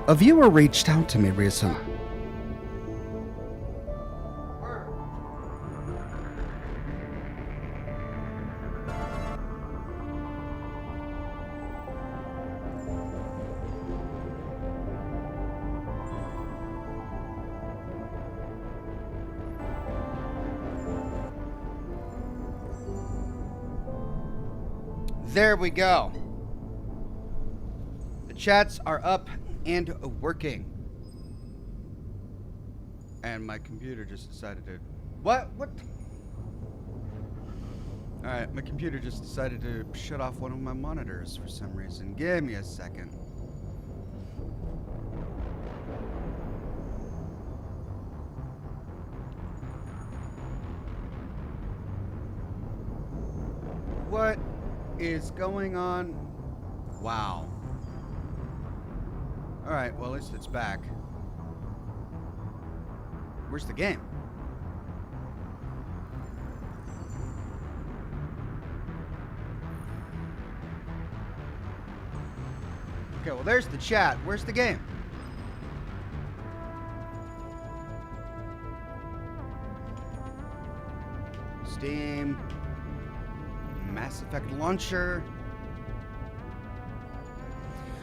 A viewer reached out to me recently. There we go. The chats are up and working. And my computer just decided to... What? Alright, my computer just decided to shut off one of my monitors for some reason. Give me a second. What is going on? Wow. Alright, well, at least it's back. Where's the game? Okay, well, there's the chat. Where's the game? Steam. Mass Effect Launcher.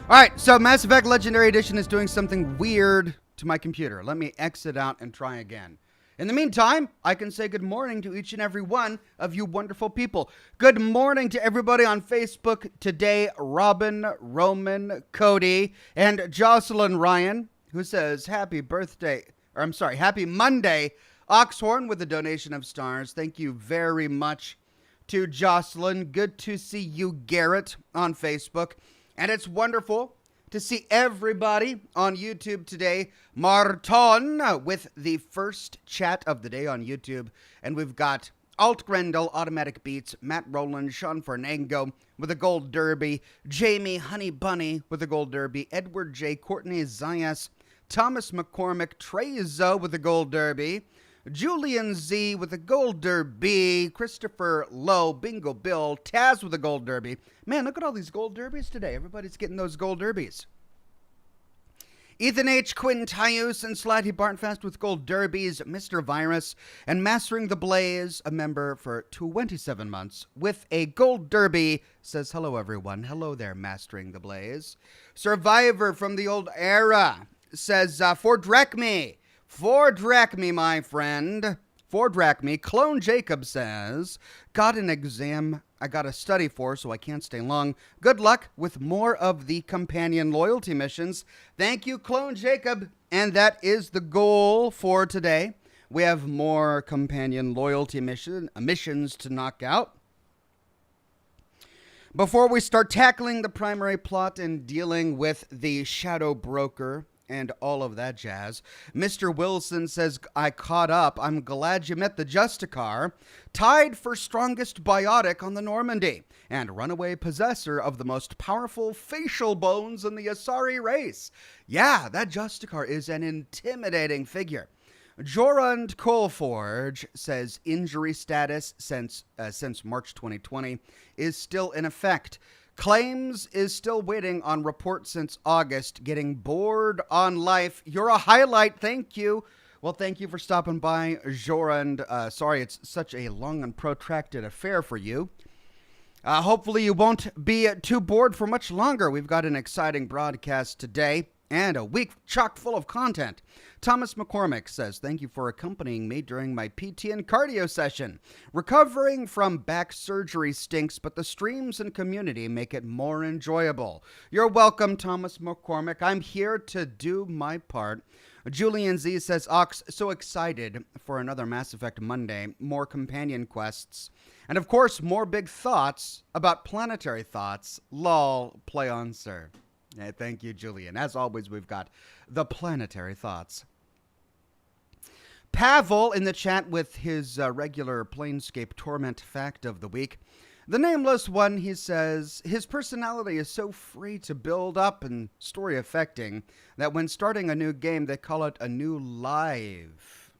Alright, so Mass Effect Legendary Edition is doing something weird to my computer. Let me exit out and try again. In the meantime, I can say good morning to each and every one of you wonderful people. Good morning to everybody on Facebook today. Robin, Roman, Cody, and Jocelyn Ryan, who says happy Monday, Oxhorn, with a donation of stars. Thank you very much to Jocelyn. Good to see you, Garrett, on Facebook. And it's wonderful to see everybody on YouTube today. Marton with the first chat of the day on YouTube. And we've got Alt Grendel, Automatic Beats, Matt Rowland, Sean Fernango with a gold derby, Jamie Honey Bunny with a gold derby, Edward J. Courtney Zayas, Thomas McCormick, Trezo with a gold derby, Julian Z with a gold derby, Christopher Lowe, Bingo Bill, Taz with a gold derby. Man, look at all these gold derbies today. Everybody's getting those gold derbies. Ethan H., Quinn Tyus, and Slatty Barnfast with gold derbies, Mr. Virus, and Mastering the Blaze, a member for 27 months, with a gold derby, says hello everyone. Hello there, Mastering the Blaze. Survivor from the old era says, for Drachme, my friend. For Drachme. Clone Jacob says, got an exam I got to study for, so I can't stay long. Good luck with more of the companion loyalty missions. Thank you, Clone Jacob. And that is the goal for today. We have more companion loyalty missions to knock out before we start tackling the primary plot and dealing with the Shadow Broker and all of that jazz. Mr. Wilson says, I caught up. I'm glad you met the Justicar. Tied for strongest biotic on the Normandy. And runaway possessor of the most powerful facial bones in the Asari race. Yeah, that Justicar is an intimidating figure. Jorund Coalforge says injury status since March 2020 is still in effect. Claims is still waiting on report since August. Getting bored on life. You're a highlight. Thank you. Well, thank you for stopping by, Jorund. Sorry it's such a long and protracted affair for you. Hopefully you won't be too bored for much longer. We've got an exciting broadcast today and a week chock full of content. Thomas McCormick says, thank you for accompanying me during my PT and cardio session. Recovering from back surgery stinks, but the streams and community make it more enjoyable. You're welcome, Thomas McCormick. I'm here to do my part. Julian Z says, Ox, so excited for another Mass Effect Monday, more companion quests, and of course, more big thoughts about planetary thoughts. Lol, play on, sir. Yeah, thank you, Julian. As always, we've got the planetary thoughts. Pavel in the chat with his regular Planescape Torment fact of the week. The nameless one, he says, his personality is so free to build up and story affecting that when starting a new game, they call it a new life.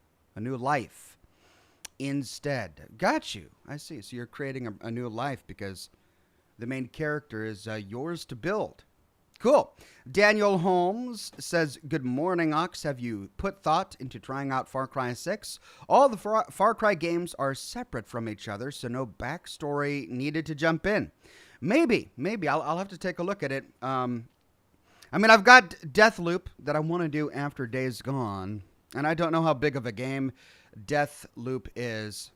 Instead. Got you. I see. So you're creating a new life because the main character is yours to build. Cool. Daniel Holmes says, good morning, Ox. Have you put thought into trying out Far Cry 6? All the Far Cry games are separate from each other, so no backstory needed to jump in. Maybe. I'll have to take a look at it. I've got Deathloop that I want to do after Days Gone, and I don't know how big of a game Deathloop is.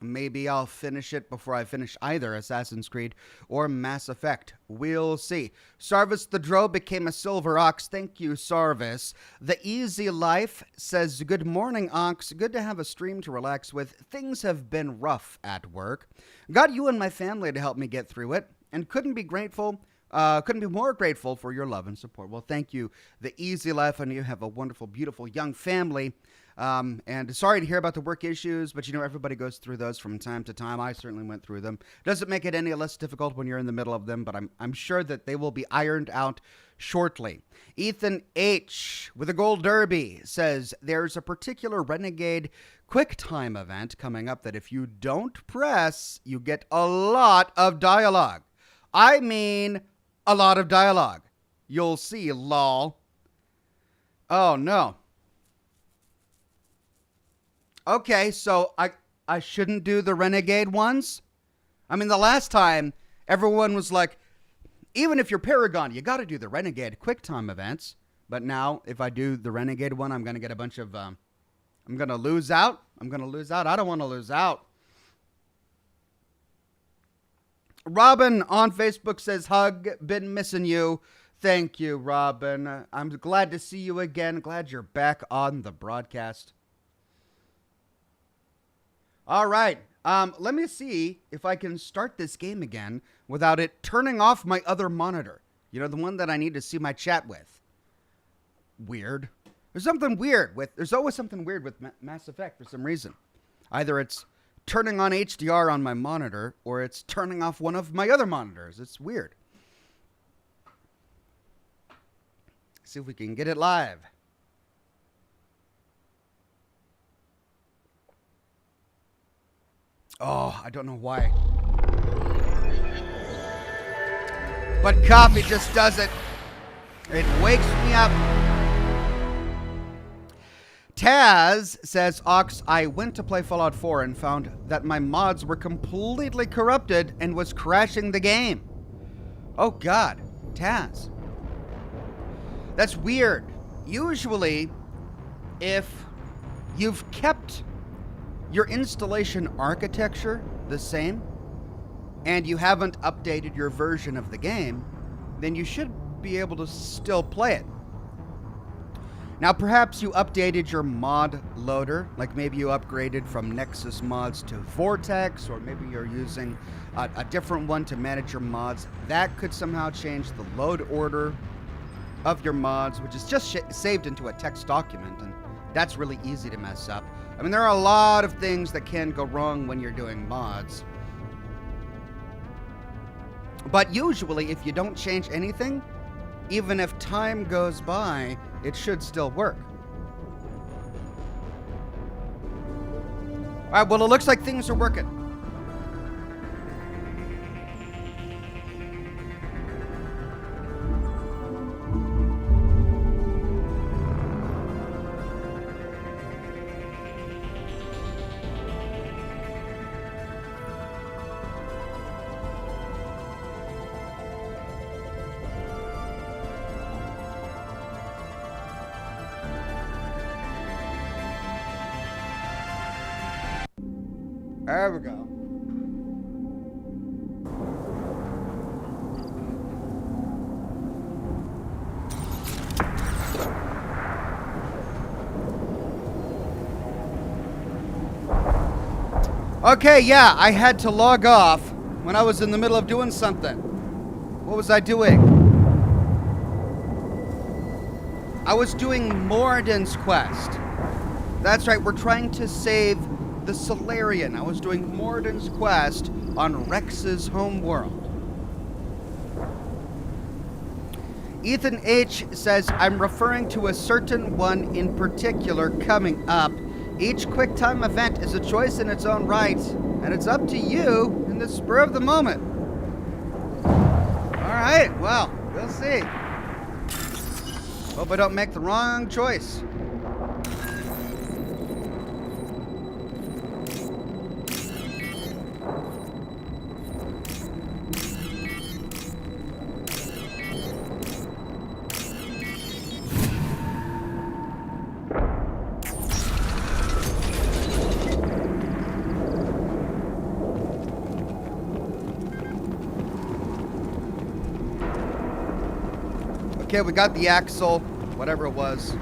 Maybe I'll finish it before I finish either Assassin's Creed or Mass Effect. We'll see. Sarvis the Dro became a silver ox. Thank you, Sarvis. The Easy Life says, good morning, Ox. Good to have a stream to relax with. Things have been rough at work. Got you and my family to help me get through it, and couldn't be more grateful for your love and support. Well, thank you, The Easy Life, and you have a wonderful, beautiful young family. And sorry to hear about the work issues, but everybody goes through those from time to time. I certainly went through them. Doesn't make it any less difficult when you're in the middle of them, but I'm sure that they will be ironed out shortly. Ethan H. with a gold derby says, there's a particular Renegade QuickTime event coming up that if you don't press, you get a lot of dialogue. I mean, a lot of dialogue. You'll see, lol. Oh, no. Okay, so I shouldn't do the Renegade ones? I mean, the last time, everyone was like, even if you're Paragon, you got to do the Renegade QuickTime events. But now, if I do the Renegade one, I'm going to get a bunch of, I'm going to lose out. I don't want to lose out. Robin on Facebook says, hug, been missing you. Thank you, Robin. I'm glad to see you again. Glad you're back on the broadcast. All right. Let me see if I can start this game again without it turning off my other monitor. The one that I need to see my chat with. Weird. There's always something weird with Mass Effect for some reason. Either it's turning on HDR on my monitor or it's turning off one of my other monitors. It's weird. See if we can get it live. Oh, I don't know why. But coffee just does it. It wakes me up. Taz says, Ox, I went to play Fallout 4 and found that my mods were completely corrupted and was crashing the game. Oh, God. Taz. That's weird. Usually, if you've kept your installation architecture the same, and you haven't updated your version of the game, then you should be able to still play it. Now, perhaps you updated your mod loader, like maybe you upgraded from Nexus mods to Vortex, or maybe you're using a different one to manage your mods. That could somehow change the load order of your mods, which is just saved into a text document, and that's really easy to mess up. I mean, there are a lot of things that can go wrong when you're doing mods. But usually, if you don't change anything, even if time goes by, it should still work. All right, well, it looks like things are working. There we go. Okay, yeah, I had to log off when I was in the middle of doing something. What was I doing? I was doing Morden's quest. That's right, we're trying to save the Solarian. I was doing Morden's quest on Rex's homeworld. Ethan H. says, I'm referring to a certain one in particular coming up. Each QuickTime event is a choice in its own right, and it's up to you in the spur of the moment. All right, well, we'll see. Hope I don't make the wrong choice. Okay, we got the axle, whatever it was.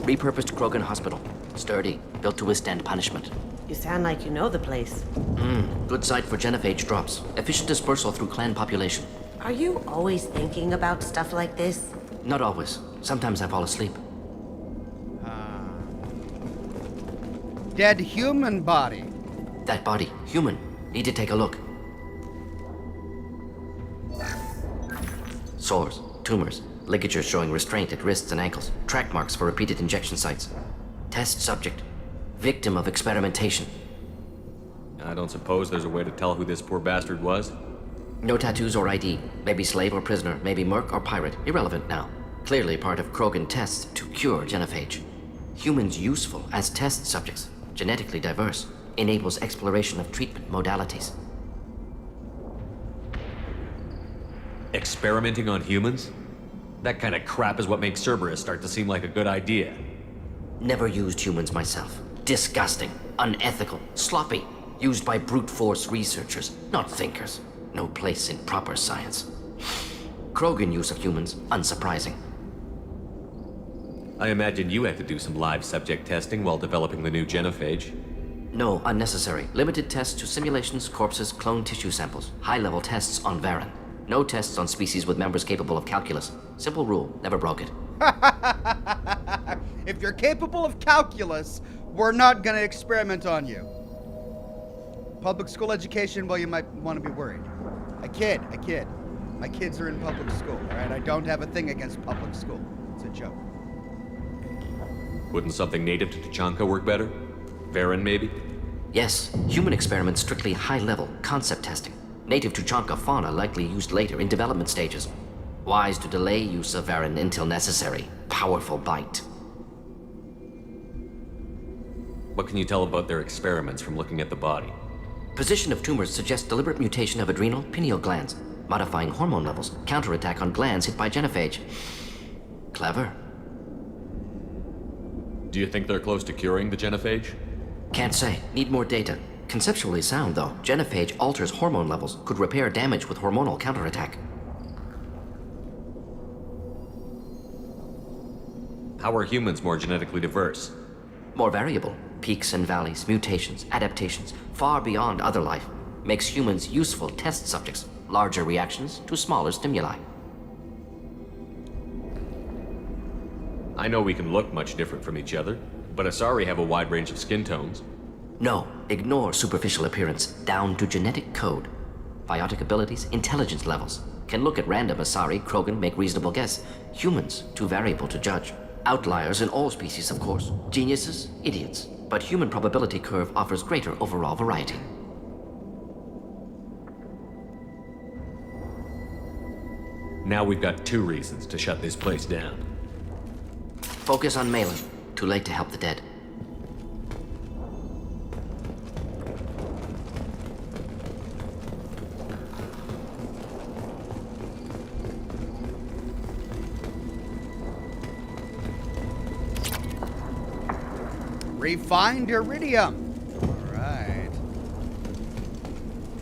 Repurposed Krogan Hospital. Sturdy, built to withstand punishment. You sound like you know the place. Good site for genophage drops. Efficient dispersal through clan population. Are you always thinking about stuff like this? Not always. Sometimes I fall asleep. Dead human body. That body, human. Need to take a look. Sores, tumors, ligatures showing restraint at wrists and ankles, track marks for repeated injection sites. Test subject, victim of experimentation. I don't suppose there's a way to tell who this poor bastard was? No tattoos or ID. Maybe slave or prisoner, maybe merc or pirate. Irrelevant now. Clearly part of Krogan tests to cure genophage. Humans useful as test subjects, genetically diverse, enables exploration of treatment modalities. Experimenting on humans? That kind of crap is what makes Cerberus start to seem like a good idea. Never used humans myself. Disgusting, unethical, sloppy. Used by brute force researchers, not thinkers. No place in proper science. Krogan use of humans, unsurprising. I imagine you had to do some live subject testing while developing the new genophage. No, unnecessary. Limited tests to simulations, corpses, cloned tissue samples. High-level tests on Varen. No tests on species with members capable of calculus. Simple rule, never broke it. If you're capable of calculus, we're not gonna experiment on you. Public school education, well, you might want to be worried. I kid. My kids are in public school, all right? I don't have a thing against public school. It's a joke. Wouldn't something native to Tuchanka work better? Varen, maybe? Yes, human experiments strictly high-level, concept testing. Native Tuchanka fauna likely used later in development stages. Wise to delay use of Varen until necessary. Powerful bite. What can you tell about their experiments from looking at the body? Position of tumors suggests deliberate mutation of adrenal, pineal glands, modifying hormone levels, counterattack on glands hit by genophage. Clever. Do you think they're close to curing the genophage? Can't say. Need more data. Conceptually sound, though. Genophage alters hormone levels, could repair damage with hormonal counterattack. How are humans more genetically diverse? More variable. Peaks and valleys, mutations, adaptations, far beyond other life. Makes humans useful test subjects. Larger reactions to smaller stimuli. I know we can look much different from each other, but Asari have a wide range of skin tones. No, ignore superficial appearance, down to genetic code. Biotic abilities, intelligence levels. Can look at random Asari, Krogan, make reasonable guess. Humans, too variable to judge. Outliers in all species, of course. Geniuses, idiots. But human probability curve offers greater overall variety. Now we've got 2 reasons to shut this place down. Focus on Malin. Too late to help the dead. Refined iridium. All right.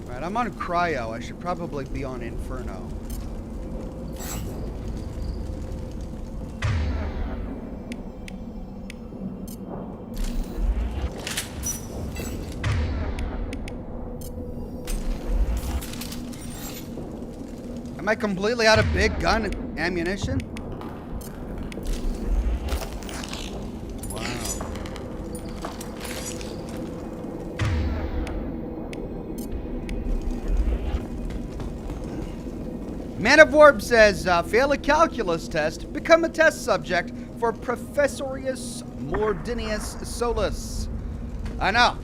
All right, I'm on cryo. I should probably be on inferno. Am I completely out of big gun ammunition? Man of Warp says, fail a calculus test, become a test subject for Professorius Mordinius Solus. I know.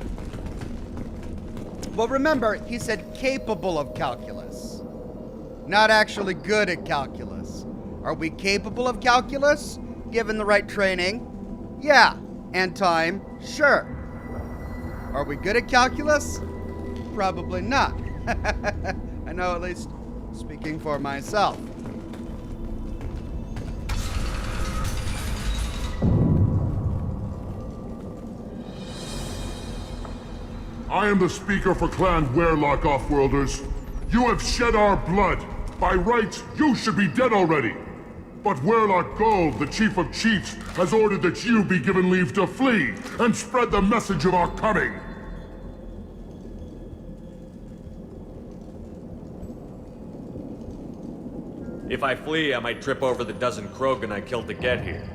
Well, remember, he said capable of calculus. not actually good at calculus. Are we capable of calculus, given the right training? Yeah. And time? Sure. Are we good at calculus? Probably not. I know, at least speaking for myself. I am the speaker for Clan Werlock, Offworlders. You have shed our blood. By rights, you should be dead already. But Werlock Gold, the Chief of Chiefs, has ordered that you be given leave to flee and spread the message of our coming. If I flee, I might trip over the dozen Krogan I killed to get here.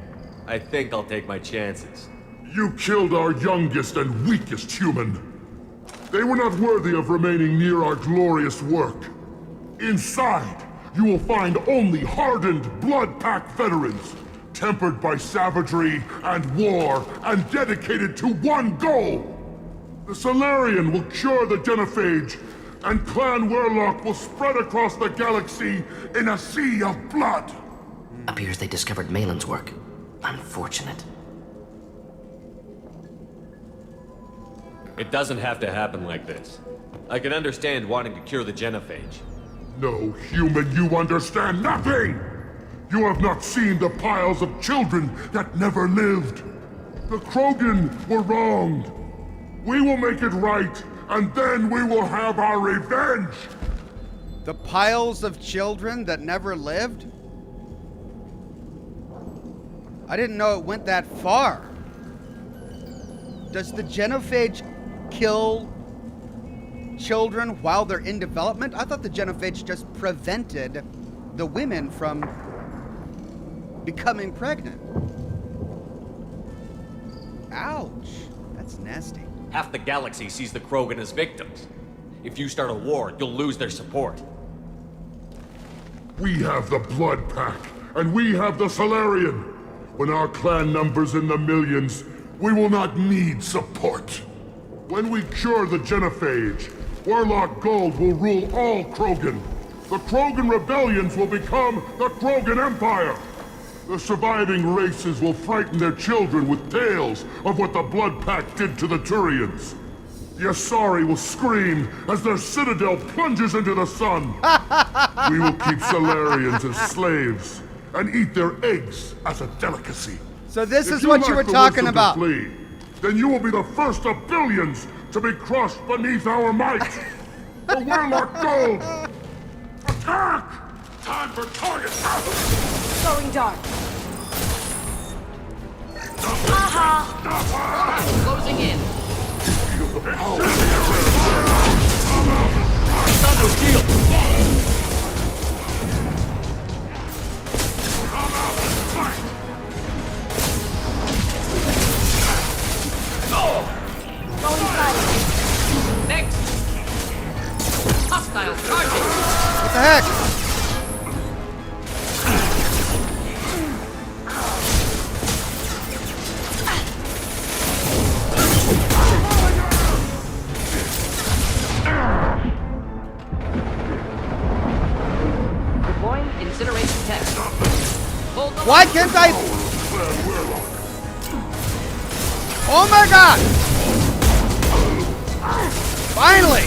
I think I'll take my chances. You killed our youngest and weakest human. They were not worthy of remaining near our glorious work. Inside, you will find only hardened, blood-packed veterans, tempered by savagery and war, and dedicated to one goal. The Solarian will cure the genophage, and Clan Werlock will spread across the galaxy in a sea of blood. Appears they discovered Malin's work. Unfortunate. It doesn't have to happen like this. I can understand wanting to cure the genophage. No, human, you understand nothing! You have not seen the piles of children that never lived. The Krogan were wronged. We will make it right, and then we will have our revenge! The piles of children that never lived? I didn't know it went that far. Does the genophage kill children while they're in development? I thought the genophage just prevented the women from becoming pregnant. Ouch. That's nasty. Half the galaxy sees the Krogan as victims. If you start a war, you'll lose their support. We have the Blood Pack, and we have the Solarian. When our clan numbers in the millions, we will not need support. When we cure the genophage, Werlock Gold will rule all Krogan. The Krogan rebellions will become the Krogan Empire. The surviving races will frighten their children with tales of what the Blood Pack did to the Turians. The Asari will scream as their citadel plunges into the sun. We will keep Solarians as slaves and eat their eggs as a delicacy. So this If is what you lack were the talking wisdom to about. flee, then you will be the first of billions to be crushed beneath our might. The Werlock Gold! Attack! Time for target battle! Going dark. Closing in. Thunder shield! Going silent. Next. Hostile charging. What the heck? Deploying incineration test. Hold the Why can't I? Oh my god! Finally!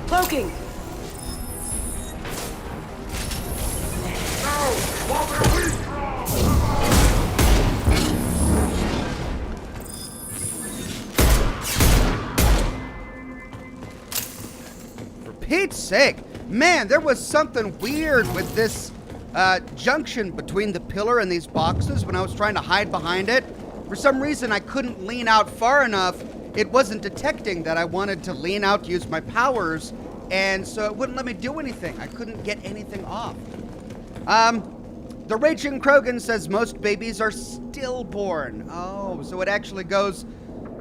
Cloaking. For Pete's sake, man, there was something weird with this junction between the pillar and these boxes when I was trying to hide behind it. For some reason, I couldn't lean out far enough. It wasn't detecting that I wanted to lean out to use my powers, and so it wouldn't let me do anything. I couldn't get anything off. The Raging Krogan says most babies are stillborn. Oh, so it actually goes...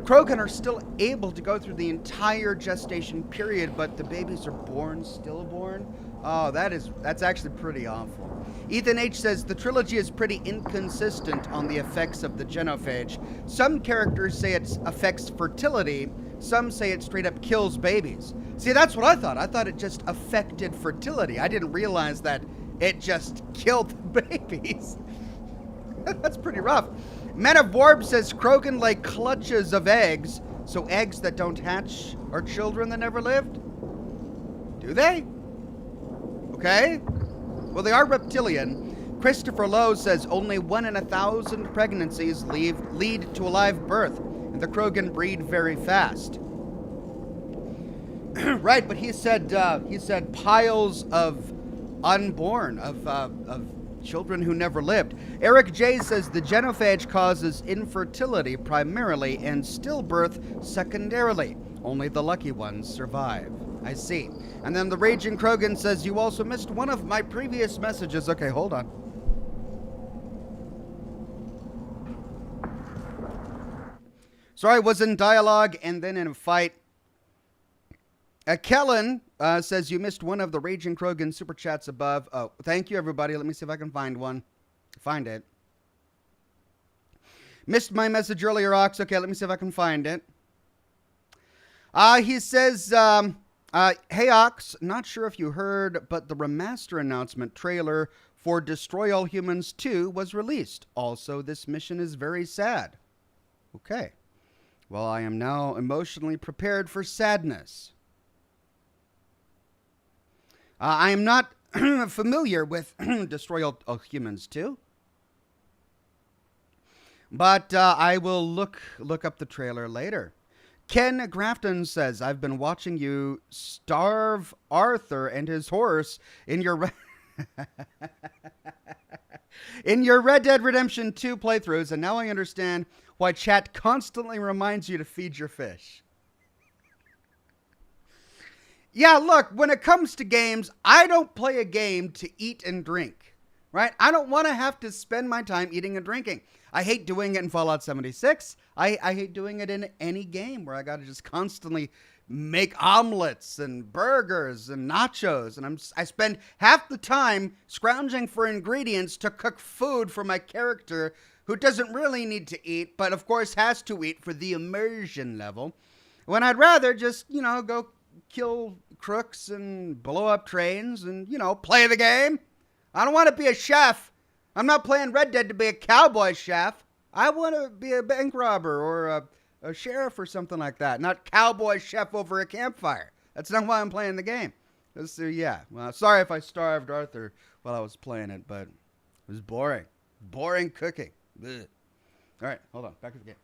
Krogan are still able to go through the entire gestation period, but the babies are born stillborn? Oh, that's actually pretty awful. Ethan H. says the trilogy is pretty inconsistent on the effects of the genophage. Some characters say it affects fertility. Some say it straight up kills babies. See, that's what I thought. I thought it just affected fertility. I didn't realize that it just killed the babies. That's pretty rough. Men of Warp says Krogan lay clutches of eggs, so eggs that don't hatch are children that never lived? Do they? Okay. Well, they are reptilian. Christopher Lowe says only 1 in 1,000 pregnancies lead to a live birth, and the Krogan breed very fast. Right, but he said piles of unborn, of children who never lived. Eric J. says the genophage causes infertility primarily and stillbirth secondarily. Only the lucky ones survive. I see. And then the Raging Krogan says you also missed one of my previous messages. Okay, hold on. Sorry, was in dialogue and then in a fight. Kellen says you missed one of the Raging Krogan super chats above. Oh, thank you, everybody. Let me see if I can find one. Find it. Missed my message earlier, Ox. Okay, let me see if I can find it. He says, hey, Ox, not sure if you heard, but the remaster announcement trailer for Destroy All Humans 2 was released. Also, this mission is very sad. Okay. Well, I am now emotionally prepared for sadness. I am not familiar with Destroy All Humans 2. But I will look up the trailer later. Ken Grafton says, I've been watching you starve Arthur and his horse in your in your Red Dead Redemption 2 playthroughs, and now I understand why chat constantly reminds you to feed your fish. Yeah, look, when it comes to games, I don't play a game to eat and drink, right? I don't want to have to spend my time eating and drinking. I hate doing it in Fallout 76. I hate doing it in any game where I got to just constantly make omelets and burgers and nachos. And I spend half the time scrounging for ingredients to cook food for my character who doesn't really need to eat, but of course has to eat for the immersion level. When I'd rather just, go kill crooks and blow up trains and, play the game. I don't want to be a chef. I'm not playing Red Dead to be a cowboy chef. I want to be a bank robber or a sheriff or something like that. Not cowboy chef over a campfire. That's not why I'm playing the game. So, yeah. Well, sorry if I starved Arthur while I was playing it, but it was boring. Boring cooking. Ugh. All right, hold on. Back to the game.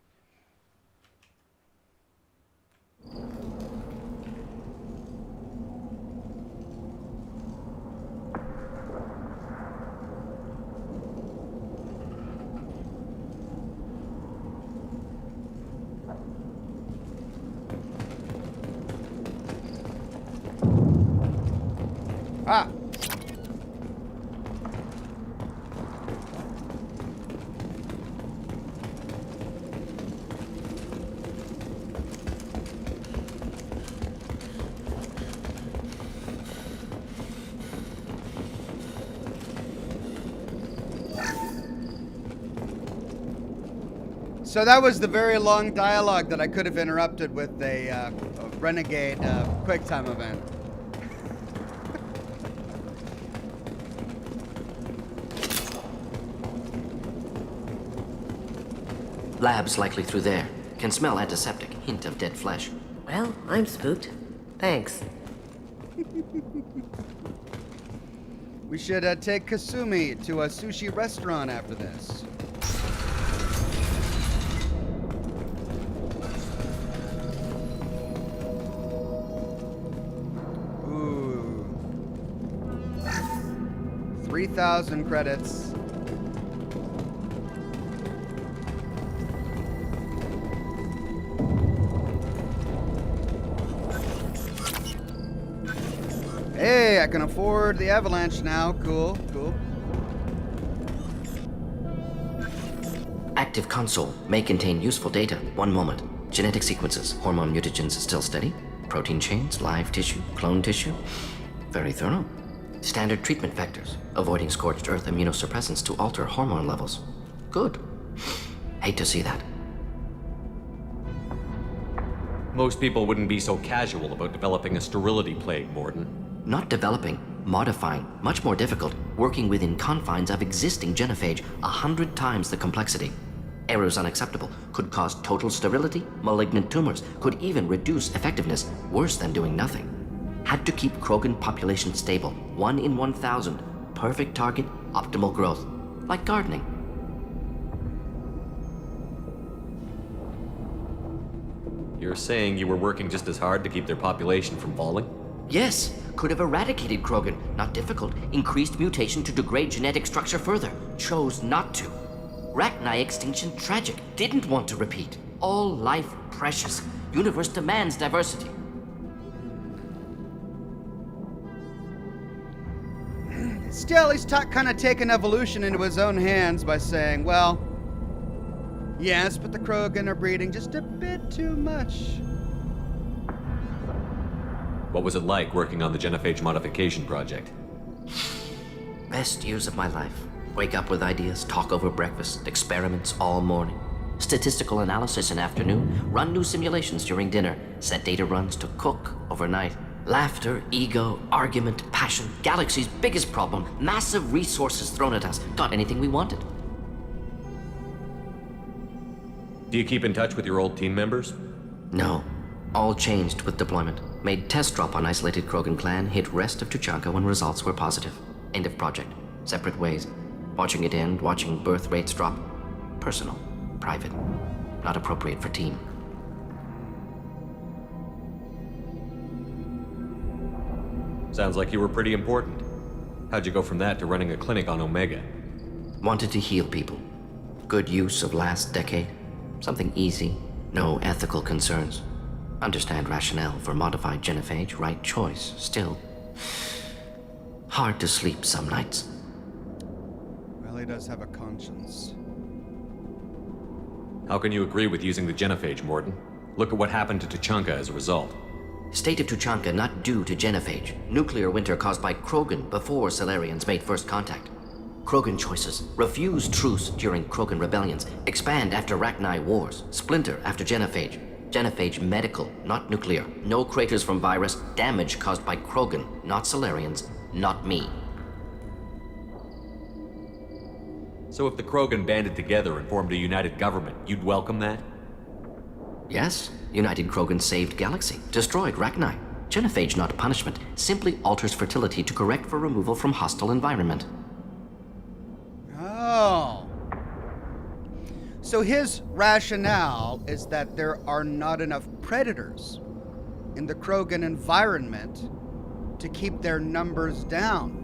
Ah. So that was the very long dialogue that I could have interrupted with a renegade QuickTime event. Lab's likely through there. Can smell antiseptic. Hint of dead flesh. Well, I'm spooked. Thanks. We should take Kasumi to a sushi restaurant after this. Ooh. 3,000 credits. Hey, I can afford the avalanche now. Cool, cool. Active console may contain useful data. One moment. Genetic sequences. Hormone mutagens still steady. Protein chains. Live tissue. Clone tissue. Very thorough. Standard treatment vectors, avoiding scorched earth immunosuppressants to alter hormone levels. Good. Hate to see that. Most people wouldn't be so casual about developing a sterility plague, Morden. Not developing, modifying, much more difficult, working within confines of existing genophage, 100 times the complexity. Errors unacceptable, could cause total sterility, malignant tumors, could even reduce effectiveness, worse than doing nothing. Had to keep Krogan population stable, 1 in 1,000, perfect target, optimal growth, like gardening. You're saying you were working just as hard to keep their population from falling? Yes, could have eradicated Krogan, not difficult, increased mutation to degrade genetic structure further, chose not to. Rachni extinction tragic, didn't want to repeat. All life precious, universe demands diversity. Still, he's kind of taken evolution into his own hands by saying, well, yes, but the Krogan are breeding just a bit too much. What was it like working on the genophage modification project? Best years of my life. Wake up with ideas, talk over breakfast, experiments all morning. Statistical analysis in afternoon, run new simulations during dinner, set data runs to cook overnight. Laughter, ego, argument, passion, galaxy's biggest problem, massive resources thrown at us. Got anything we wanted. Do you keep in touch with your old team members? No. All changed with deployment. Made test drop on isolated Krogan clan, hit rest of Tuchanka when results were positive. End of project. Separate ways. Watching it end, watching birth rates drop. Personal. Private. Not appropriate for team. Sounds like you were pretty important. How'd you go from that to running a clinic on Omega? Wanted to heal people. Good use of last decade. Something easy. No ethical concerns. Understand rationale for modified genophage, right choice. Still, hard to sleep some nights. Well, he does have a conscience. How can you agree with using the genophage, Morden? Look at what happened to Tuchanka as a result. State of Tuchanka not due to genophage. Nuclear winter caused by Krogan before Salarians made first contact. Krogan choices. Refuse truce during Krogan rebellions. Expand after Rachni wars. Splinter after genophage. Genophage medical, not nuclear. No craters from virus. Damage caused by Krogan, not Salarians, not me. So if the Krogan banded together and formed a united government, you'd welcome that? Yes, United Krogan saved Galaxy, destroyed Rachni. Genophage not punishment, simply alters fertility to correct for removal from hostile environment. Oh. So his rationale is that there are not enough predators in the Krogan environment to keep their numbers down.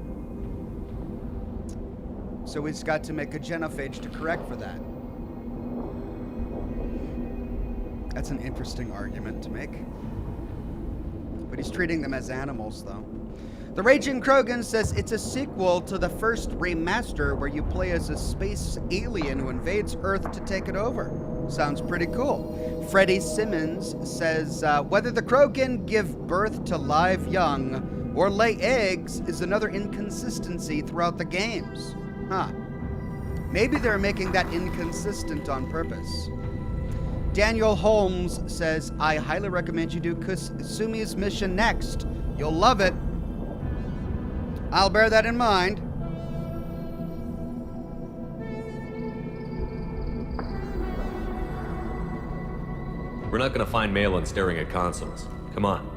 So he's got to make a genophage to correct for that. That's an interesting argument to make. But he's treating them as animals, though. The Raging Krogan says it's a sequel to the first remaster where you play as a space alien who invades Earth to take it over. Sounds pretty cool. Freddie Simmons says whether the Krogan give birth to live young or lay eggs is another inconsistency throughout the games. Huh. Maybe they're making that inconsistent on purpose. Daniel Holmes says, I highly recommend you do Kusumi's mission next. You'll love it. I'll bear that in mind. We're not gonna find Malin staring at consoles. Come on.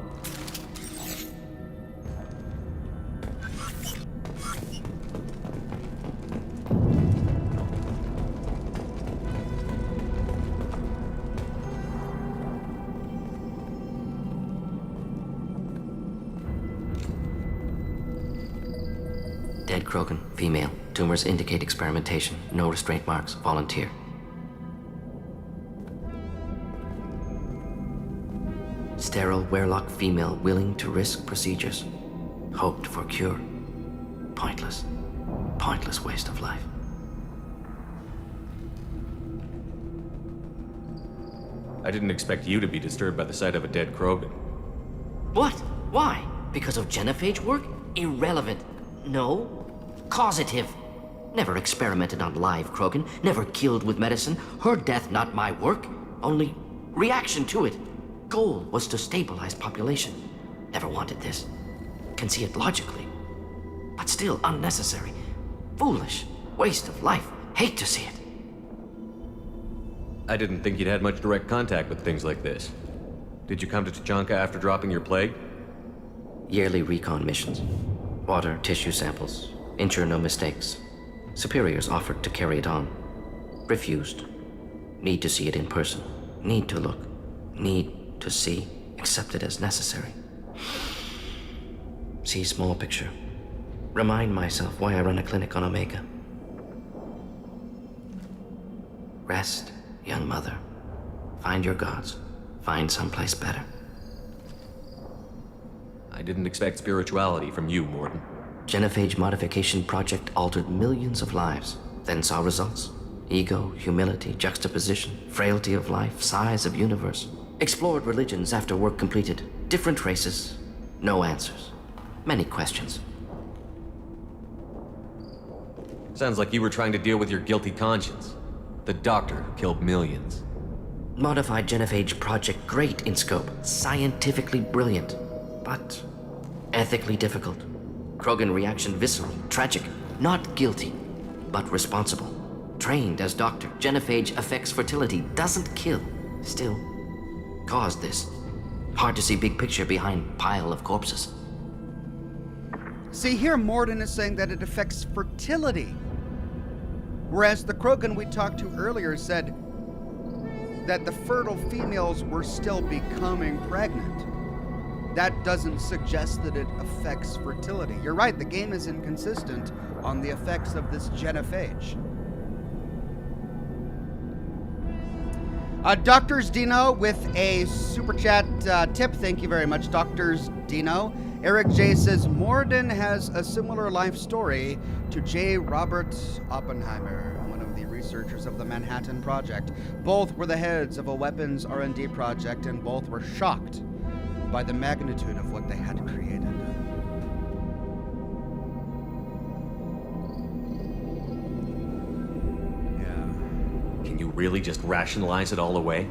Dead Krogan, female. Tumors indicate experimentation. No restraint marks. Volunteer. Sterile Werelock female willing to risk procedures. Hoped for cure. Pointless. Pointless waste of life. I didn't expect you to be disturbed by the sight of a dead Krogan. What? Why? Because of genophage work? Irrelevant. No. Causative. Never experimented on live Krogan, never killed with medicine. Her death not my work, only reaction to it. Goal was to stabilize population. Never wanted this. Can see it logically. But still unnecessary. Foolish. Waste of life. Hate to see it. I didn't think you'd had much direct contact with things like this. Did you come to Tuchanka after dropping your plague? Yearly recon missions. Water, tissue samples. Ensure no mistakes. Superiors offered to carry it on. Refused. Need to see it in person. Need to look. Need to see. Accepted as necessary. See small picture. Remind myself why I run a clinic on Omega. Rest, young mother. Find your gods. Find someplace better. I didn't expect spirituality from you, Morden. Genophage modification project altered millions of lives, then saw results. Ego, humility, juxtaposition, frailty of life, size of universe. Explored religions after work completed. Different races, no answers. Many questions. Sounds like you were trying to deal with your guilty conscience. The doctor who killed millions. Modified genophage project great in scope, scientifically brilliant, but ethically difficult. Krogan reaction visceral, tragic, not guilty, but responsible. Trained as doctor, genophage affects fertility, doesn't kill, still caused this. Hard to see big picture behind pile of corpses. See, here Morden is saying that it affects fertility. Whereas the Krogan we talked to earlier said that the fertile females were still becoming pregnant. That doesn't suggest that it affects fertility. You're right, the game is inconsistent on the effects of this genophage. Doctors Dino with a super chat tip. Thank you very much, Doctors Dino. Eric J says, Morden has a similar life story to J. Robert Oppenheimer, one of the researchers of the Manhattan Project. Both were the heads of a weapons R&D project, and both were shocked by the magnitude of what they had created. Yeah. Can you really just rationalize it all away?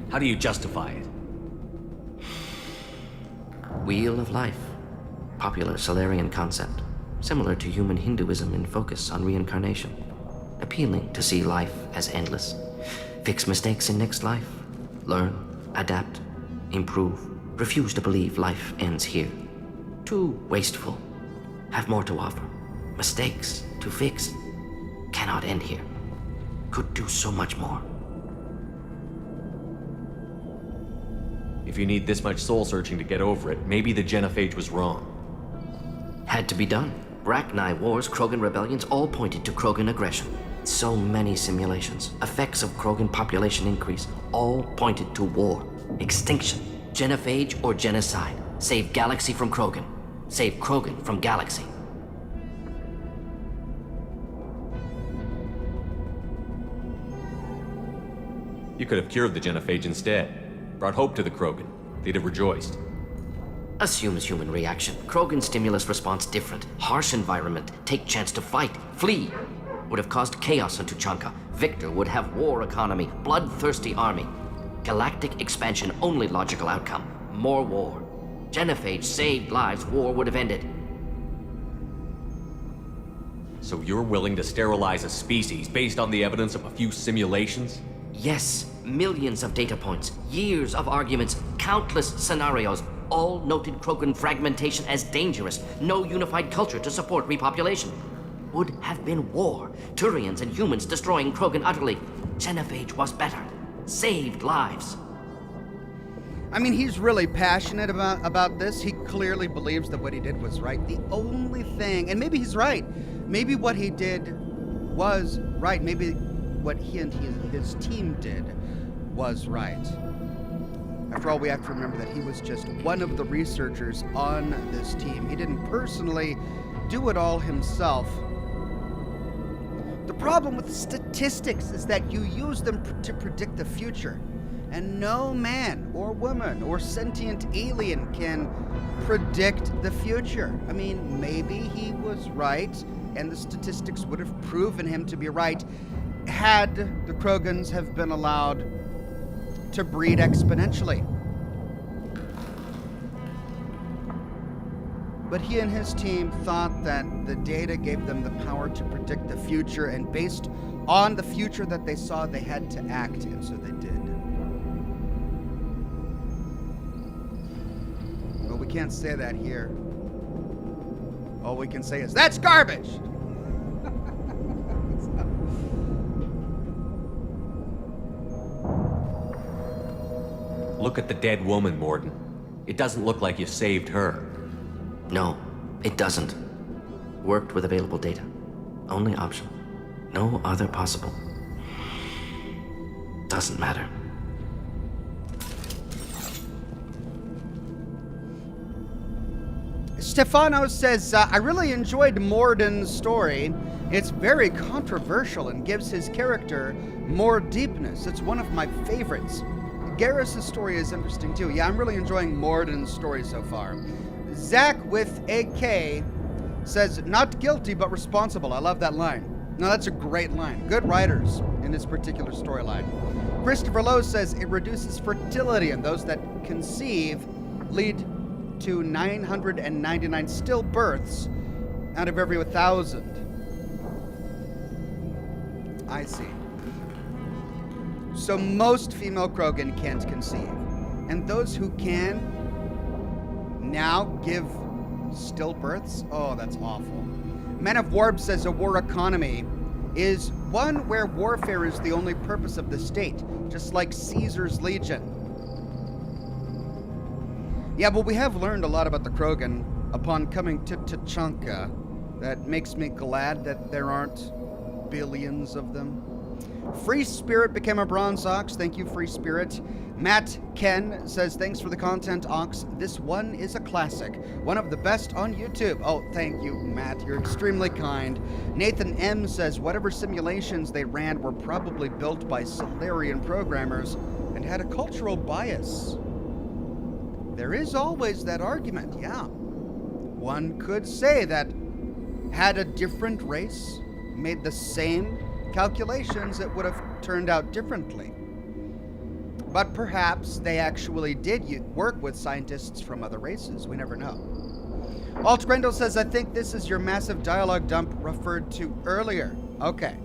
How do you justify it? Wheel of life. Popular Solarian concept. Similar to human Hinduism in focus on reincarnation. Appealing to see life as endless. Fix mistakes in next life. Learn, adapt, improve. Refuse to believe life ends here. Too wasteful. Have more to offer. Mistakes to fix. Cannot end here. Could do so much more. If you need this much soul searching to get over it, maybe the genophage was wrong. Had to be done. Rachni wars, Krogan rebellions, all pointed to Krogan aggression. So many simulations, effects of Krogan population increase, all pointed to war, extinction, genophage or genocide. Save galaxy from Krogan. Save Krogan from galaxy. You could have cured the genophage instead. Brought hope to the Krogan. They'd have rejoiced. Assumes human reaction. Krogan stimulus response different. Harsh environment. Take chance to fight. Flee. Would have caused chaos in Tuchanka. Victor would have war economy. Bloodthirsty army. Galactic expansion only logical outcome. More war. Genophage saved lives. War would have ended. So you're willing to sterilize a species based on the evidence of a few simulations? Yes. Millions of data points. Years of arguments. Countless scenarios. All noted Krogan fragmentation as dangerous. No unified culture to support repopulation. Would have been war. Turians and humans destroying Krogan utterly. Genophage was better. Saved lives. I mean, he's really passionate about this. He clearly believes that what he did was right. The only thing, and maybe he's right, maybe what he did was right. Maybe what he and his team did was right. After all, we have to remember that he was just one of the researchers on this team. He didn't personally do it all himself. The problem with statistics is that you use them to predict the future. And no man or woman or sentient alien can predict the future. I mean, maybe he was right, and the statistics would have proven him to be right had the Krogans have been allowed to breed exponentially. But he and his team thought that the data gave them the power to predict the future, and based on the future that they saw, they had to act, and so they did. But we can't say that here. All we can say is, that's garbage! Look at the dead woman, Morden. It doesn't look like you saved her. No, it doesn't. Worked with available data. Only option. No other possible. Doesn't matter. Stefano says, I really enjoyed Morden's story. It's very controversial and gives his character more deepness. It's one of my favorites. Garrus' story is interesting too. Yeah, I'm really enjoying Morden's story so far. Zach with AK says, not guilty but responsible. I love that line. No, that's a great line. Good writers in this particular storyline. Christopher Lowe says, it reduces fertility, and those that conceive lead to 999 stillbirths out of every 1,000. I see. So most female Krogan can't conceive. And those who can now give stillbirths? Oh, that's awful. Man of Warp says a war economy is one where warfare is the only purpose of the state, just like Caesar's Legion. Yeah, but we have learned a lot about the Krogan upon coming to Tachanka. That makes me glad that there aren't billions of them. Free Spirit became a Bronze Ox. Thank you, Free Spirit. Matt Ken says, thanks for the content, Ox. This one is a classic. One of the best on YouTube. Oh, thank you, Matt. You're extremely kind. Nathan M says, whatever simulations they ran were probably built by Solarian programmers and had a cultural bias. There is always that argument, yeah. One could say that had a different race made the same calculations, it would have turned out differently. But perhaps they actually did work with scientists from other races. We never know. Alt Grendel says, I think this is your massive dialogue dump referred to earlier. Okay.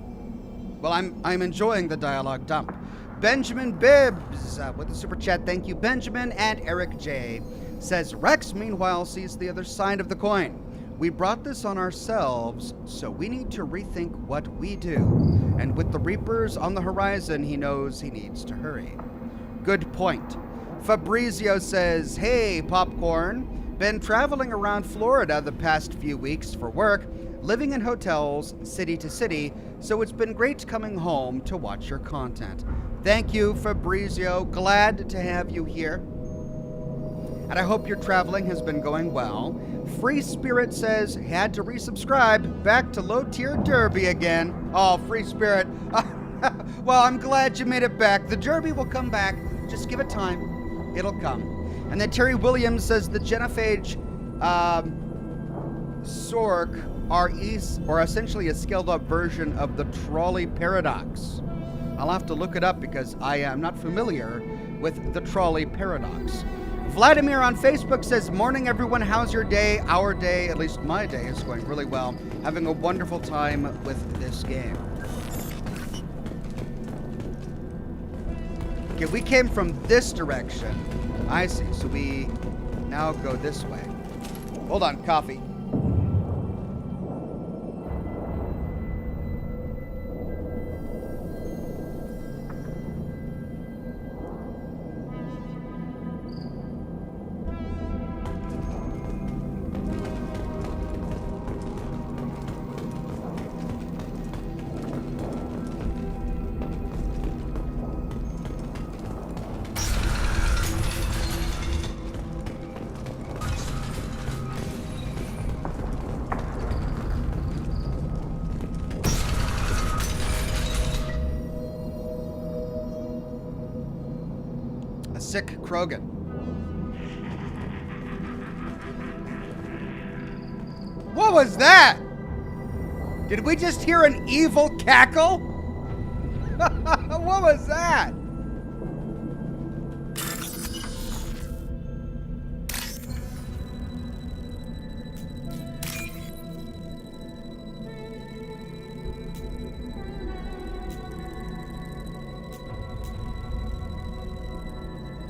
Well, I'm enjoying the dialogue dump. Benjamin Bibbs with the super chat. Thank you, Benjamin. And Eric J says, Rex, meanwhile, sees the other side of the coin. We brought this on ourselves, so we need to rethink what we do. And with the Reapers on the horizon, he knows he needs to hurry. Good point. Fabrizio says, hey, Popcorn. Been traveling around Florida the past few weeks for work, living in hotels, city to city, so it's been great coming home to watch your content. Thank you, Fabrizio. Glad to have you here. And I hope your traveling has been going well. Free Spirit says, had to resubscribe. Back to low tier Derby again. Oh, Free Spirit. Well, I'm glad you made it back. The Derby will come back. Just give it time. It'll come. And then Terry Williams says the Genophage Sork are essentially a scaled up version of the trolley paradox. I'll have to look it up because I am not familiar with the trolley paradox. Vladimir on Facebook says, morning everyone, how's your day? Our day, at least my day, is going really well. Having a wonderful time with this game. Okay, we came from this direction. I see, so we now go this way. Hold on, coffee. sick Krogan. What was that? Did we just hear an evil cackle? What was that?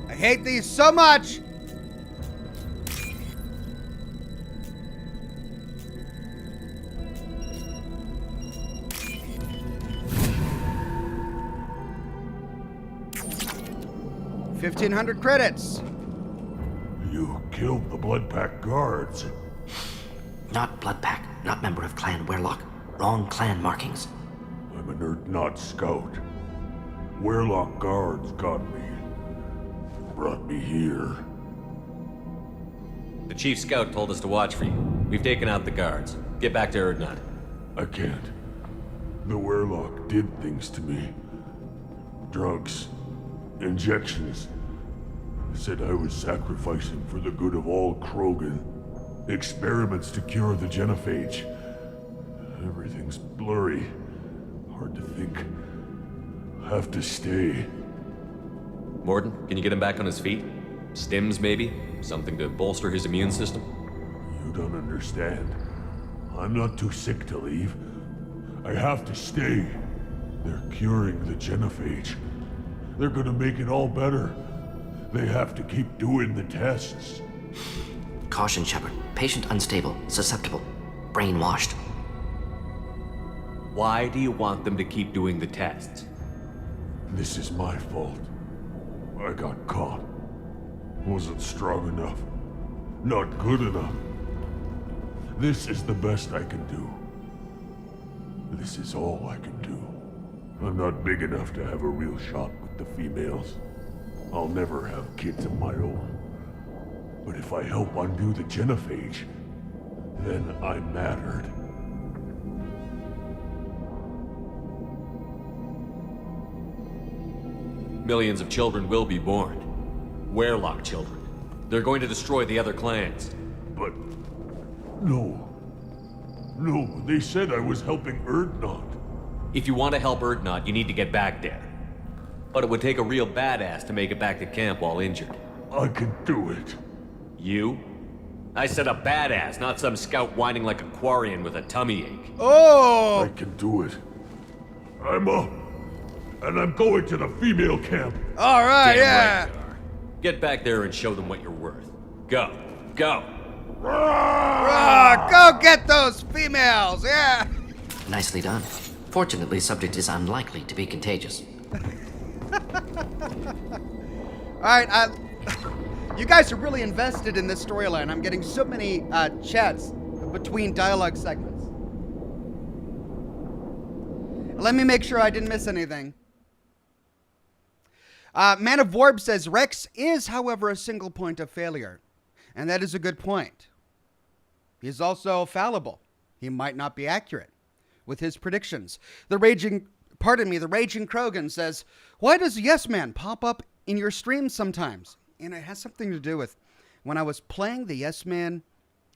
I hate these so much. $1,500 credits. You killed the Blood Pack guards. Not Bloodpack, not member of Clan Werlock. Wrong clan markings. I'm an Urdnot scout. Werlock guards got me. Brought me here. The chief scout told us to watch for you. We've taken out the guards. Get back to Urdnot. I can't. The Werlock did things to me. Drugs. Injections. Said I was sacrificing for the good of all Krogan. Experiments to cure the genophage. Everything's blurry. Hard to think. Have to stay. Morden, can you get him back on his feet? Stims, maybe? Something to bolster his immune system? You don't understand. I'm not too sick to leave. I have to stay. They're curing the genophage. They're gonna make it all better. They have to keep doing the tests. Caution, Shepard. Patient unstable, susceptible, brainwashed. Why do you want them to keep doing the tests? This is my fault. I got caught. Wasn't strong enough. Not good enough. This is the best I can do. This is all I can do. I'm not big enough to have a real shot with the females. I'll never have kids of my own. But if I help undo the genophage, then I mattered. Millions of children will be born. Werlock children. They're going to destroy the other clans. But... no. No, they said I was helping Urdnot. If you want to help Urdnot, you need to get back there. But it would take a real badass to make it back to camp while injured. I can do it. You? I said a badass, not some scout whining like a Quarian with a tummy ache. Oh! I can do it. I'm up. And I'm going to the female camp. All right, Damn yeah. right you are. Get back there and show them what you're worth. Go. Go. Go get those females, yeah. Nicely done. Fortunately, subject is unlikely to be contagious. All right, you guys are really invested in this storyline. I'm getting so many chats between dialogue segments. Let me make sure I didn't miss anything. Man of Warb says, Rex is, however, a single point of failure. And that is a good point. He's also fallible. He might not be accurate with his predictions. The Raging Krogan says, why does Yes Man pop up in your streams sometimes? And it has something to do with when I was playing the Yes Man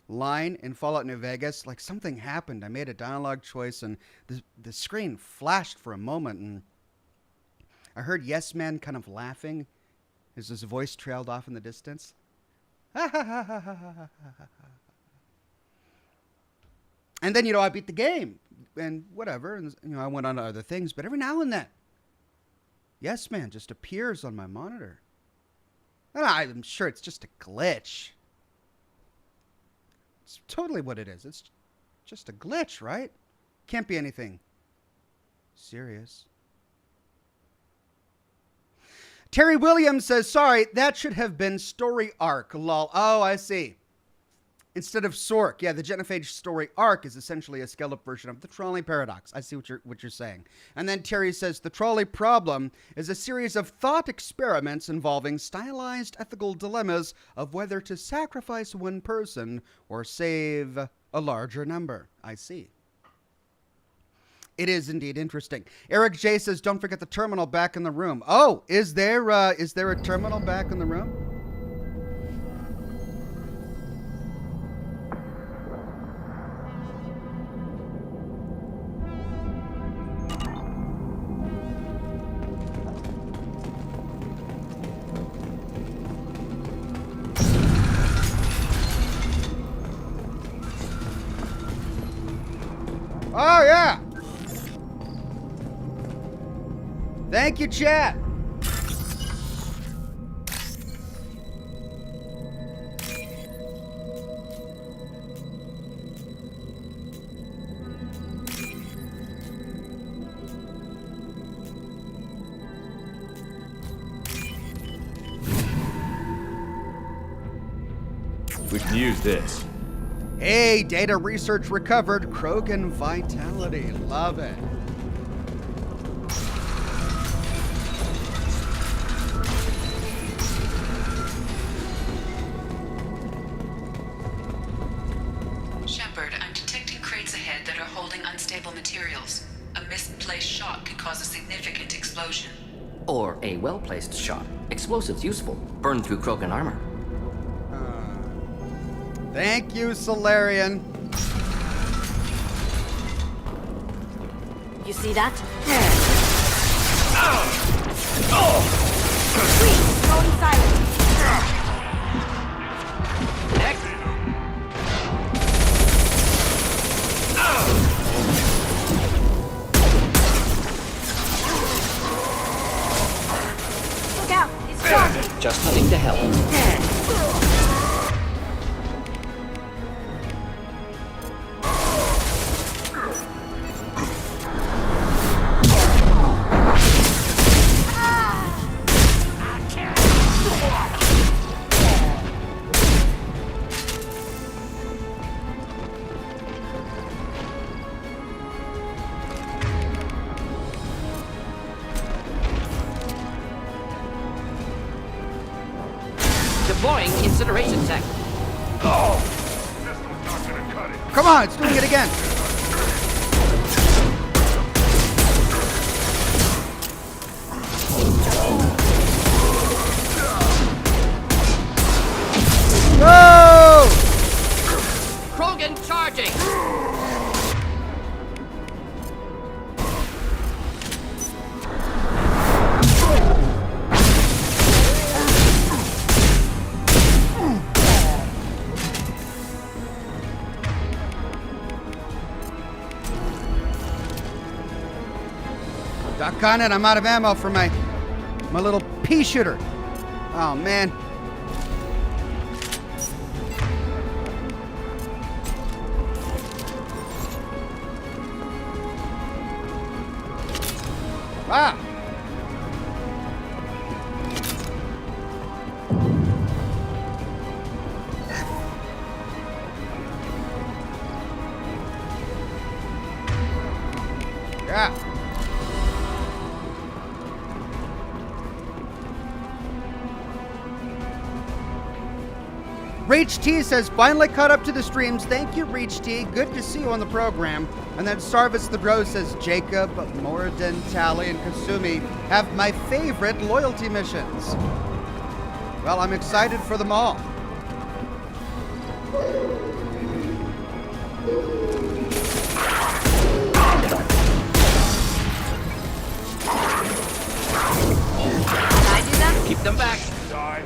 line in Fallout New Vegas, like something happened. I made a dialogue choice and the screen flashed for a moment and I heard Yes Man kind of laughing as his voice trailed off in the distance. And then, I beat the game and whatever. And, I went on to other things. But every now and then, Yes Man just appears on my monitor. And I'm sure it's just a glitch. It's totally what it is. It's just a glitch, right? Can't be anything serious. Terry Williams says, sorry, that should have been story arc, lol. Oh, I see. Instead of Sork. Yeah, the Genophage story arc is essentially a scaled-up version of the trolley paradox. I see what you're saying. And then Terry says, the trolley problem is a series of thought experiments involving stylized ethical dilemmas of whether to sacrifice one person or save a larger number. I see. It is indeed interesting. Eric J says, don't forget the terminal back in the room. Oh, is there a terminal back in the room? Oh, yeah. Thank you, chat. We can use this. Hey, data research recovered. Krogan vitality. Love it. Shepard, I'm detecting crates ahead that are holding unstable materials. A misplaced shot could cause a significant explosion. Or a well-placed shot. Explosives useful. Burn through Krogan armor. Thank you, Solarian. You see that? Going silent. Look out! It's charging! Just hunting to help. Deploying incineration tech. Come on, it's doing it again. Whoa! Krogan charging! Duck on it, I'm out of ammo for my little pea shooter. Oh, man. Ah! Yeah. Reach T says, finally caught up to the streams. Thank you, Reach T. Good to see you on the program. And then Sarvis the Bro says, Jacob, Moradin, Tally, and Kasumi have my favorite loyalty missions. Well, I'm excited for them all. Can I do that? Keep them back. Die.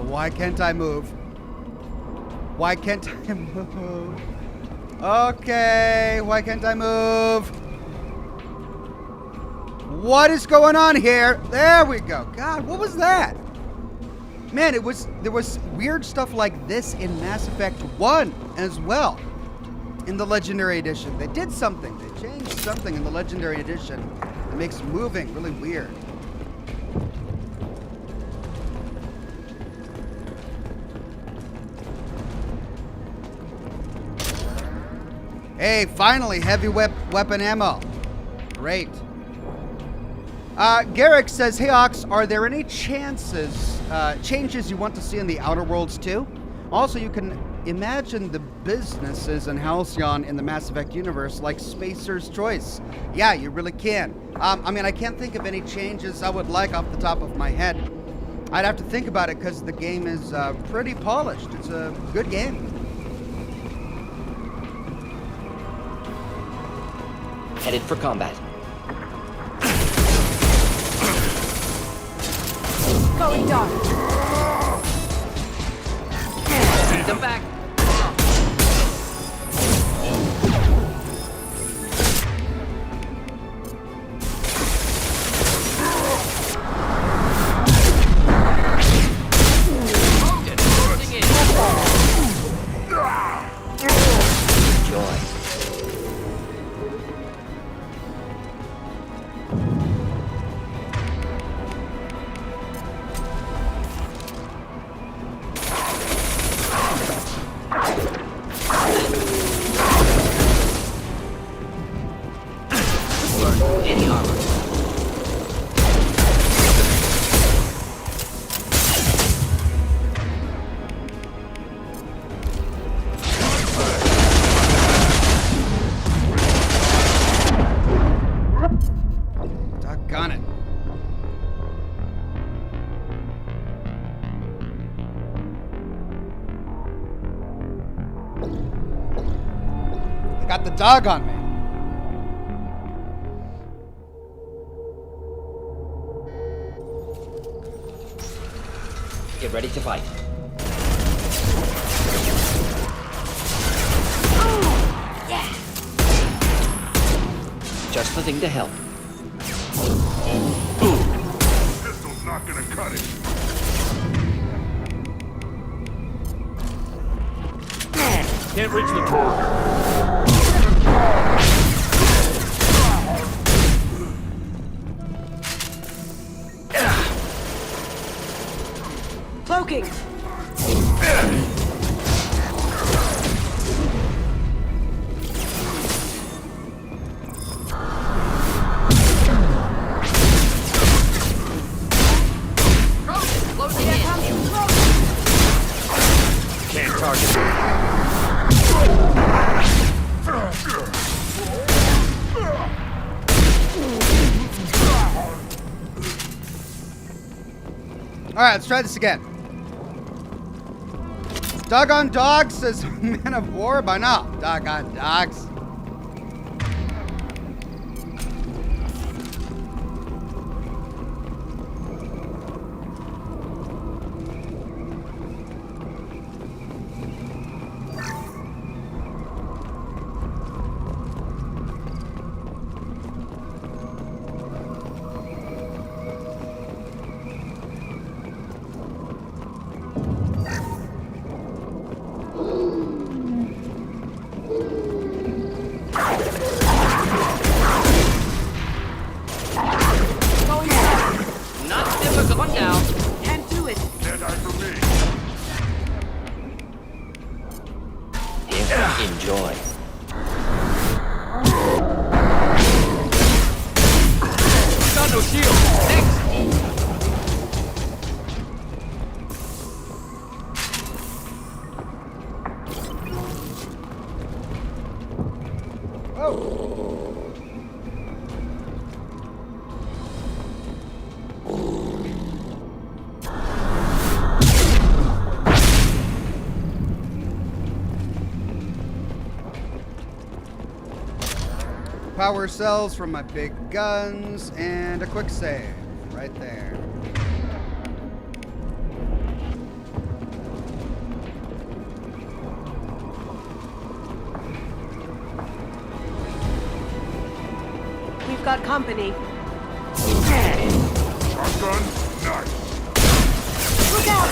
Why can't I move? Why can't I move? Okay, why can't I move? What is going on here? There we go. God, what was that? Man, there was weird stuff like this in Mass Effect 1 as well. in the Legendary Edition. They did something. They changed something in the Legendary Edition that makes moving really weird. Hey, finally, heavy weapon ammo. Great. Garrick says, hey Ox, are there any changes you want to see in the Outer Worlds too? Also, you can imagine the businesses in Halcyon in the Mass Effect universe like Spacer's Choice. Yeah, you really can. I mean, I can't think of any changes I would like off the top of my head. I'd have to think about it because the game is pretty polished. It's a good game. Headed for combat. Going dark. Beat them back. Enjoy. Any armor. Doggone it. I got the dog on me. Get ready to fight. Just the thing to help. Pistol's not gonna cut it. Can't reach the target. Cloaking. Closing in. Can't target. All right, let's try this again. Doggone dog says Man of War by now. Doggone dogs. Going dark. Not difficult. One down. Can't do it. Can't die for me. Enjoy. Got no shield. Next. Power cells from my big guns and a quick save right there. We've got company. Shotgun, nice. Look out!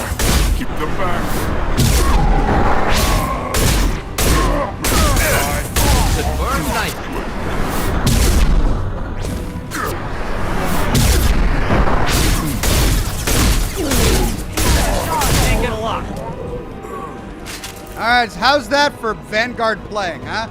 Keep them back. right, how's that for Vanguard playing, huh?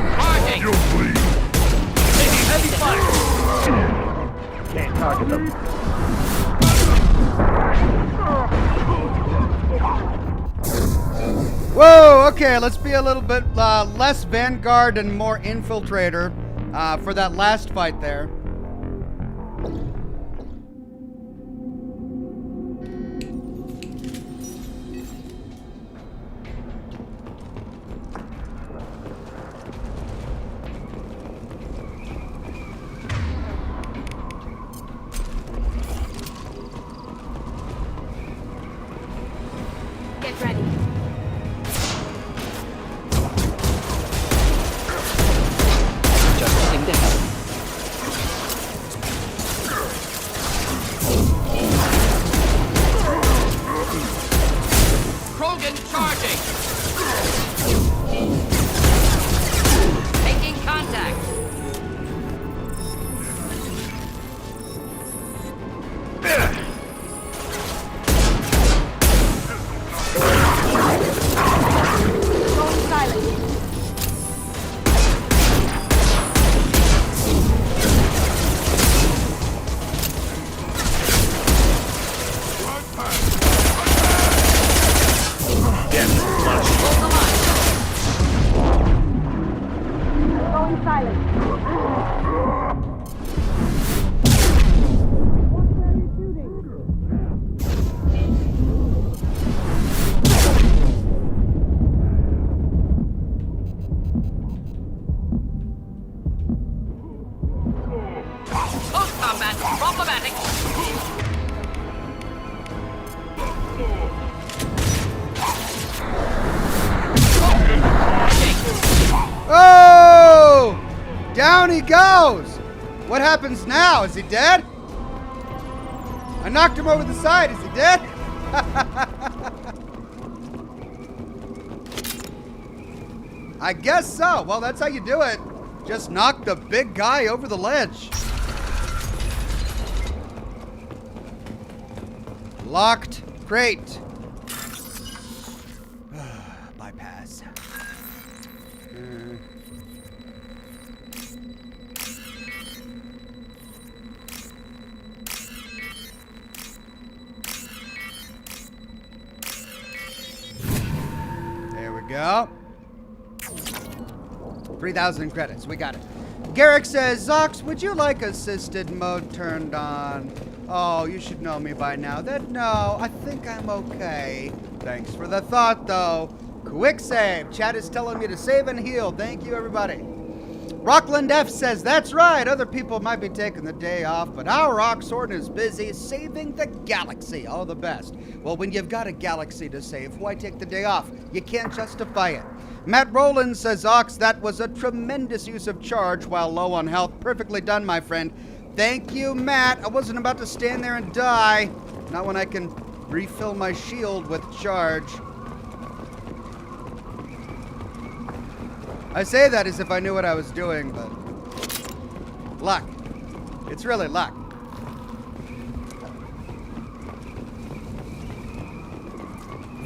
Charging! You'll bleed. Taking heavy fire! Can't target them. Whoa, okay, let's be a little bit less Vanguard and more Infiltrator for that last fight there. Get ready. Adjusting to health. Krogan charging! Making contact! Going silent. Hold the line! Going silent. Close combat! Problematic! Oh! Down he goes! What happens now? Is he dead? I knocked him over the side. Is he dead? I guess so. Well, that's how you do it. Just knock the big guy over the ledge. Locked crate. Bypass. There we go. 3,000 credits. We got it. Garrick says, Zox, would you like assisted mode turned on? Oh, you should know me by now. No, I think I'm okay. Thanks for the thought, though. Quick save. Chat is telling me to save and heal. Thank you, everybody. Rockland F says, that's right. Other people might be taking the day off, but our Oxhorn is busy saving the galaxy. All the best. Well, when you've got a galaxy to save, why take the day off? You can't justify it. Matt Rowland says, Ox, that was a tremendous use of charge while low on health. Perfectly done, my friend. Thank you, Matt. I wasn't about to stand there and die. Not when I can refill my shield with charge. I say that as if I knew what I was doing, but luck. It's really luck.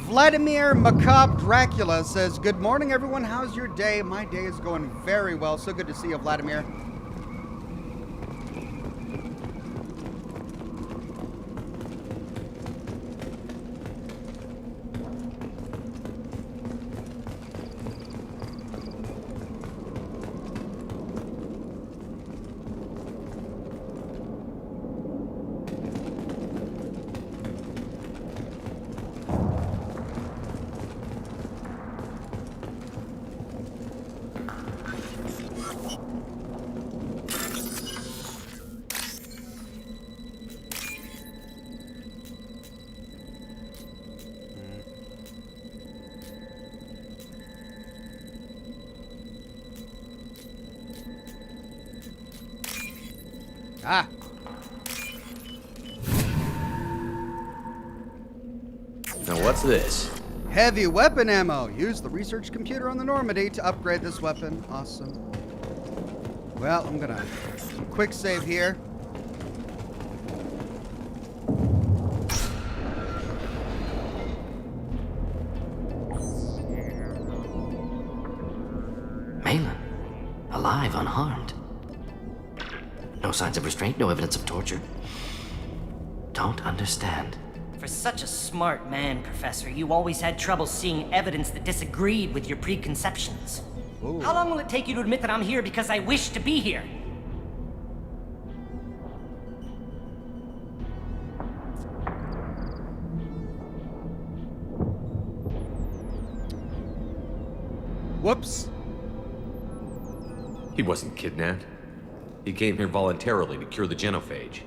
Vladimir Macabre Dracula says, good morning, everyone. How's your day? My day is going very well. So good to see you, Vladimir. Ah. Now what's this? Heavy weapon ammo. Use the research computer on the Normandy to upgrade this weapon. Awesome. Well, I'm gonna quick save here. Malin, alive, unharmed. No signs of restraint, no evidence of torture. Don't understand. For such a smart man, Professor, you always had trouble seeing evidence that disagreed with your preconceptions. Ooh. How long will it take you to admit that I'm here because I wish to be here? Whoops. He wasn't kidnapped. He came here voluntarily to cure the genophage.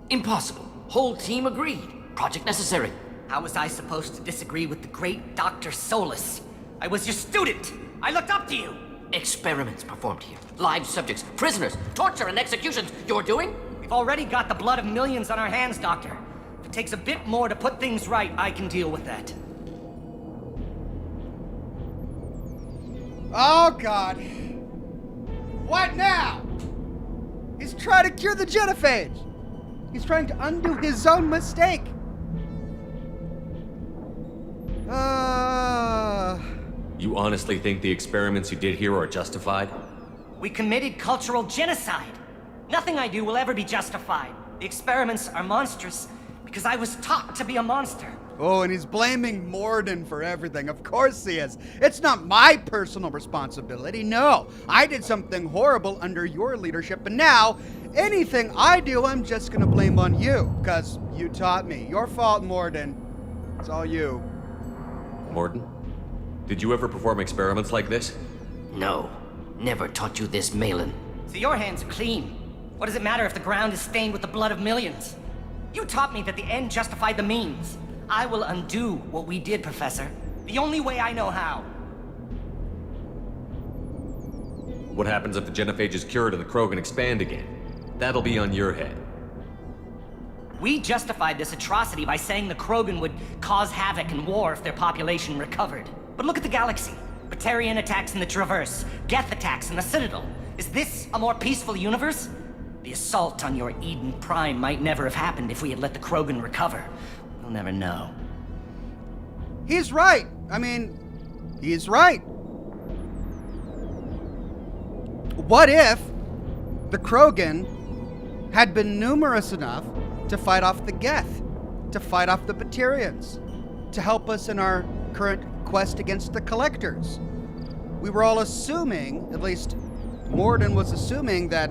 Impossible. Whole team agreed. Project necessary. How was I supposed to disagree with the great Dr. Solus? I was your student! I looked up to you! Experiments performed here. Live subjects, prisoners, torture and executions. You're doing? We've already got the blood of millions on our hands, Doctor. If it takes a bit more to put things right, I can deal with that. Oh, God. What now? He's trying to cure the genophage. He's trying to undo his own mistake. You honestly think the experiments you did here are justified? We committed cultural genocide. Nothing I do will ever be justified. The experiments are monstrous because I was taught to be a monster. Oh, and he's blaming Morden for everything. Of course he is. It's not my personal responsibility. No, I did something horrible under your leadership, and now anything I do, I'm just gonna blame on you, because you taught me. Your fault, Morden. It's all you. Morden? Did you ever perform experiments like this? No. Never taught you this, Malin. So your hands are clean. What does it matter if the ground is stained with the blood of millions? You taught me that the end justified the means. I will undo what we did, Professor. The only way I know how. What happens if the genophage is cured and the Krogan expand again? That'll be on your head. We justified this atrocity by saying the Krogan would cause havoc and war if their population recovered. But look at the galaxy. Batarian attacks in the Traverse, Geth attacks in the Citadel. Is this a more peaceful universe? The assault on your Eden Prime might never have happened if we had let the Krogan recover. We'll never know. He's right. I mean, he's right. What if the Krogan had been numerous enough to fight off the Geth, to fight off the Batarians, to help us in our current quest against the Collectors? We were all assuming, at least Morden was assuming, that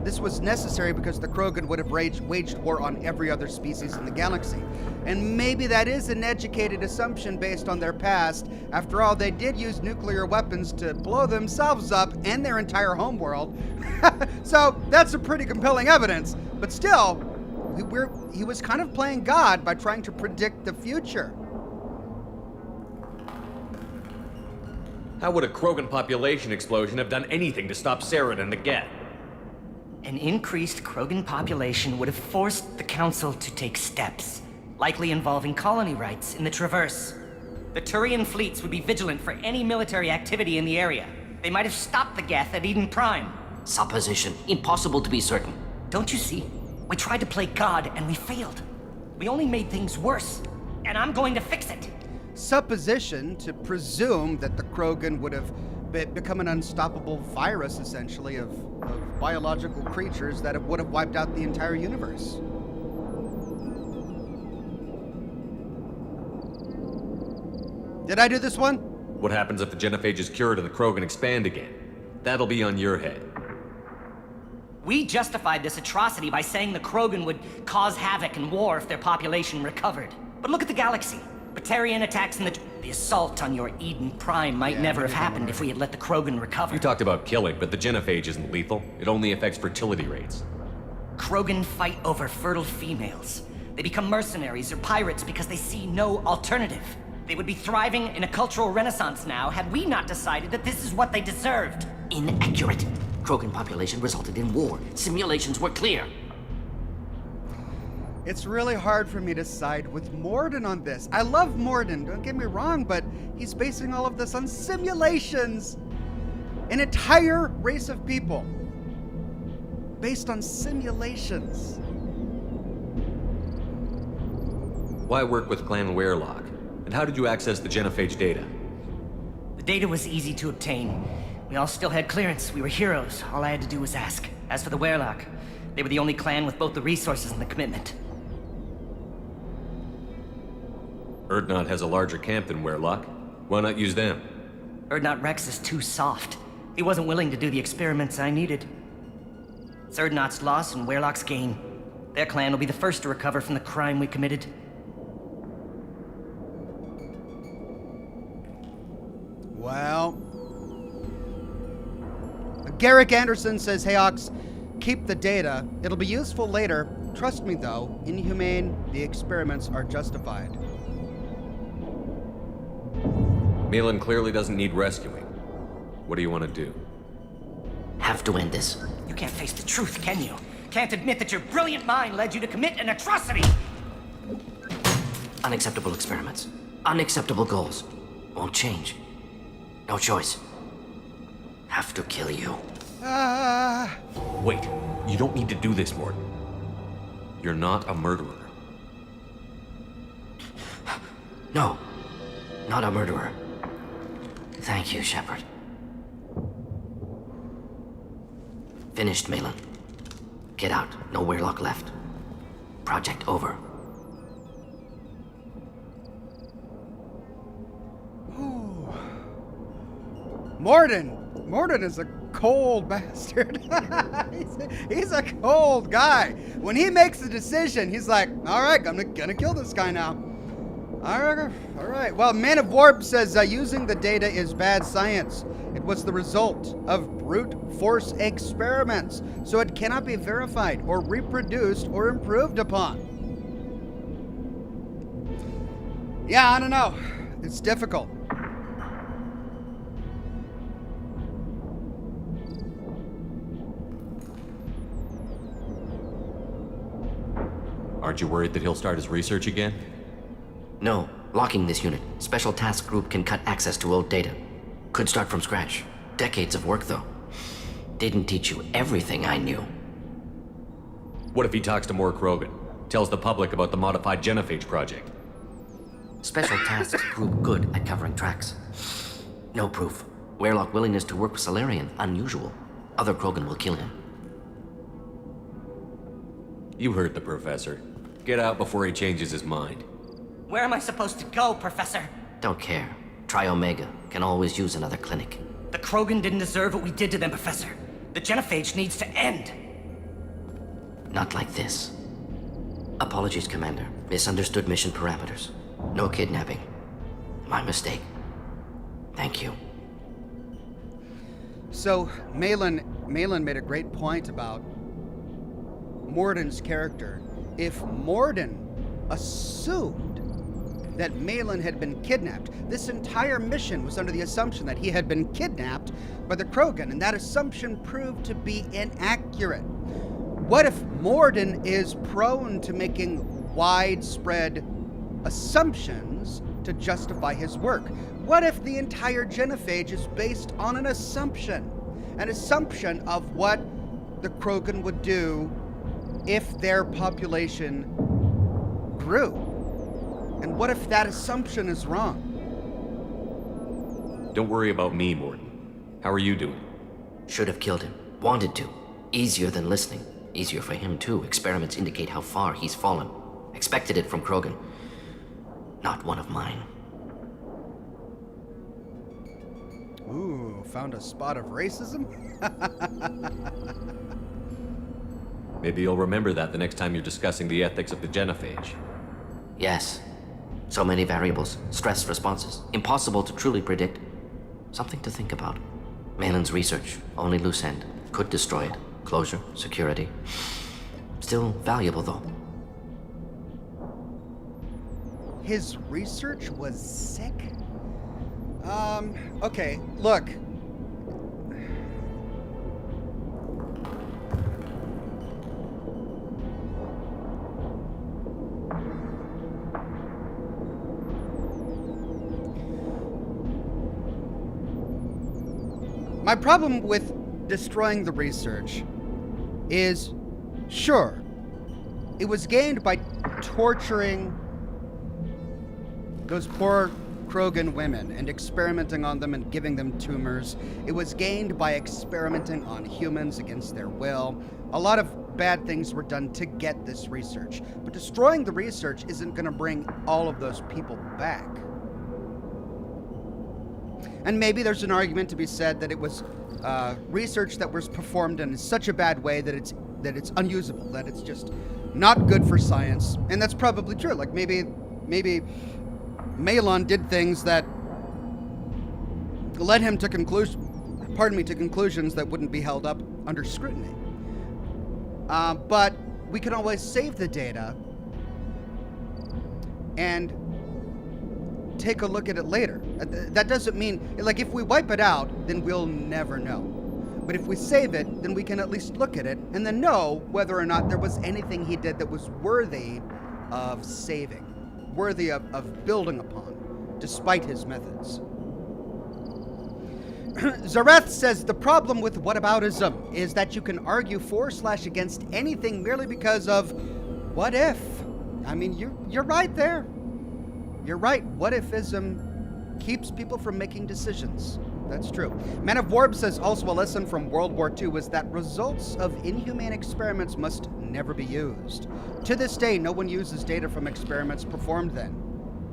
this was necessary because the Krogan would have waged war on every other species in the galaxy. And maybe that is an educated assumption based on their past. After all, they did use nuclear weapons to blow themselves up and their entire homeworld. So that's a pretty compelling evidence. But still, he was kind of playing God by trying to predict the future. How would a Krogan population explosion have done anything to stop Saren and the Geth? An increased Krogan population would have forced the Council to take steps, likely involving colony rights in the Traverse. The Turian fleets would be vigilant for any military activity in the area. They might have stopped the Geth at Eden Prime. Supposition. Impossible to be certain. Don't you see? We tried to play God and we failed. We only made things worse, and I'm going to fix it. Supposition to presume that the Krogan would have become an unstoppable virus, essentially, of biological creatures that would have wiped out the entire universe. Did I do this one? What happens if the genophage is cured and the Krogan expand again? That'll be on your head. We justified this atrocity by saying the Krogan would cause havoc and war if their population recovered. But look at the galaxy. Batarian attacks in the assault on your Eden Prime might never have happened if we had let the Krogan recover. You talked about killing, but the genophage isn't lethal. It only affects fertility rates. Krogan fight over fertile females. They become mercenaries or pirates because they see no alternative. They would be thriving in a cultural renaissance now had we not decided that this is what they deserved. Inaccurate. Krogan population resulted in war. Simulations were clear. It's really hard for me to side with Morden on this. I love Morden, don't get me wrong, but he's basing all of this on simulations. An entire race of people based on simulations. Why work with Clan Werelock? And how did you access the genophage data? The data was easy to obtain. We all still had clearance. We were heroes. All I had to do was ask. As for the Werelock, they were the only clan with both the resources and the commitment. Urdnot has a larger camp than Werelock. Why not use them? Urdnot Rex is too soft. He wasn't willing to do the experiments I needed. It's Urdnot's loss and Werelock's gain. Their clan will be the first to recover from the crime we committed. Well, Garrick Anderson says, "Hey Ox, keep the data. It'll be useful later. Trust me though, inhumane, the experiments are justified." Malin clearly doesn't need rescuing. What do you want to do? Have to end this. You can't face the truth, can you? Can't admit that your brilliant mind led you to commit an atrocity! Unacceptable experiments. Unacceptable goals. Won't change. No choice. Have to kill you. Wait, you don't need to do this, Morden. You're not a murderer. No. Not a murderer. Thank you, Shepard. Finished, Malin. Get out. No Werelock left. Project over. Morden is a cold bastard. he's a cold guy. When he makes a decision, he's like, all right, I'm gonna kill this guy now. All right. Well, Man of Warp says using the data is bad science. It was the result of brute force experiments, so it cannot be verified or reproduced or improved upon. Yeah, I don't know. It's difficult. Aren't you worried that he'll start his research again? No. Locking this unit. Special task group can cut access to old data. Could start from scratch. Decades of work, though. Didn't teach you everything I knew. What if he talks to more Krogan? Tells the public about the modified genophage project? Special tasks group good at covering tracks. No proof. Werelock willingness to work with Salarian, unusual. Other Krogan will kill him. You heard the professor. Get out before he changes his mind. Where am I supposed to go, Professor? Don't care. Try Omega. Can always use another clinic. The Krogan didn't deserve what we did to them, Professor. The genophage needs to end. Not like this. Apologies, Commander. Misunderstood mission parameters. No kidnapping. My mistake. Thank you. So Malin made a great point about Morden's character. If Morden assumed that Malin had been kidnapped, this entire mission was under the assumption that he had been kidnapped by the Krogan, and that assumption proved to be inaccurate. What if Morden is prone to making widespread assumptions to justify his work? What if the entire genophage is based on an assumption of what the Krogan would do if their population grew? And what if that assumption is wrong? Don't worry about me, Morden. How are you doing? Should have killed him. Wanted to. Easier than listening. Easier for him, too. Experiments indicate how far he's fallen. Expected it from Krogan. Not one of mine. Ooh, found a spot of racism? Maybe you'll remember that the next time you're discussing the ethics of the genophage. Yes. So many variables. Stress responses. Impossible to truly predict. Something to think about. Malin's research. Only loose end. Could destroy it. Closure. Security. Still valuable, though. His research was sick? Okay, look. My problem with destroying the research is, sure, it was gained by torturing those poor Krogan women and experimenting on them and giving them tumors. It was gained by experimenting on humans against their will. A lot of bad things were done to get this research. But destroying the research isn't going to bring all of those people back. And maybe there's an argument to be said that it was research that was performed in such a bad way that it's unusable, that it's just not good for science. And that's probably true. Like maybe Malon did things that led him to conclusions that wouldn't be held up under scrutiny. But we can always save the data and take a look at it later. That doesn't mean, like, if we wipe it out, then we'll never know. But if we save it, then we can at least look at it and then know whether or not there was anything he did that was worthy of saving, worthy of building upon, despite his methods. Zareth says the problem with whataboutism is that you can argue for/against anything merely because of what if. I mean, you're right there. You're right. What-ifism keeps people from making decisions. That's true. Man of Warb says also a lesson from World War II was that results of inhumane experiments must never be used. To this day, no one uses data from experiments performed then.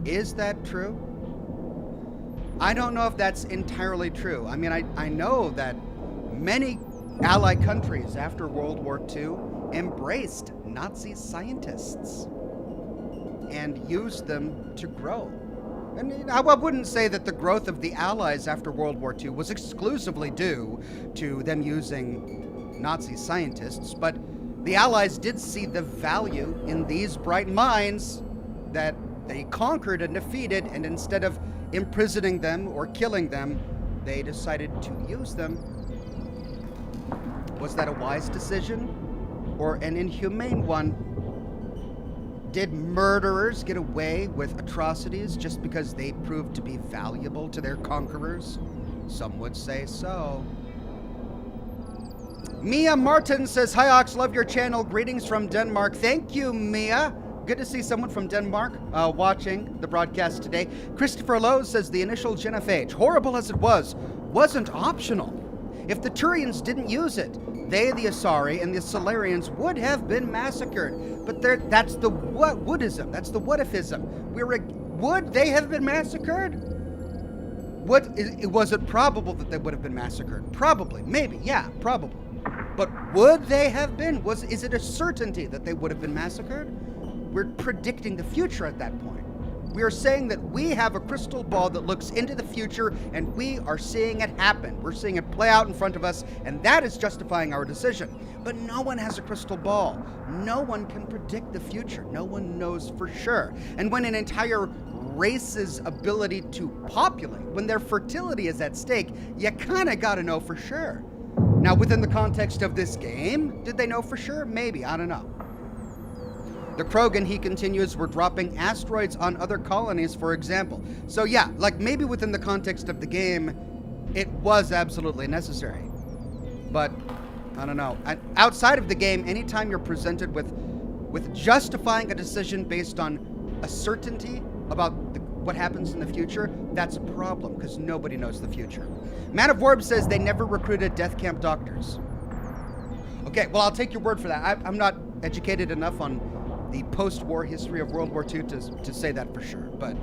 Is that true? I don't know if that's entirely true. I mean, I know that many Allied countries after World War II embraced Nazi scientists and used them to grow. And I wouldn't say that the growth of the Allies after World War II was exclusively due to them using Nazi scientists, but the Allies did see the value in these bright minds that they conquered and defeated, and instead of imprisoning them or killing them, they decided to use them. Was that a wise decision or an inhumane one? Did murderers get away with atrocities just because they proved to be valuable to their conquerors? Some would say so. Mia Martin says, "Hi Ox, love your channel. Greetings from Denmark." Thank you, Mia. Good to see someone from Denmark watching the broadcast today. Christopher Lowe says, "The initial genophage, horrible as it was, wasn't optional. If the Turians didn't use it, they, the Asari, and the Solarians would have been massacred." But that's the woodism. That's the what-ifism. Would they have been massacred? Was it probable that they would have been massacred? Probably. Maybe. Yeah, probably. But would they have been? Is it a certainty that they would have been massacred? We're predicting the future at that point. We are saying that we have a crystal ball that looks into the future and we are seeing it happen. We're seeing it play out in front of us, and that is justifying our decision. But no one has a crystal ball. No one can predict the future. No one knows for sure. And when an entire race's ability to populate, when their fertility is at stake, you kind of got to know for sure. Now, within the context of this game, did they know for sure? Maybe. I don't know. The Krogan, he continues, were dropping asteroids on other colonies, for example. So yeah, like maybe within the context of the game, it was absolutely necessary. But, I don't know. Outside of the game, anytime you're presented with justifying a decision based on a certainty about what happens in the future, that's a problem, because nobody knows the future. Man of Warb says they never recruited death camp doctors. Okay, well, I'll take your word for that. I'm not educated enough on the post-war history of World War II to say that for sure, but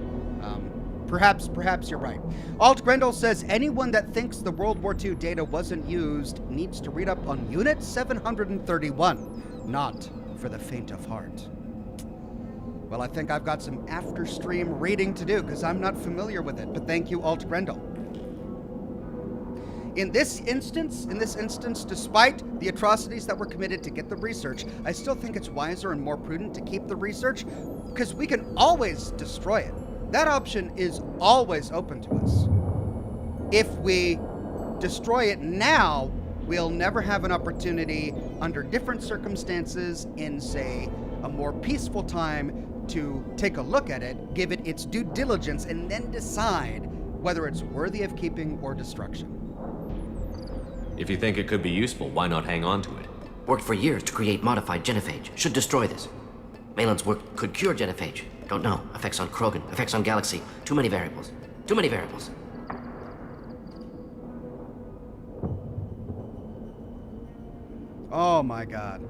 perhaps you're right. Alt Grendel says anyone that thinks the World War II data wasn't used needs to read up on Unit 731, not for the faint of heart. Well, I think I've got some after-stream reading to do because I'm not familiar with it, but thank you, Alt Grendel. In this instance, despite the atrocities that were committed to get the research, I still think it's wiser and more prudent to keep the research because we can always destroy it. That option is always open to us. If we destroy it now, we'll never have an opportunity under different circumstances in, say, a more peaceful time to take a look at it, give it its due diligence, and then decide whether it's worthy of keeping or destruction. If you think it could be useful, why not hang on to it? Worked for years to create modified genophage. Should destroy this. Malin's work could cure genophage. Don't know. Effects on Krogan, effects on Galaxy. Too many variables. Too many variables. Oh my god.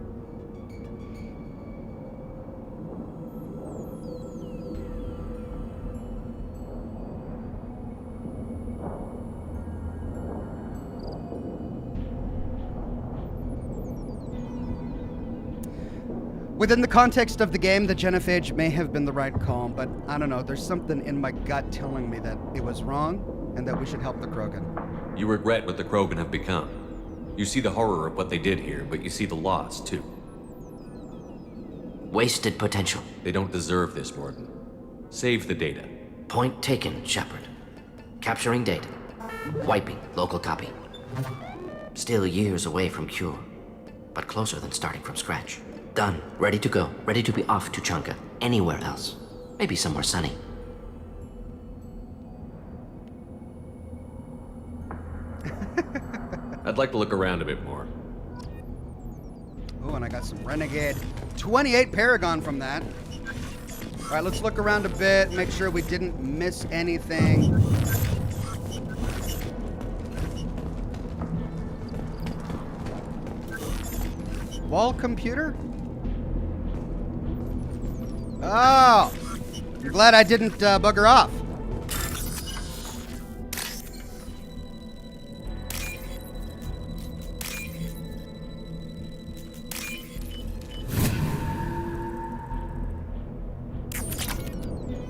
Within the context of the game, the genophage may have been the right call, but I don't know. There's something in my gut telling me that it was wrong and that we should help the Krogan. You regret what the Krogan have become. You see the horror of what they did here, but you see the loss, too. Wasted potential. They don't deserve this, Morden. Save the data. Point taken, Shepard. Capturing data. Wiping local copy. Still years away from cure, but closer than starting from scratch. Done. Ready to go. Ready to be off to Chunka. Anywhere else. Maybe somewhere sunny. I'd like to look around a bit more. Oh, and I got some Renegade. 28 Paragon from that. All right, let's look around a bit, make sure we didn't miss anything. Wall computer? Oh, I'm glad I didn't bugger off.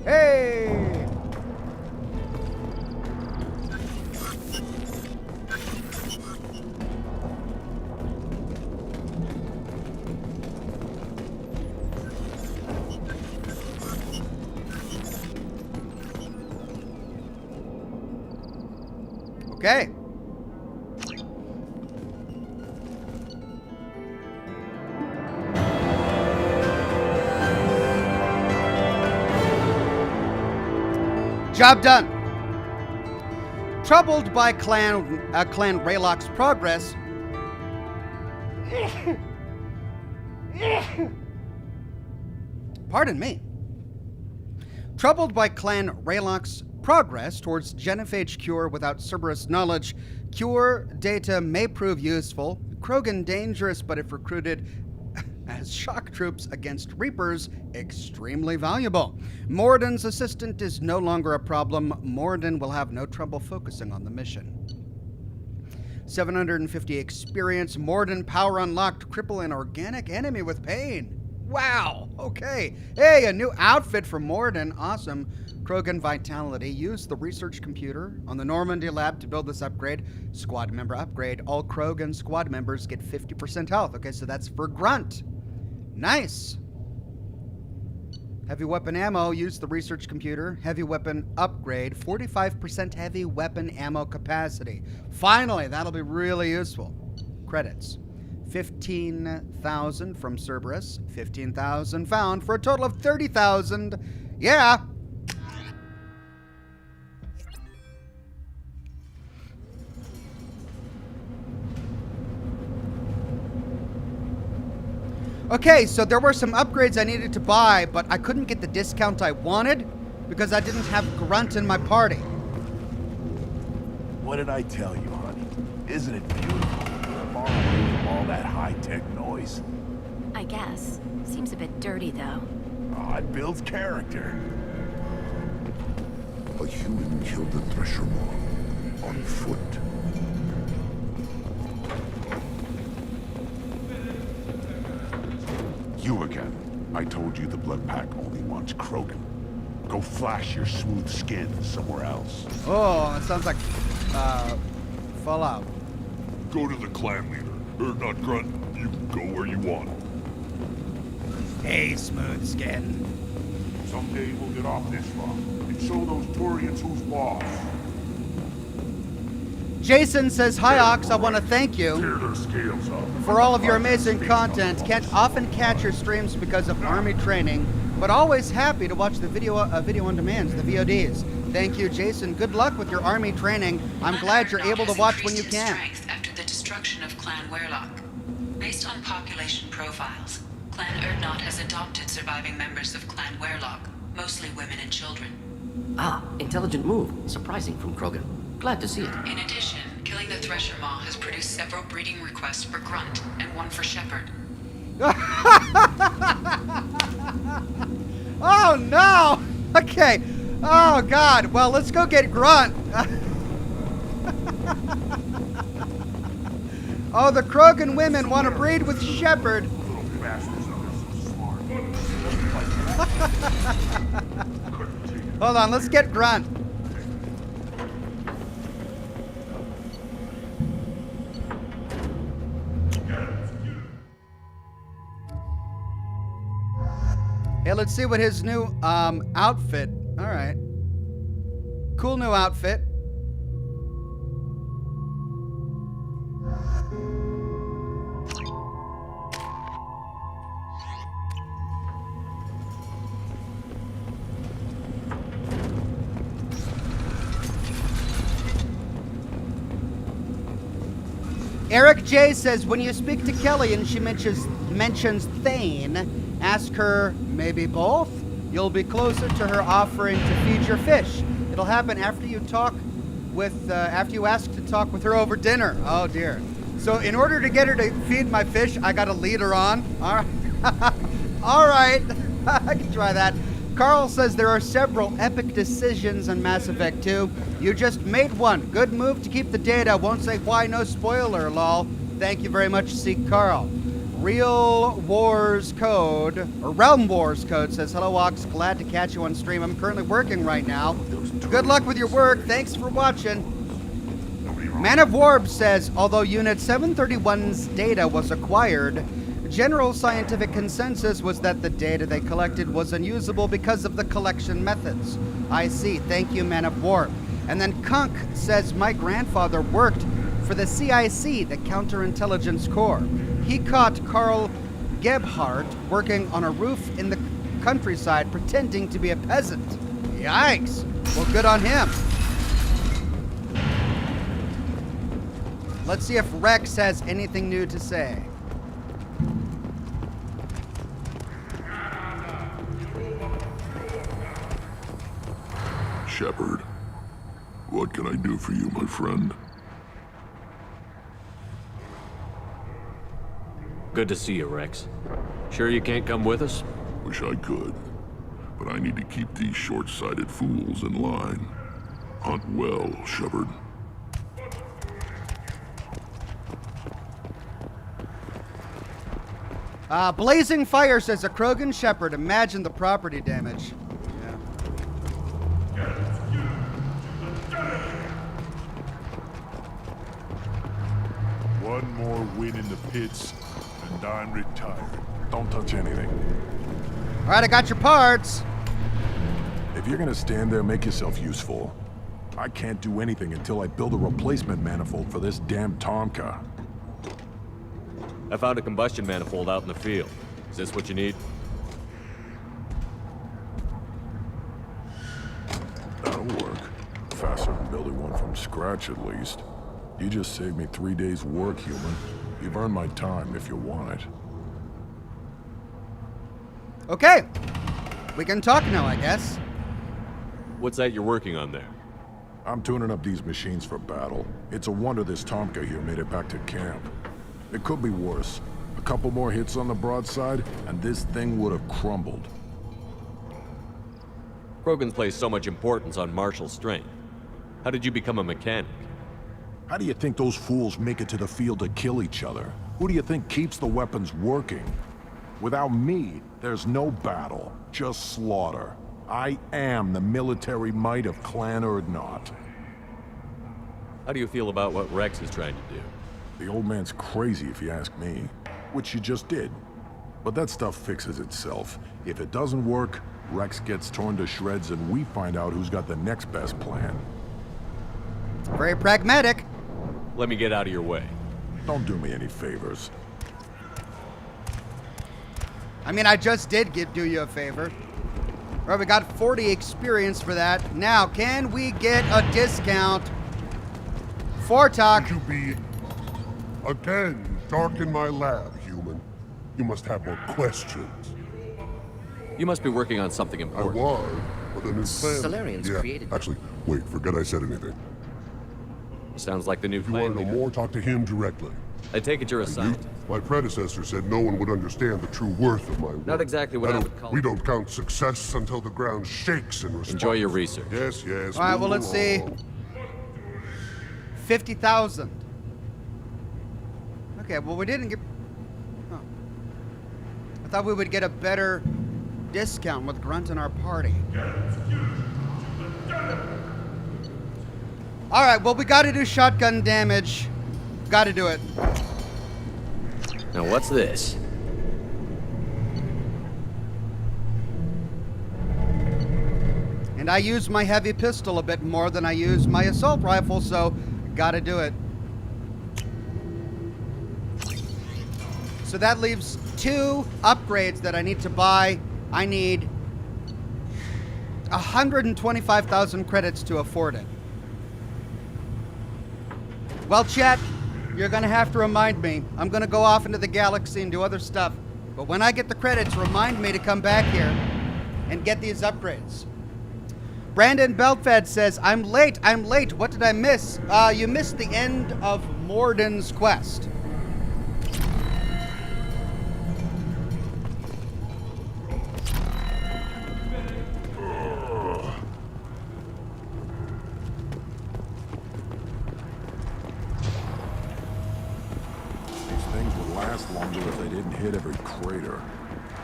Hey! Okay. Job done. Troubled by Clan Raylock's progress. Pardon me. Troubled by Clan Raylock's progress towards genophage cure without Cerberus knowledge, cure data may prove useful. Krogan dangerous, but if recruited as shock troops against Reapers, extremely valuable. Morden's assistant is no longer a problem. Morden will have no trouble focusing on the mission. 750 experience. Morden power unlocked. Cripple an organic enemy with pain. Wow. Okay. Hey, a new outfit for Morden. Awesome. Krogan vitality. Use the research computer on the Normandy lab to build this upgrade. Squad member upgrade. All Krogan squad members get 50% health. Okay, so that's for Grunt. Nice. Heavy weapon ammo. Use the research computer. Heavy weapon upgrade. 45% heavy weapon ammo capacity. Finally, that'll be really useful. Credits. 15,000 from Cerberus. 15,000 found for a total of 30,000. Yeah. Okay, so there were some upgrades I needed to buy, but I couldn't get the discount I wanted because I didn't have Grunt in my party. What did I tell you, honey? Isn't it beautiful? Far away from all that high-tech noise. I guess. Seems a bit dirty, though. Oh, it builds character. A human killed the Thresher Maw on foot. You again. I told you the Blood Pack only wants Krogan. Go flash your smooth skin somewhere else. Oh, it sounds like Fallout. Go to the clan leader. Not Grunt. You can go where you want. Hey, smooth skin. Someday we'll get off this rock and show those Turians who's boss. Jason says, hi Ox, I want to thank you Tear their scales up. for all of your amazing content. Can't often catch your streams because of army training, but always happy to watch the video on demands, the VODs. Thank you, Jason. Good luck with your army training. I'm glad you're able to watch when you can. After the destruction of Clan Werlock. Based on population profiles, Clan Erdnot has adopted surviving members of Clan Werlock, mostly women and children. Ah, intelligent move. Surprising from Krogan. Glad to see it. In addition, killing the Thresher Maw has produced several breeding requests for Grunt and one for Shepard. Oh no! Okay. Oh god. Well, let's go get Grunt. Oh, the Krogan women want to breed with Shepard. Hold on, let's get Grunt. Hey, let's see what his new outfit. All right. Cool new outfit. Eric J says, when you speak to Kelly and she mentions Thane, ask her maybe both. You'll be closer to her offering to feed your fish. It'll happen after you ask to talk with her over dinner. Oh dear. So in order to get her to feed my fish, I gotta lead her on. All right. All right. I can try that. Carl says there are several epic decisions in Mass Effect 2. You just made one. Good move to keep the data. Won't say why, no spoiler, lol. Thank you very much, Seek Carl. Realm Wars Code says, hello, Ox. Glad to catch you on stream. I'm currently working right now. Good luck with your work. Thanks for watching. Man of Warb says, although Unit 731's data was acquired, general scientific consensus was that the data they collected was unusable because of the collection methods. I see. Thank you, Man of War. And then Kunk says, my grandfather worked for the CIC, the Counterintelligence Corps. He caught Carl Gebhardt working on a roof in the countryside pretending to be a peasant. Yikes. Well, good on him. Let's see if Rex has anything new to say. Shepard, what can I do for you, my friend? Good to see you, Rex. Sure you can't come with us? Wish I could, but I need to keep these short-sighted fools in line. Hunt well, Shepard. Blazing Fire says, a Krogan Shepherd. Imagine the property damage. One more win in the pits, and I'm retired. Don't touch anything. All right, I got your parts. If you're gonna stand there, make yourself useful. I can't do anything until I build a replacement manifold for this damn Tomka. I found a combustion manifold out in the field. Is this what you need? That'll work. Faster than building one from scratch, at least. You just saved me 3 days' work, human. You've earned my time if you want it. Okay. We can talk now, I guess. What's that you're working on there? I'm tuning up these machines for battle. It's a wonder this Tomka here made it back to camp. It could be worse. A couple more hits on the broadside, and this thing would have crumbled. Krogans place so much importance on martial strength. How did you become a mechanic? How do you think those fools make it to the field to kill each other? Who do you think keeps the weapons working? Without me, there's no battle, just slaughter. I am the military might of Clan Erdnot. How do you feel about what Rex is trying to do? The old man's crazy if you ask me, which you just did. But that stuff fixes itself. If it doesn't work, Rex gets torn to shreds and we find out who's got the next best plan. Very pragmatic. Let me get out of your way. Don't do me any favors. I mean, I just did do you a favor. Right, we got 40 experience for that. Now, can we get a discount? Fortalk. Would you be Again, darken my lab, human. You must have more questions. You must be working on something I important. was, but a new plan... Solarians created... Actually, wait, forget I said anything. Sounds like the new If you want plan. to know more, talk to him directly. I take it you're a You, scientist. my predecessor said no one would understand the true worth of my work. Not exactly what I would call We it. don't count success until the ground shakes in response. Enjoy your research. Yes, yes. All right, well, move let's see. along. 50,000. Okay, well, we didn't get... Oh. I thought we would get a better discount with Grunt in our party. All right, well, we got to do shotgun damage. Got to do it. Now what's this? And I use my heavy pistol a bit more than I use my assault rifle, so got to do it. So that leaves 2 upgrades that I need to buy. I need 125,000 credits to afford it. Well, chat, you're going to have to remind me. I'm going to go off into the galaxy and do other stuff. But when I get the credits, remind me to come back here and get these upgrades. Brandon Beltfed says, I'm late. What did I miss? You missed the end of Morden's quest. These things would last longer if they didn't hit every crater.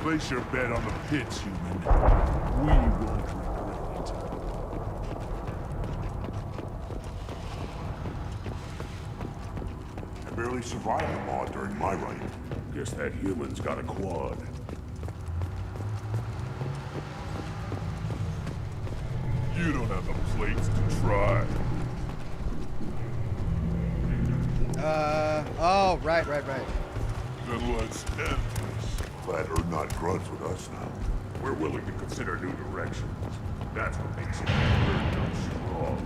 Place your bet on the pits, human. We won't regret it. I barely survived the law during my reign. Guess that human's got a quad. You don't have the plates to try. Oh, right. Then let's end this. Glad or not grunts with us now. We're willing to consider new directions. That's what makes it strong.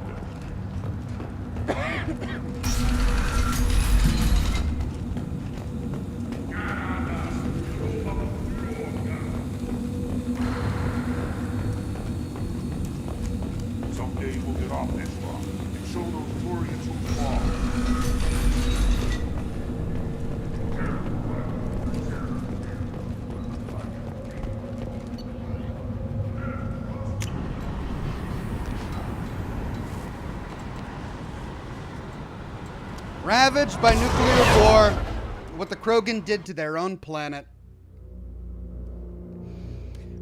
Someday we'll get off this rock and show those Turians who fall. Ravaged by nuclear war, what the Krogan did to their own planet.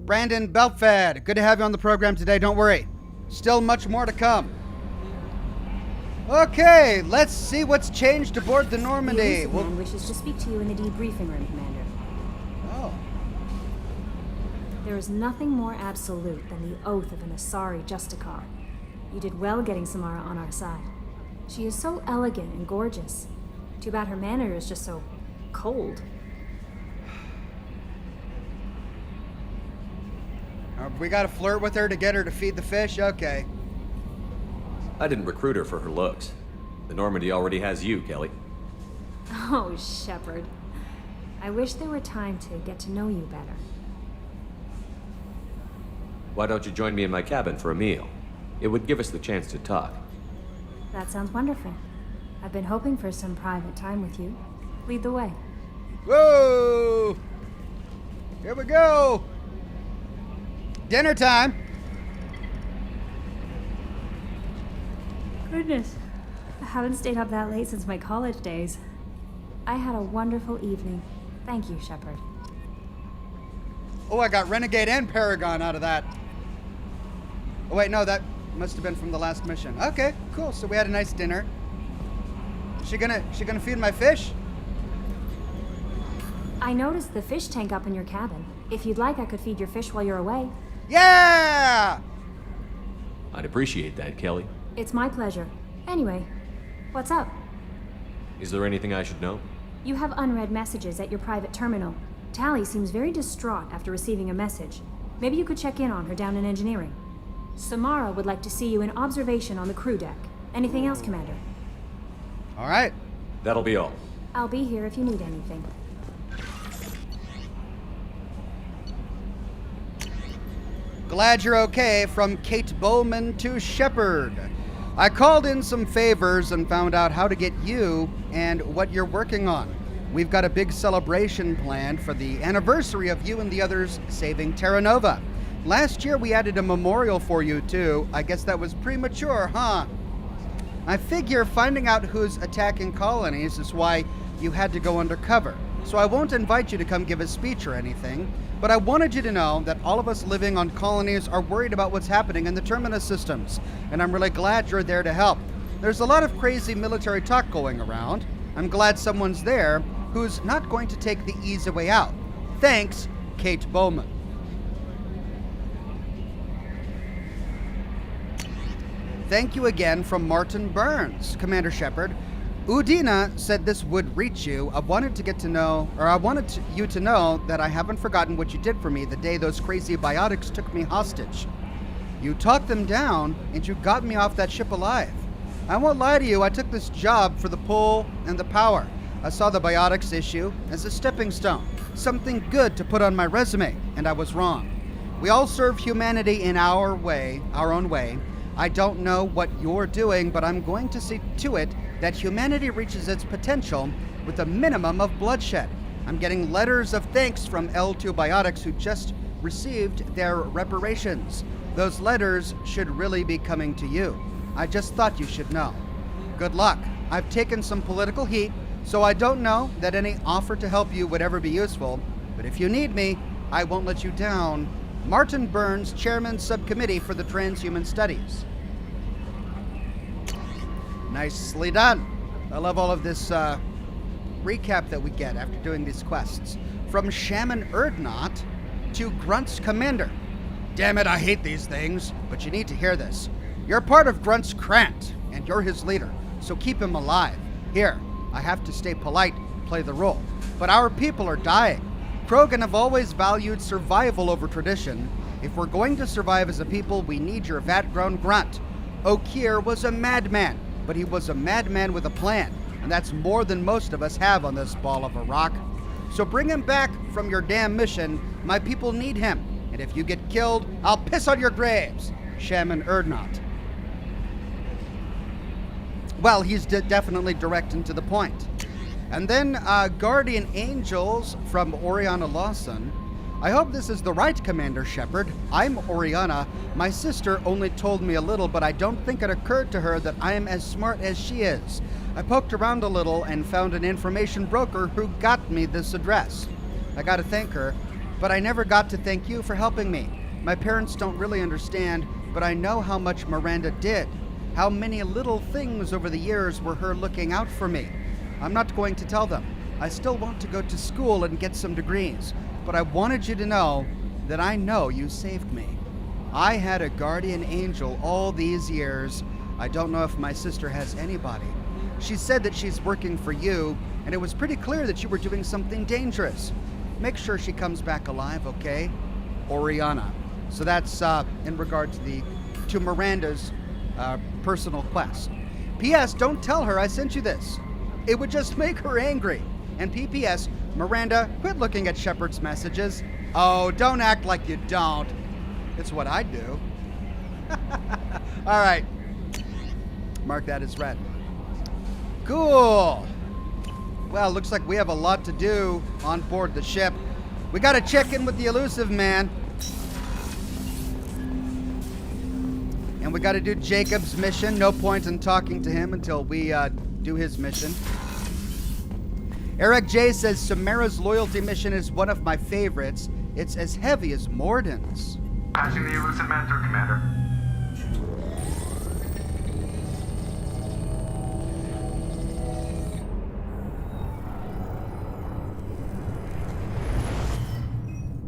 Brandon Beltfed, good to have you on the program today. Don't worry, still much more to come. Okay, let's see what's changed aboard the Normandy. The man wishes to speak to you in the debriefing room, Commander. Oh. There is nothing more absolute than the oath of an Asari Justicar. You did well getting Samara on our side. She is so elegant and gorgeous. Too bad her manner is just so cold. We gotta flirt with her to get her to feed the fish? Okay. I didn't recruit her for her looks. The Normandy already has you, Kelly. Oh, Shepard. I wish there were time to get to know you better. Why don't you join me in my cabin for a meal? It would give us the chance to talk. That sounds wonderful. I've been hoping for some private time with you. Lead the way. Whoa! Here we go! Dinner time! Goodness. I haven't stayed up that late since my college days. I had a wonderful evening. Thank you, Shepard. Oh, I got Renegade and Paragon out of that. Oh, wait, no, that must have been from the last mission. Okay, cool. So we had a nice dinner. She gonna feed my fish? I noticed the fish tank up in your cabin. If you'd like, I could feed your fish while you're away. Yeah! I'd appreciate that, Kelly. It's my pleasure. Anyway, what's up? Is there anything I should know? You have unread messages at your private terminal. Tally seems very distraught after receiving a message. Maybe you could check in on her down in engineering. Samara would like to see you in observation on the crew deck. Anything else, Commander? All right. That'll be all. I'll be here if you need anything. Glad you're okay, from Kate Bowman to Shepard. I called in some favors and found out how to get you and what you're working on. We've got a big celebration planned for the anniversary of you and the others saving Terra Nova. Last year we added a memorial for you too. I guess that was premature, huh? I figure finding out who's attacking colonies is why you had to go undercover. So I won't invite you to come give a speech or anything, but I wanted you to know that all of us living on colonies are worried about what's happening in the terminus systems, and I'm really glad you're there to help. There's a lot of crazy military talk going around. I'm glad someone's there who's not going to take the easy way out. Thanks, Kate Bowman. Thank you again from Martin Burns, Commander Shepard. Udina said this would reach you. I wanted you to know that I haven't forgotten what you did for me the day those crazy biotics took me hostage. You talked them down, and you got me off that ship alive. I won't lie to you, I took this job for the pull and the power. I saw the biotics issue as a stepping stone, something good to put on my resume, and I was wrong. We all serve humanity in our own way. I don't know what you're doing, but I'm going to see to it that humanity reaches its potential with a minimum of bloodshed. I'm getting letters of thanks from L2 Biotics who just received their reparations. Those letters should really be coming to you. I just thought you should know. Good luck. I've taken some political heat, so I don't know that any offer to help you would ever be useful, but if you need me, I won't let you down. Martin Burns, Chairman Subcommittee for the Transhuman Studies. Nicely done. I love all of this recap that we get after doing these quests. From Shaman Erdnot to Grunt's Commander. Damn it, I hate these things, but you need to hear this. You're part of Grunt's Krant, and you're his leader, so keep him alive. Here, I have to stay polite, play the role, but our people are dying. Krogan have always valued survival over tradition. If we're going to survive as a people, we need your vat-grown Grunt. Okier was a madman, but he was a madman with a plan, and that's more than most of us have on this ball of a rock. So bring him back from your damn mission. My people need him, and if you get killed, I'll piss on your graves. Shaman Erdnot. Well, he's definitely direct and to the point. And then Guardian Angels from Oriana Lawson. I hope this is the right Commander Shepard. I'm Oriana. My sister only told me a little, but I don't think it occurred to her that I am as smart as she is. I poked around a little and found an information broker who got me this address. I gotta thank her, but I never got to thank you for helping me. My parents don't really understand, but I know how much Miranda did. How many little things over the years were her looking out for me. I'm not going to tell them. I still want to go to school and get some degrees, but I wanted you to know that I know you saved me. I had a guardian angel all these years. I don't know if my sister has anybody. She said that she's working for you, and it was pretty clear that you were doing something dangerous. Make sure she comes back alive, okay? Oriana. So that's in regard to Miranda's personal quest. P.S. Don't tell her I sent you this. It would just make her angry. And P.P.S. Miranda, quit looking at Shepard's messages. Oh, don't act like you don't. It's what I do. All right. Mark that as read. Cool. Well, looks like we have a lot to do on board the ship. We gotta check in with the elusive man. And we gotta do Jacob's mission. No point in talking to him until we do his mission. Eric J says Samara's loyalty mission is one of my favorites. It's as heavy as Morden's. Patching the elusive man through, Commander.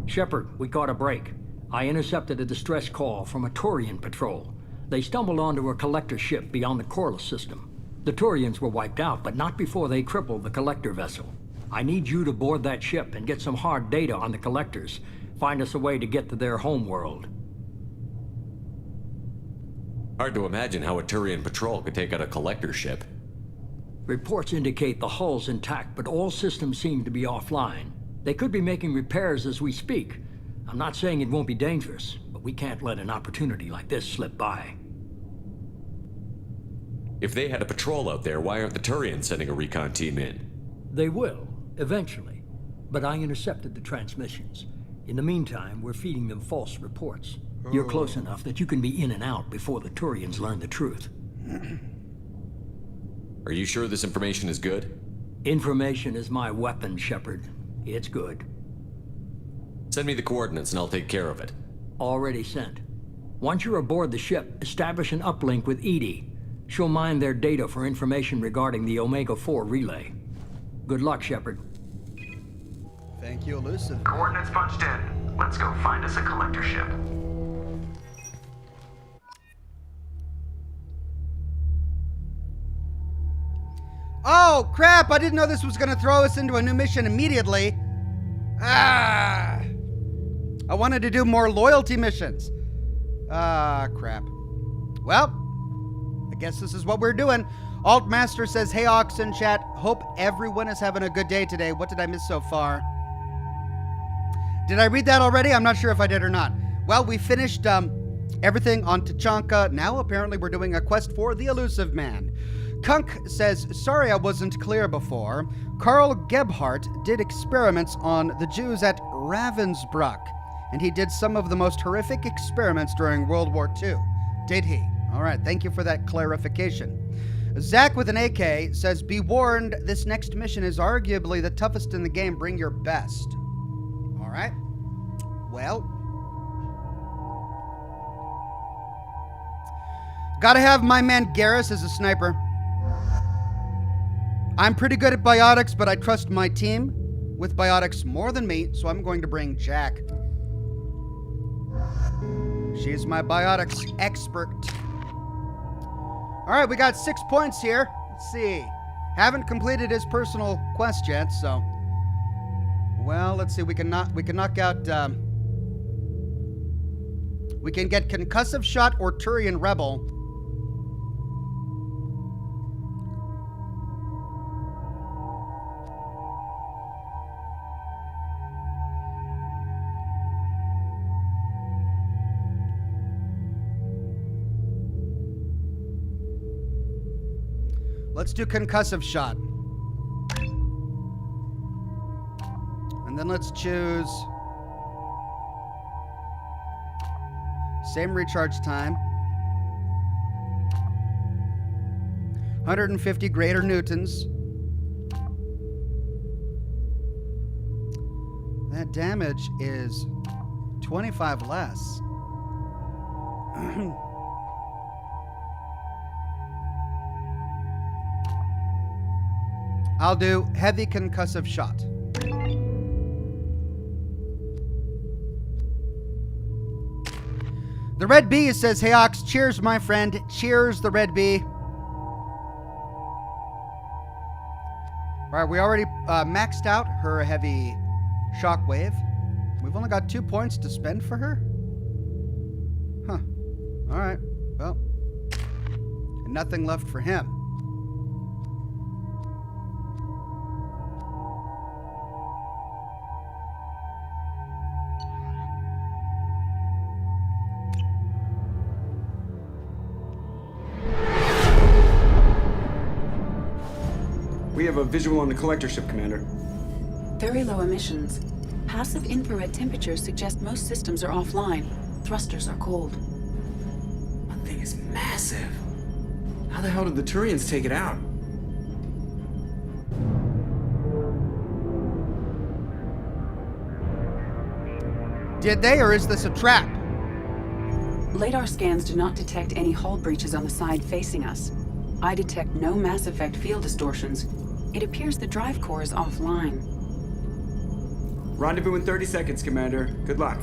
Shepard, we caught a break. I intercepted a distress call from a Turian patrol. They stumbled onto a collector ship beyond the Corliss system. The Turians were wiped out, but not before they crippled the collector vessel. I need you to board that ship and get some hard data on the collectors. Find us a way to get to their homeworld. Hard to imagine how a Turian patrol could take out a collector ship. Reports indicate the hull's intact, but all systems seem to be offline. They could be making repairs as we speak. I'm not saying it won't be dangerous, but we can't let an opportunity like this slip by. If they had a patrol out there, why aren't the Turians sending a recon team in? They will, eventually. But I intercepted the transmissions. In the meantime, we're feeding them false reports. You're close enough that you can be in and out before the Turians learn the truth. Are you sure this information is good? Information is my weapon, Shepard. It's good. Send me the coordinates and I'll take care of it. Already sent. Once you're aboard the ship, establish an uplink with Edie. She'll mine their data for information regarding the Omega-4 relay. Good luck, Shepard. Thank you, Elusive. Coordinates punched in. Let's go find us a collector ship. Oh, crap! I didn't know this was going to throw us into a new mission immediately. Ah! I wanted to do more loyalty missions. Ah, crap. Well, I guess this is what we're doing. Altmaster says, hey, Ox in chat. Hope everyone is having a good day today. What did I miss so far? Did I read that already? I'm not sure if I did or not. Well, we finished everything on Tachanka. Now, apparently, we're doing a quest for the Elusive Man. Kunk says, sorry I wasn't clear before. Karl Gebhardt did experiments on the Jews at Ravensbrück, and he did some of the most horrific experiments during World War II. Did he? All right, thank you for that clarification. Zach with an AK says, be warned, this next mission is arguably the toughest in the game. Bring your best. All right. Well, gotta have my man Garrus as a sniper. I'm pretty good at biotics, but I trust my team with biotics more than me, so I'm going to bring Jack. She's my biotics expert. All right, we got 6 points here. Let's see. Haven't completed his personal quest yet, so. Well, let's see. We can knock out. We can get concussive shot or Turian rebel. Let's do concussive shot. And then let's choose same recharge time. 150 greater newtons. That damage is 25 less. I'll do heavy concussive shot. The Red Bee says, hey Ox, cheers my friend. Cheers, the Red Bee. All right, we already maxed out her heavy shockwave. We've only got 2 points to spend for her. Huh. All right, well, and nothing left for him. We have a visual on the collector ship, Commander. Very low emissions. Passive infrared temperatures suggest most systems are offline. Thrusters are cold. That thing is massive. How the hell did the Turians take it out? Did they, or is this a trap? Radar scans do not detect any hull breaches on the side facing us. I detect no mass effect field distortions. It appears the drive core is offline. Rendezvous in 30 seconds, Commander. Good luck.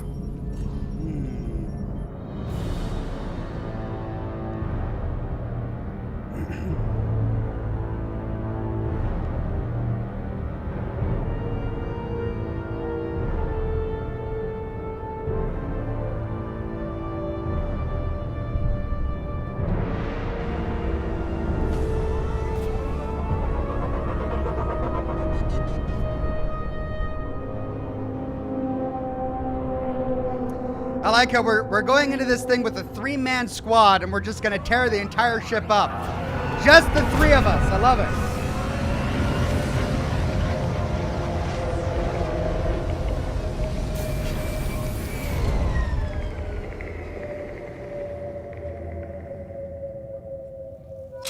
I like how we're going into this thing with a 3-man squad and we're just gonna tear the entire ship up. Just the 3 of us. I love it.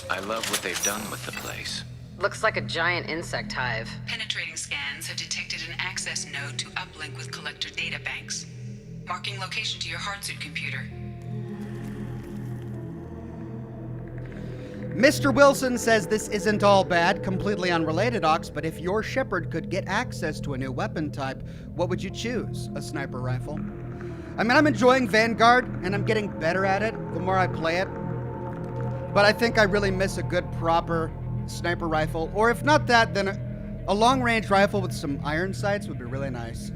I love what they've done with the place. Looks like a giant insect hive. Penetrating scans have detected an access node to uplink with collector databanks. Marking location to your hardsuit computer. Mr. Wilson says this isn't all bad, completely unrelated, Ox, but if your Shepard could get access to a new weapon type, what would you choose? A sniper rifle? I mean, I'm enjoying Vanguard, and I'm getting better at it the more I play it. But I think I really miss a good, proper sniper rifle. Or if not that, then a long-range rifle with some iron sights would be really nice.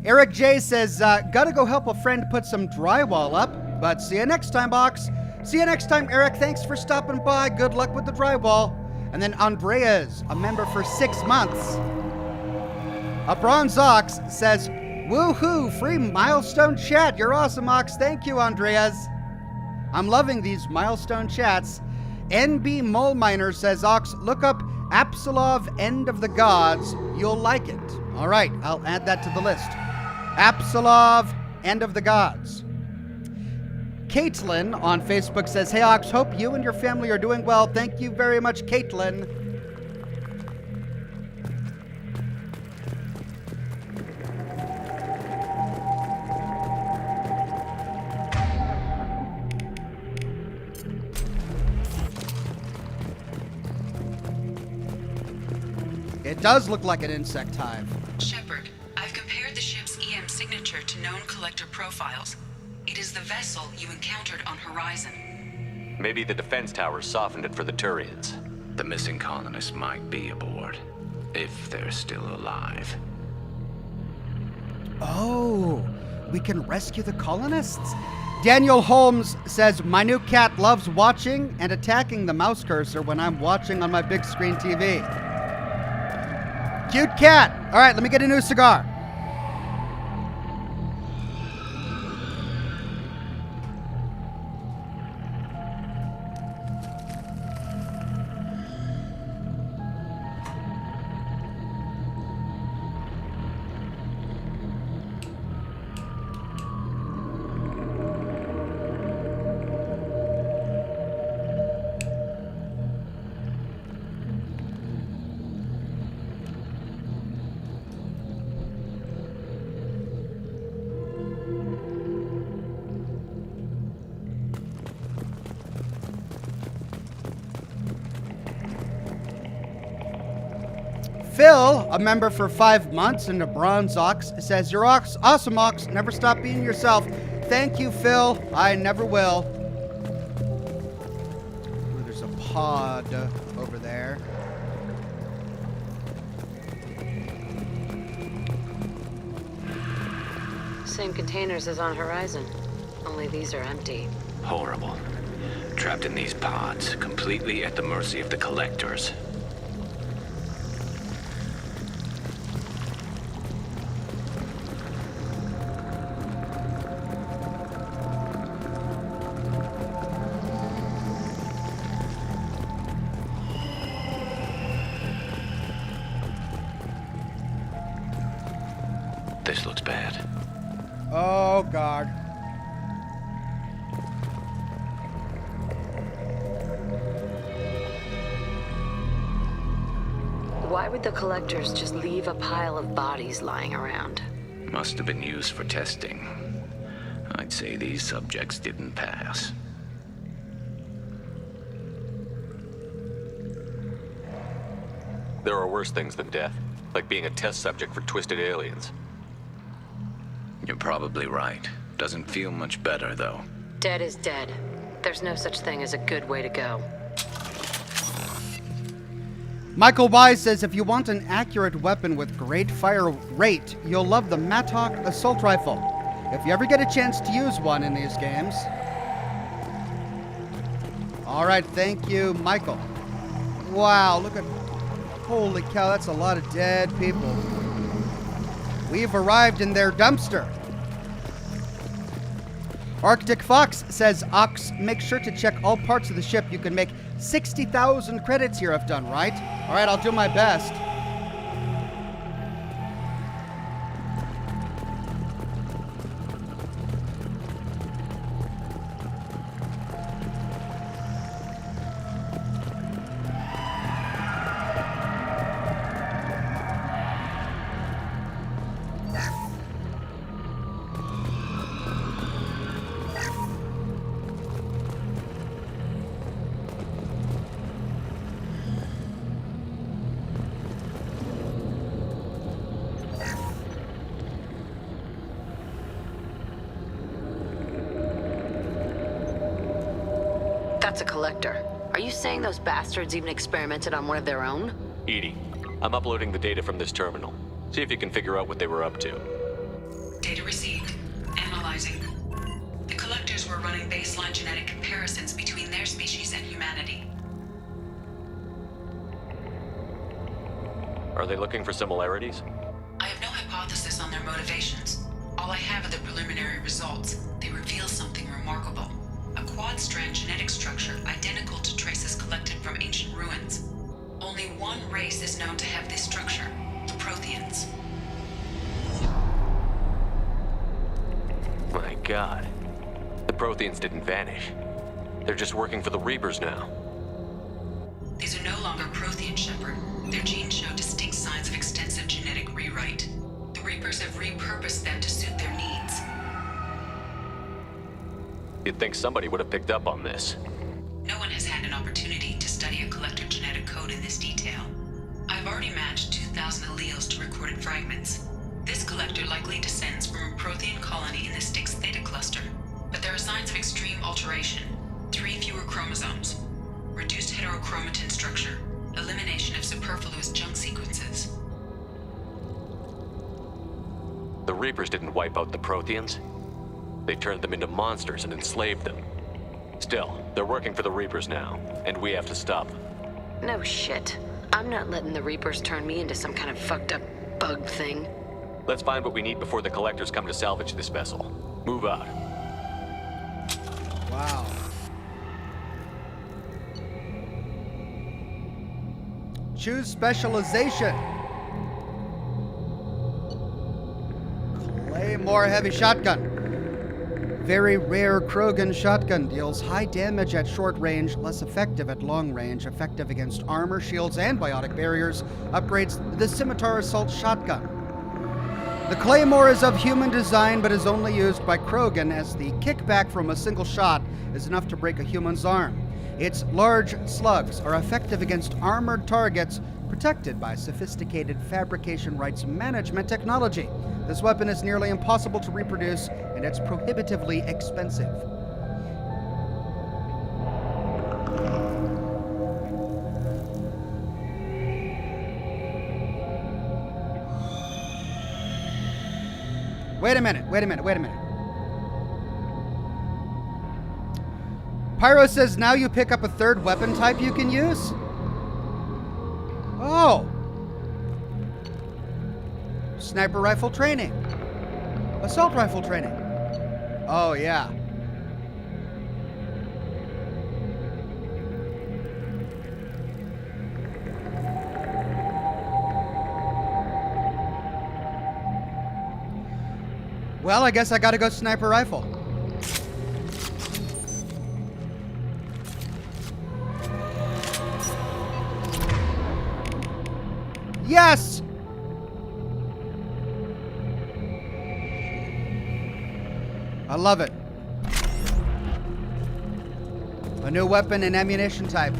Eric J says, gotta go help a friend put some drywall up, but see you next time, Ox. See you next time, Eric. Thanks for stopping by. Good luck with the drywall. And then Andreas, a member for 6 months. A Bronze Ox says, woohoo, free milestone chat. You're awesome, Ox. Thank you, Andreas. I'm loving these milestone chats. NB Mole Miner says, Ox, look up Apsilov End of the Gods. You'll like it. All right, I'll add that to the list. Apsilov End of the Gods. Caitlin on Facebook says, hey, Ox, hope you and your family are doing well. Thank you very much, Caitlin. It does look like an insect hive. Shepard, I've compared the ship's EM signature to known collector profiles. It is the vessel you encountered on Horizon. Maybe the defense towers softened it for the Turians. The missing colonists might be aboard, if they're still alive. Oh, we can rescue the colonists? Daniel Holmes says, my new cat loves watching and attacking the mouse cursor when I'm watching on my big screen TV. Cute cat. All right, let me get a new cigar. Phil, a member for 5 months and a Bronze Ox, says, you're awesome, Ox. Never stop being yourself. Thank you, Phil. I never will. Ooh, there's a pod over there. Same containers as on Horizon, only these are empty. Horrible. Trapped in these pods, completely at the mercy of the collectors. This looks bad. Oh, God. Why would the collectors just leave a pile of bodies lying around? Must have been used for testing. I'd say these subjects didn't pass. There are worse things than death, like being a test subject for twisted aliens. You're probably right. Doesn't feel much better, though. Dead is dead. There's no such thing as a good way to go. Michael Wise says, if you want an accurate weapon with great fire rate, you'll love the Mattock assault rifle. If you ever get a chance to use one in these games. All right, thank you, Michael. Wow, look at... Holy cow, that's a lot of dead people. We've arrived in their dumpster. Arctic Fox says, Ox, make sure to check all parts of the ship. You can make 60,000 credits here if done right. All right, I'll do my best. That's a collector. Are you saying those bastards even experimented on one of their own? Edie, I'm uploading the data from this terminal. See if you can figure out what they were up to. Data received. Analyzing. The collectors were running baseline genetic comparisons between their species and humanity. Are they looking for similarities? I have no hypothesis on their motivations. All I have are the preliminary results. They reveal something remarkable. A quad-strand genetic structure identical to traces collected from ancient ruins. Only one race is known to have this structure, the Protheans. My God. The Protheans didn't vanish. They're just working for the Reapers now. These are no longer Prothean, Shepard. Their genes show distinct signs of extensive genetic rewrite. The Reapers have repurposed them to suit their needs. You'd think somebody would have picked up on this. No one has had an opportunity to study a collector genetic code in this detail. I've already matched 2,000 alleles to recorded fragments. This collector likely descends from a Prothean colony in the Styx Theta cluster. But there are signs of extreme alteration. 3 fewer chromosomes. Reduced heterochromatin structure. Elimination of superfluous junk sequences. The Reapers didn't wipe out the Protheans. They turned them into monsters and enslaved them. Still, they're working for the Reapers now, and we have to stop them. No shit. I'm not letting the Reapers turn me into some kind of fucked up bug thing. Let's find what we need before the collectors come to salvage this vessel. Move out. Wow. Choose specialization. Claymore heavy shotgun. Very rare Krogan shotgun, deals high damage at short range, less effective at long range, effective against armor, shields, and biotic barriers. Upgrades the Scimitar Assault Shotgun. The Claymore is of human design, but is only used by Krogan, as the kickback from a single shot is enough to break a human's arm. Its large slugs are effective against armored targets, protected by sophisticated fabrication rights management technology. This weapon is nearly impossible to reproduce, and it's prohibitively expensive. Wait a minute. Pyro says now you pick up a third weapon type you can use? Oh. Sniper rifle training. Assault rifle training. Oh, yeah. Well, I guess I gotta go sniper rifle. Yes! I love it. A new weapon and ammunition type.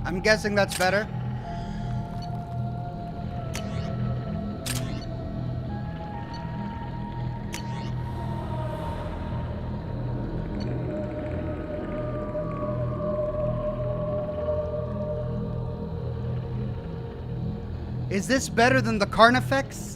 I'm guessing that's better. Is this better than the Carnifex?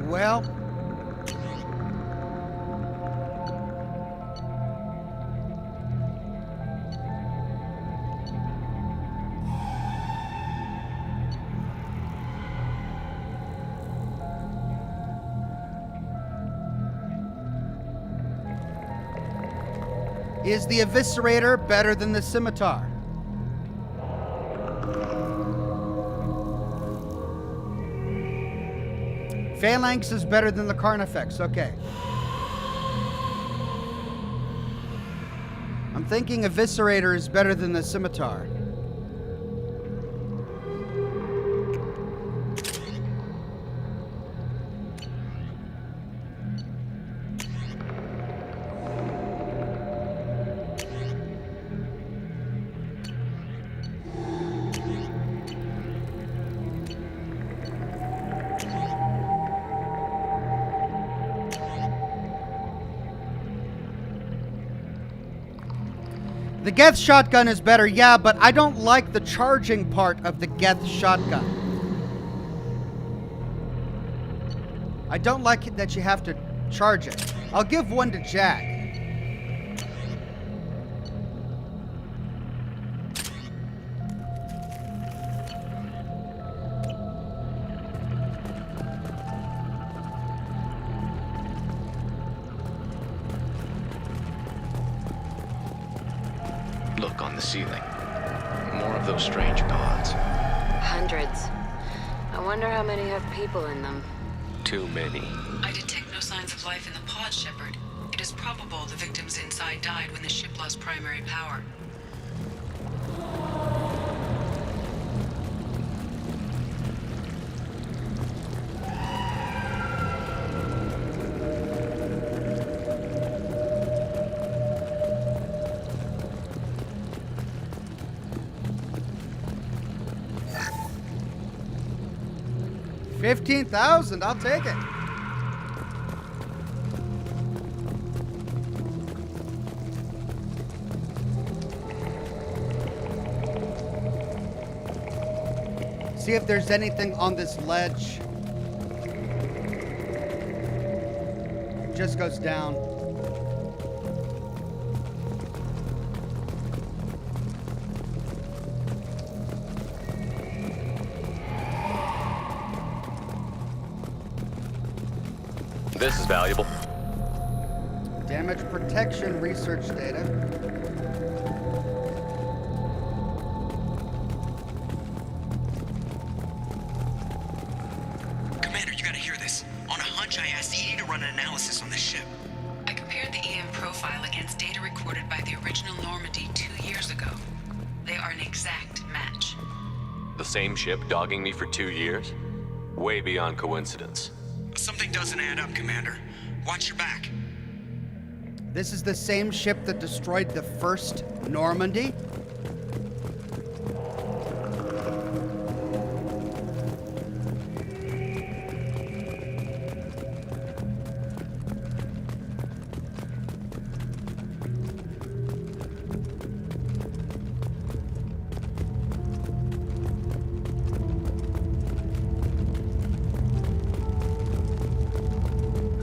Well, is the Eviscerator better than the Scimitar? Phalanx is better than the Carnifex. Okay. I'm thinking Eviscerator is better than the Scimitar. The Geth shotgun is better, yeah, but I don't like the charging part of the Geth shotgun. I don't like it that you have to charge it. I'll give one to Jack. Look on the ceiling. More of those strange pods. Hundreds. I wonder how many have people in them. Too many. I detect no signs of life in the pod, Shepard. It is probable the victims inside died when the ship lost primary power. $15,000, I'll take it. See if there's anything on this ledge. It just goes down. This is valuable. Damage protection research data. Commander, you gotta hear this. On a hunch, I asked Edie to run an analysis on this ship. I compared the EM profile against data recorded by the original Normandy 2 years ago. They are an exact match. The same ship dogging me for 2 years? Way beyond coincidence. Something doesn't add up, Commander. Watch your back. This is the same ship that destroyed the first Normandy?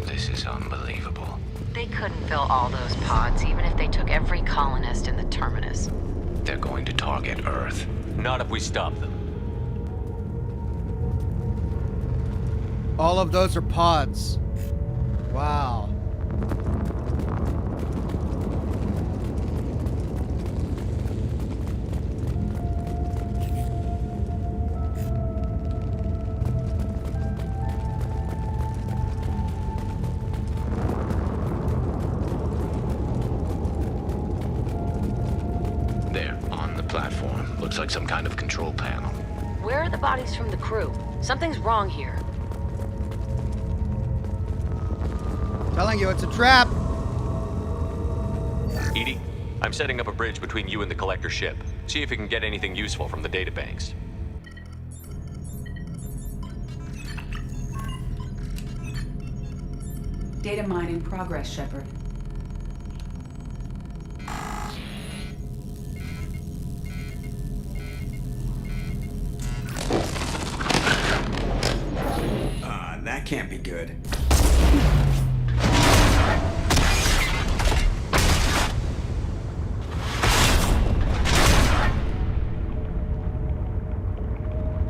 This is unbelievable. They couldn't fill all those pods, even if they took every colonist in the terminus. They're going to target Earth. Not if we stop them. All of those are pods. Wow. like some kind of control panel. Where are the bodies from the crew? Something's wrong here. Telling you, it's a trap. Edie, I'm setting up a bridge between you and the collector ship. See if you can get anything useful from the databanks. Data mine in progress, Shepard. That can't be good.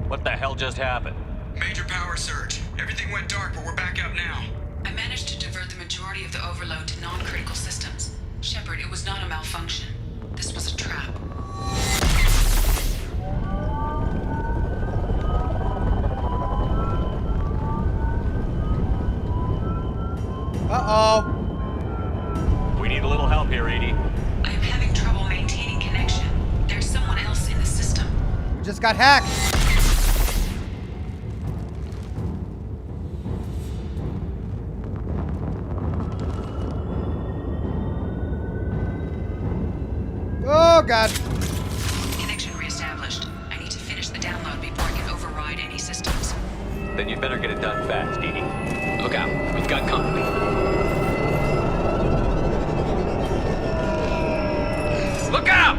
What the hell just happened? Major power surge. Everything went dark, but we're back up now. I managed to divert the majority of the overload to non-critical systems. Shepard, it was not a malfunction. This was a trap. Uh-oh. We need a little help here, Edie. I am having trouble maintaining connection. There's someone else in the system. We just got hacked. Oh, God. Connection reestablished. I need to finish the download before I can override any systems. Then you'd better get it done fast, Edie. Look out, we've got company. Look out!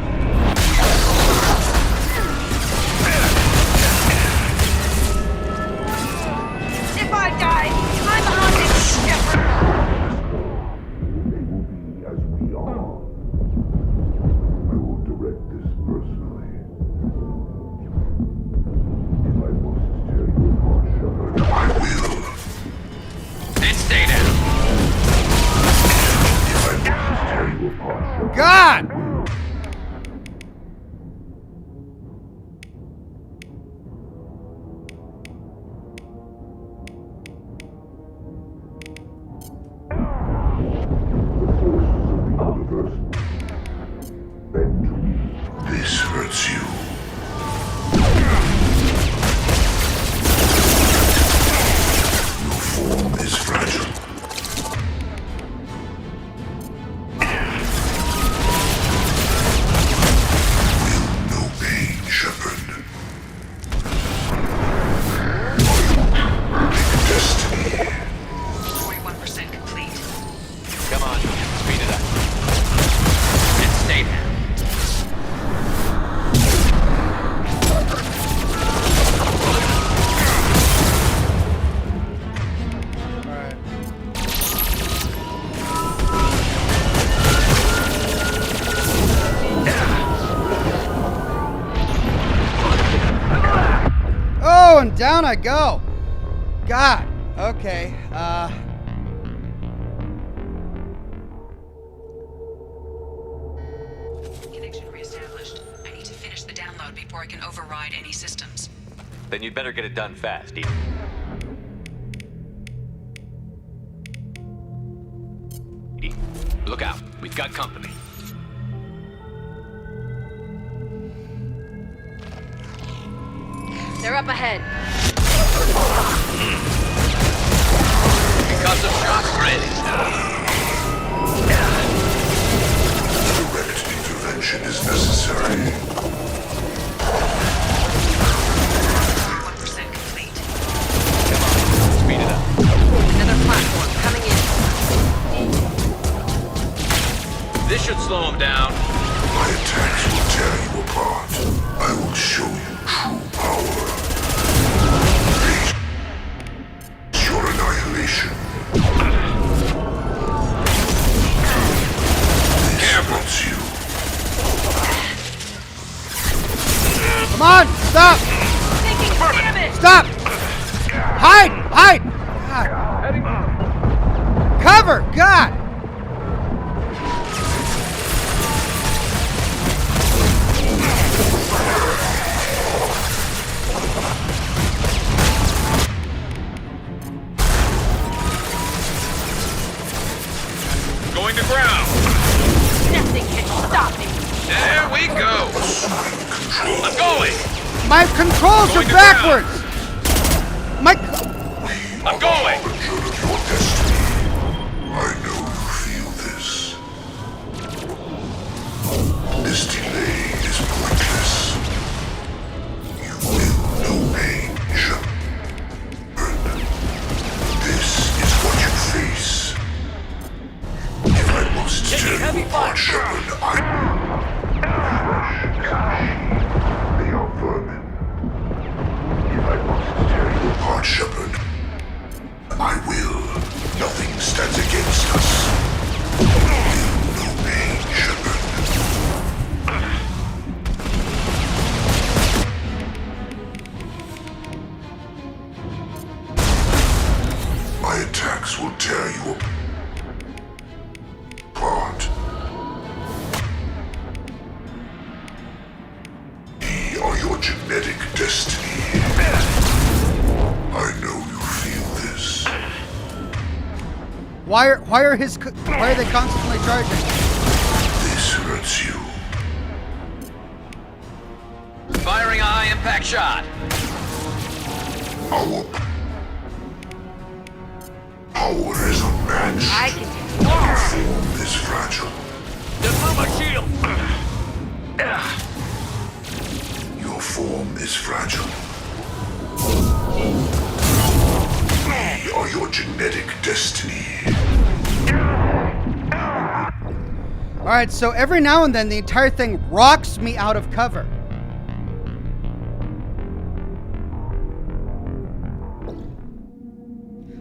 If I die, I'm hostage, Shepard. As we are. I will direct this personally. If I must tear you apart, Shepard, I will. And stay down. If I must tear you apart, Shepard, God! this hurts you. Your form is fragile. Will no pain, Shepard. Make destiny. 41% complete. Come on, speed it up. And stay down. Oh, and down I go. God. Okay. Connection reestablished. I need to finish the download before I can override any systems. Then you'd better get it done fast, Edie. Edie, look out, we've got company. They're up ahead. Concussive shock ready. Direct intervention is necessary. 1% complete. Speed it up. Another platform coming in. This should slow him down. My attacks will tear you apart. I will show you true power. Face your annihilation. This hurts you. Come on! Stop! Stop! Hide! Hide! God. Cover! God! Going to ground. Nothing can stop me. There we go. I'm going. My controls are backwards. I'm going. I know you feel this. This delay is pointless. You will know pain, Shepard. This is what you face. If I must tell you apart, Shepard, they are vermin. If I must tear you apart, Shepard, I will. Nothing stands against us. No pain, Shepard. My attacks will tear you apart. We are your genetic destiny. I know you feel this. Why are they constantly charging? This hurts you. Firing a high impact shot. Our power is unmatched. I can take Your form is fragile. Just my shield. Your form is fragile. We are your genetic destiny. Alright, so every now and then the entire thing rocks me out of cover.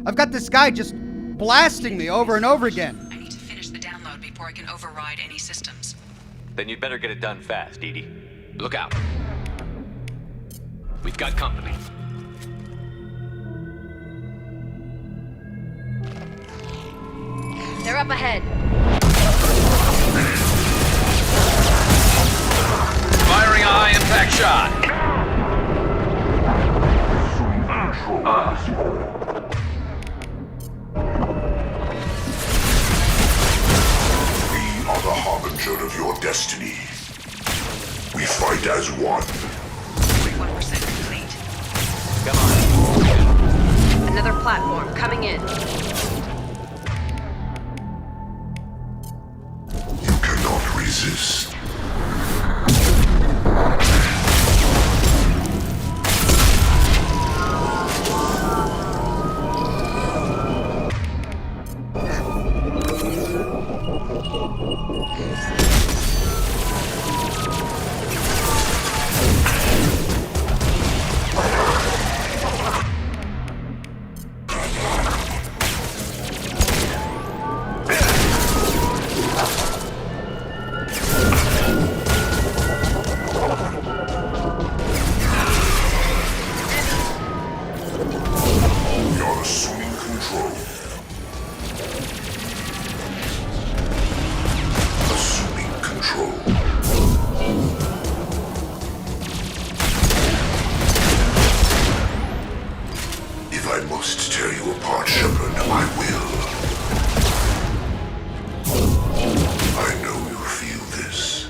I've got this guy just blasting me over and over again. I need to finish the download before I can override any systems. Then you'd better get it done fast, Edie. Look out. We've got company. They're up ahead. Firing a high impact shot. We are the harbinger of your destiny. We fight as one. 41% complete. Come on. Another platform coming in. You cannot resist. We are assuming control. Assuming control. If I must tear you apart, Shepard, I will. I know you feel this.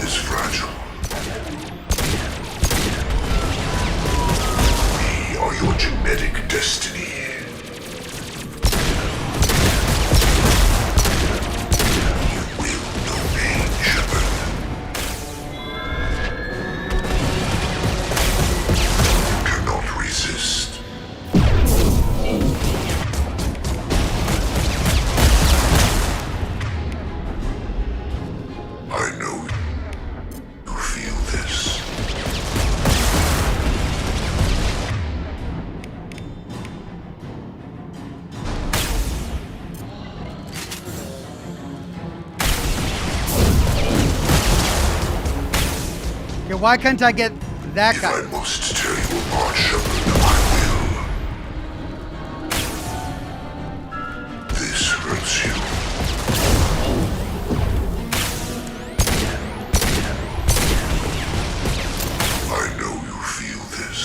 Is fragile. We are your genetic destiny. You will know pain, Shepard. You cannot resist. I know you feel this. Okay, why can't I get that If guy? I must tear you apart, Shepard, I will. This hurts you. I know you feel this.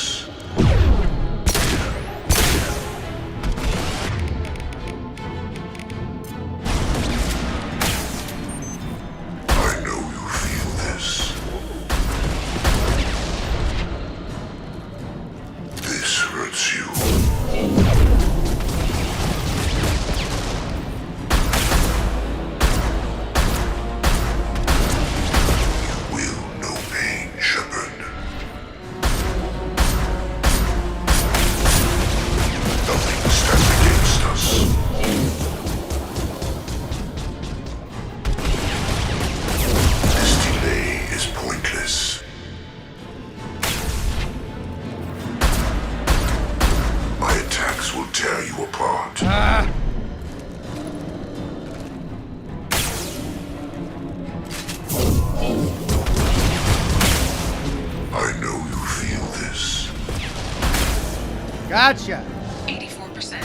Gotcha. 84%.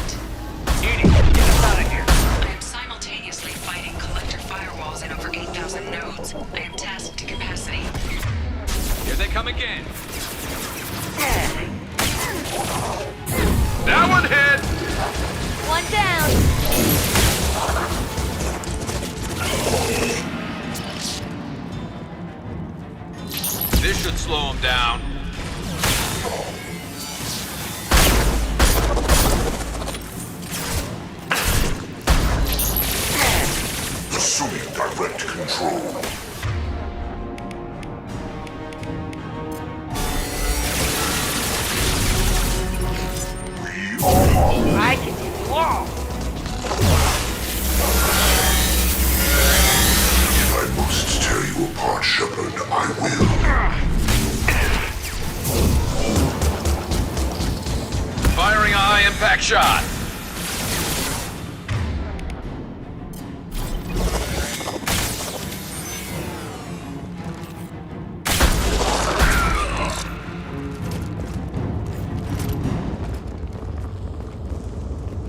Edie, get us out of here. I am simultaneously fighting collector firewalls in over 8,000 nodes. I am tasked to capacity. Here they come again. That one hit! One down. This should slow him down. Assuming direct control. I can do the wall. If I must tear you apart, Shepard, I will. Firing a high impact shot.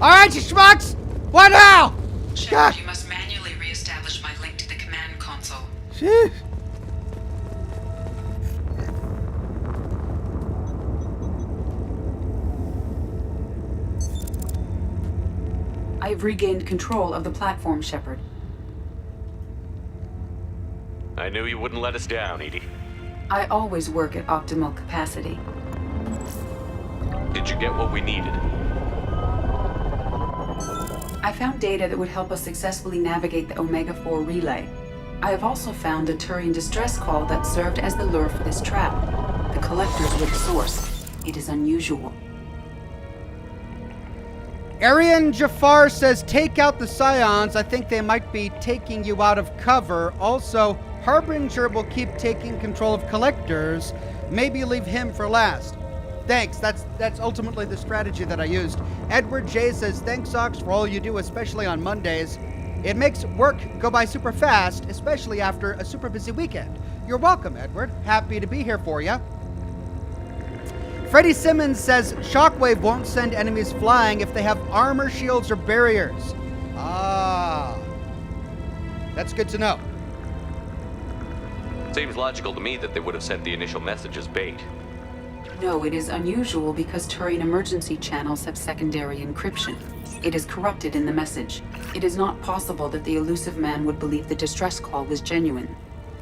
All right, you schmucks! What now? Shepard, you must manually re-establish my link to the command console. Jeez. I have regained control of the platform, Shepard. I knew you wouldn't let us down, Edie. I always work at optimal capacity. Did you get what we needed? I found data that would help us successfully navigate the Omega-4 relay. I have also found a Turian distress call that served as the lure for this trap. The collectors were the source. It is unusual. Arian Jafar says, take out the Scions. I think they might be taking you out of cover. Also, Harbinger will keep taking control of collectors. Maybe leave him for last. Thanks. That's ultimately the strategy that I used. Edward J says, thanks, Ox, for all you do, especially on Mondays. It makes work go by super fast, especially after a super busy weekend. You're welcome, Edward. Happy to be here for you. Freddie Simmons says, Shockwave won't send enemies flying if they have armor, shields, or barriers. Ah. That's good to know. Seems logical to me that they would have sent the initial message as bait. No, it is unusual because Turian emergency channels have secondary encryption. It is corrupted in the message. It is not possible that the elusive man would believe the distress call was genuine.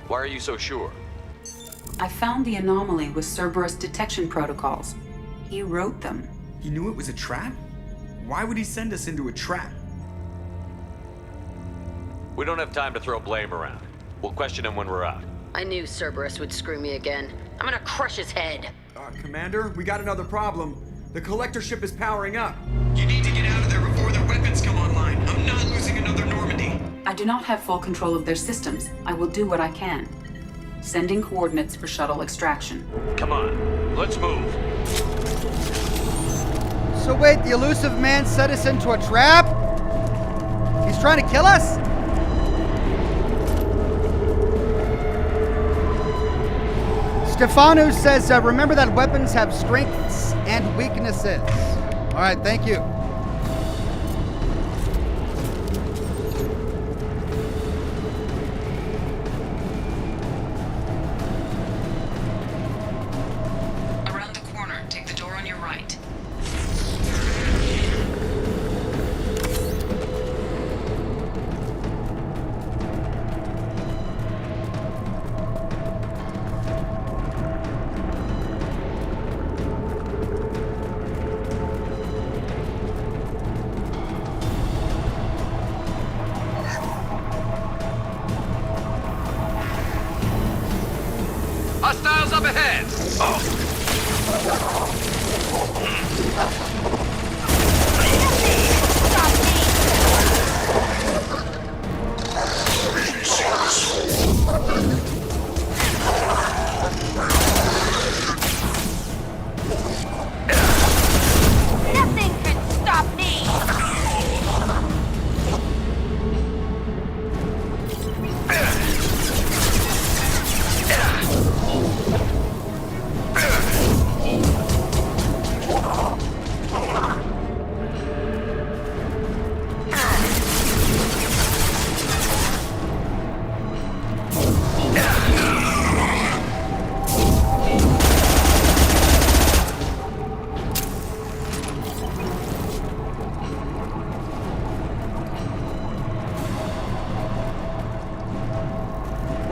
Why are you so sure? I found the anomaly with Cerberus detection protocols. He wrote them. He knew it was a trap? Why would he send us into a trap? We don't have time to throw blame around. We'll question him when we're out. I knew Cerberus would screw me again. I'm gonna crush his head. Commander, we got another problem. The collector ship is powering up. You need to get out of there before their weapons come online. I'm not losing another Normandy. I do not have full control of their systems. I will do what I can. Sending coordinates for shuttle extraction. Come on, let's move. So wait, the elusive man set us into a trap? He's trying to kill us? Stefano says, remember that weapons have strengths and weaknesses. All right, thank you. Around the corner, take the door on your right. Hostiles up ahead! Nothing can stop me!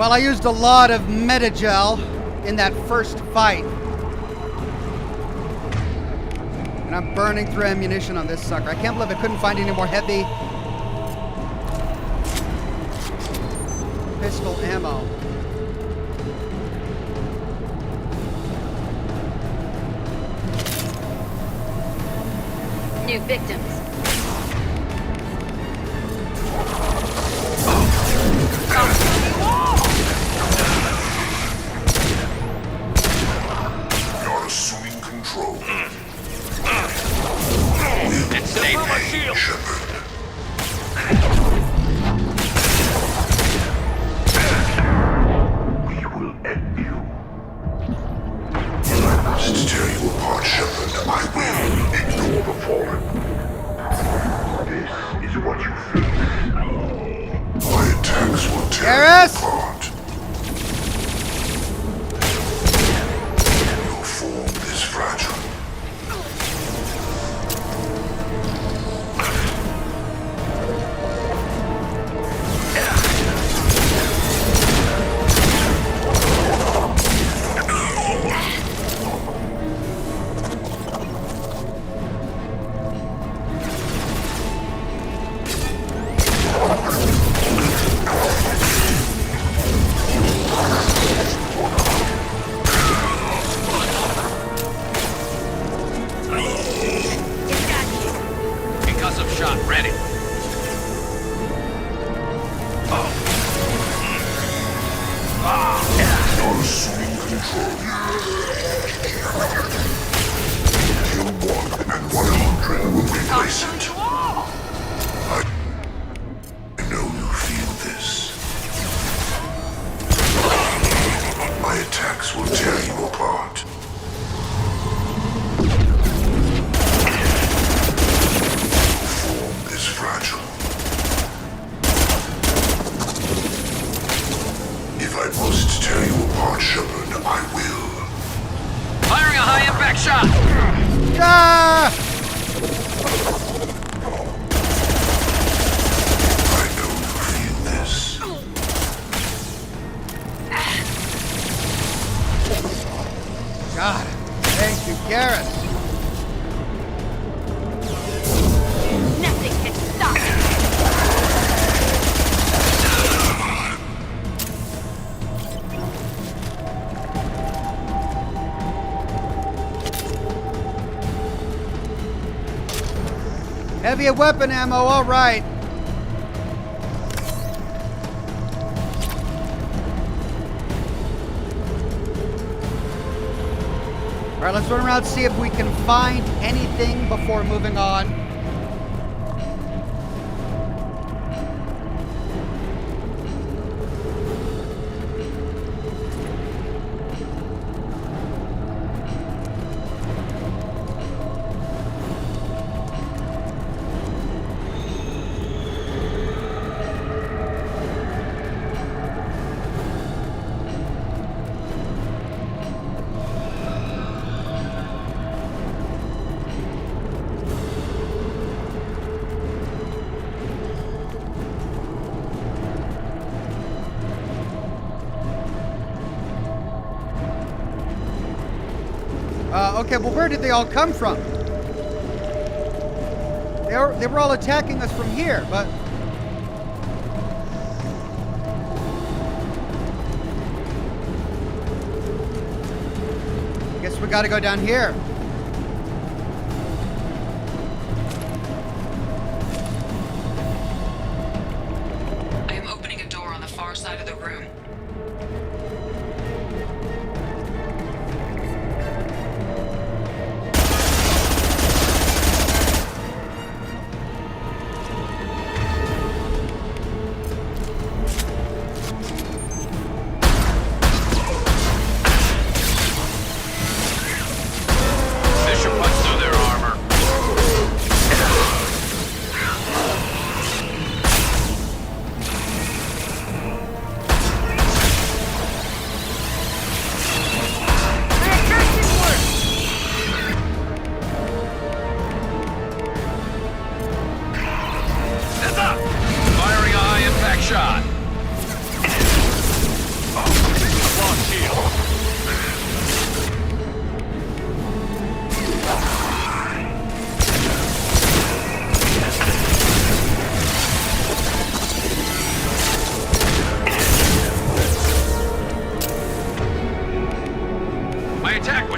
Well, I used a lot of Metagel in that first fight. And I'm burning through ammunition on this sucker. I can't believe I couldn't find any more heavy pistol ammo. New victims. You're assuming control. It's stay back. Shepard. We will end you. If I must tear you apart, Shepard, I will ignore the fallen. This is what you face. My attacks will tear you apart. Your form is fragile. Concussive shot ready. You're assuming control. Kill one, and 100 will replace it. I know you feel this. My attacks will tear you apart. Your form is fragile. If I must tear you apart, Shepard, I will. Firing a high impact shot. Ah! I know you feel this. God, thank you, Garrett. Nothing can stop it. Heavy weapon ammo, all right. All right, let's run around, see if we can find anything before moving on. Okay, well, where did they all come from? They were all attacking us from here, but... Guess we gotta go down here. I am opening a door on the far side of the room.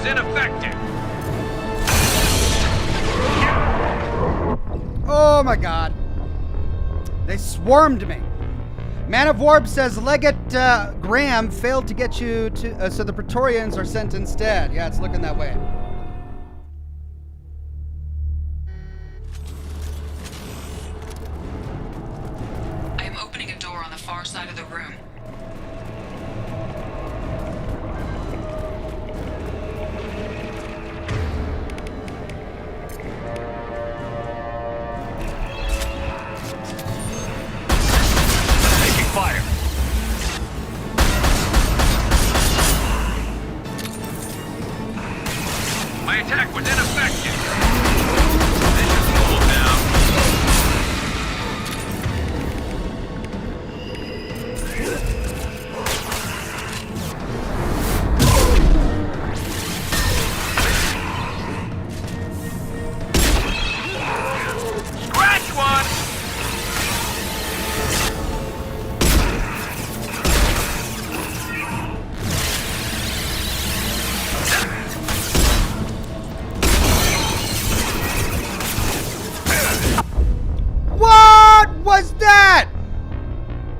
was ineffective. Oh my god. They swarmed me. Man of Warp says Legate Graham failed to get you to, so the Praetorians are sent instead. Yeah, it's looking that way. I am opening a door on the far side of the room. Taking fire. My attack was ineffective. Vision's pulled down. Scratch one! What was that?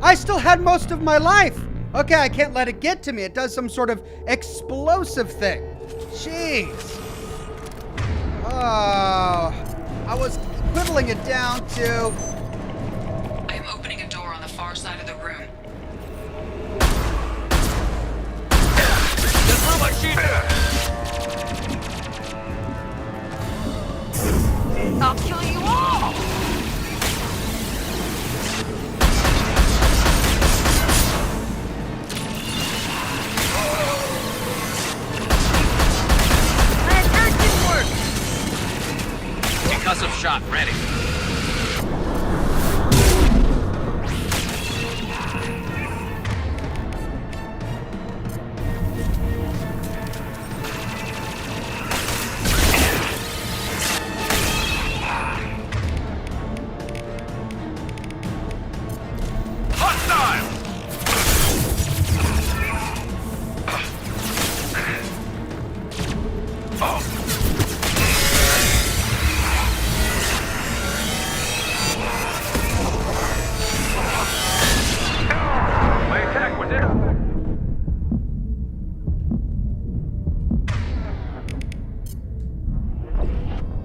I still had most of my life. Okay, I can't let it get to me. It does some sort of explosive thing. Jeez. Oh, I was whittling it down to... I am opening a door on the far side of the room. I'll kill you all! My attack didn't work! Concussive shot ready. Hostile! My attack was in.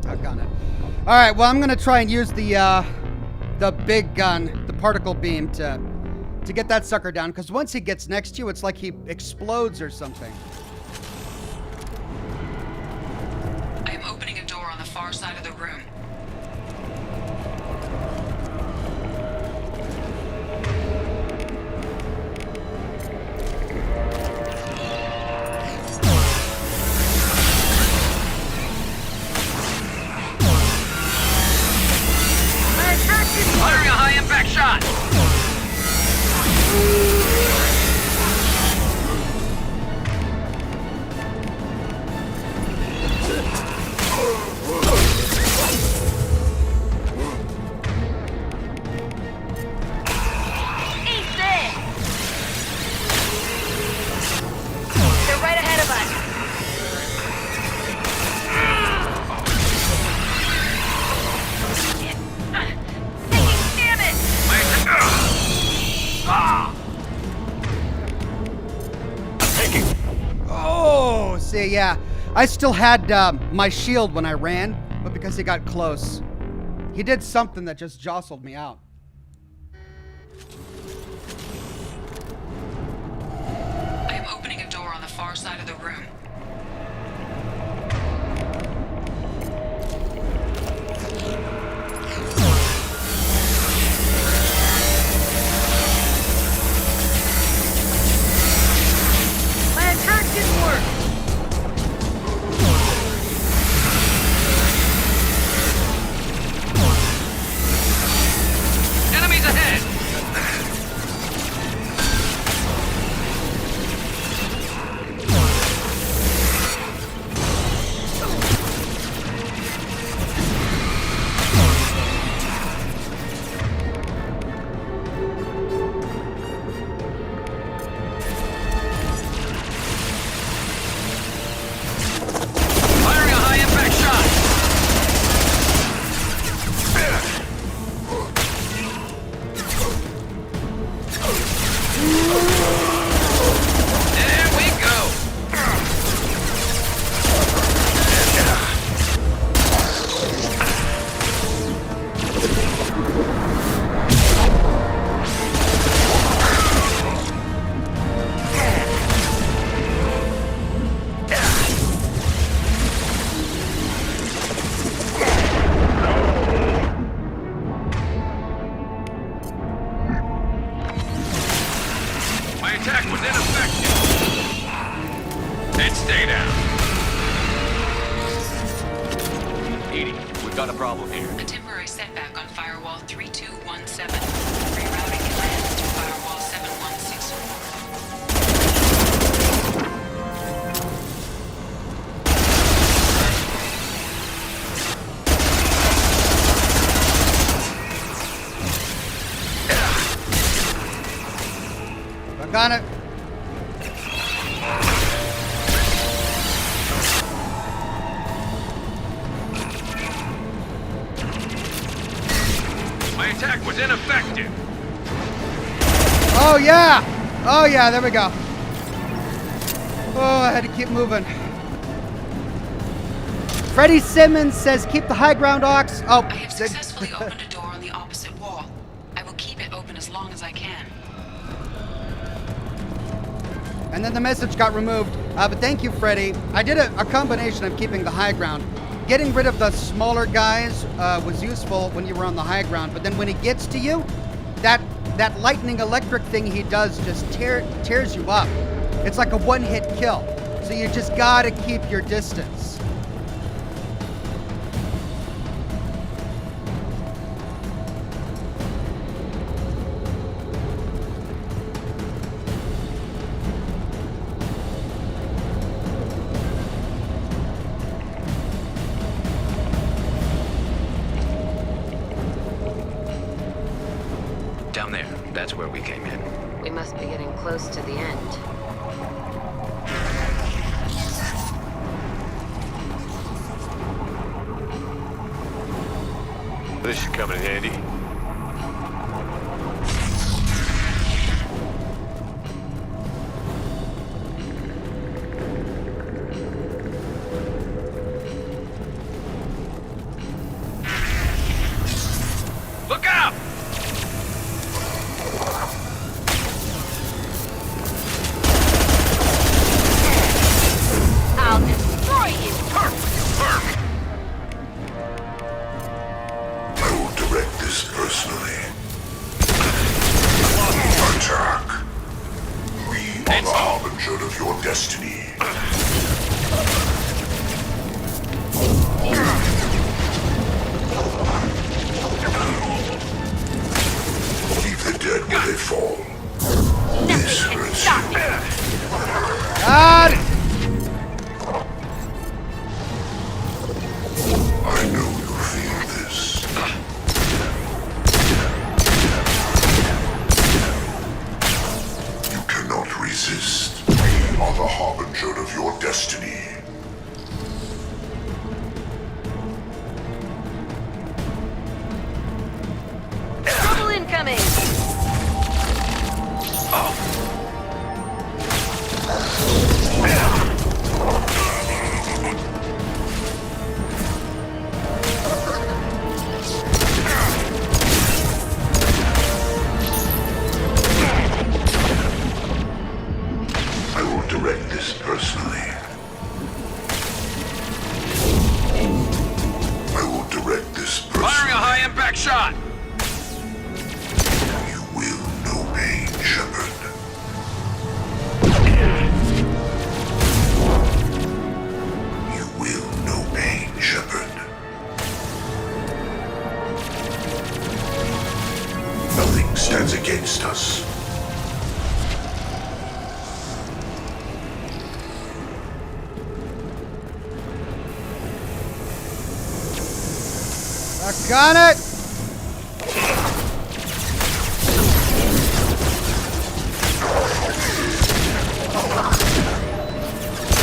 Doggone it. All right, well, I'm gonna try and use the big gun, the particle beam, to get that sucker down. Because once he gets next to you, it's like he explodes or something. I am opening a door on the far side of the room. My attack didn't work! Firing a high impact shot. Eat this! They're right ahead of us. Damn it! My attack. Ah! Taking. Oh, see, yeah. I still had my shield when I ran, but because he got close, he did something that just jostled me out. I am opening a door on the far side of the room. My attack didn't work! Enemies ahead. Stay down. Edie, we've got a problem here. A temporary setback on firewall 3217. Rerouting commands to firewall 7164. I got it. My attack was ineffective. Oh yeah! Oh yeah, there we go. Oh, I had to keep moving. Freddie Simmons says keep the high ground, Ox. Oh, I have successfully opened a door on the opposite wall. I will keep it open as long as I can. and then the message got removed. But thank you, Freddie. I did a combination of keeping the high ground. Getting rid of the smaller guys was useful when you were on the high ground, but then when he gets to you, that lightning electric thing he does just tears you up. It's like a one-hit kill. So you just gotta keep your distance. Down there. That's where we came in. We must be getting close to the end. This should come in handy. Look out! I'll destroy you! Perk! I will direct this personally. Attack. We are the harbinger of your destiny. Leave the dead where they fall. This hurts you. Got it! I know you feel this. You cannot resist. We are the harbinger of your destiny. Trouble incoming! I will direct this personally. I will direct this personally. Firing a high-impact shot! You will know pain, Shepard. You will know pain, Shepard. Nothing stands against us. I got it!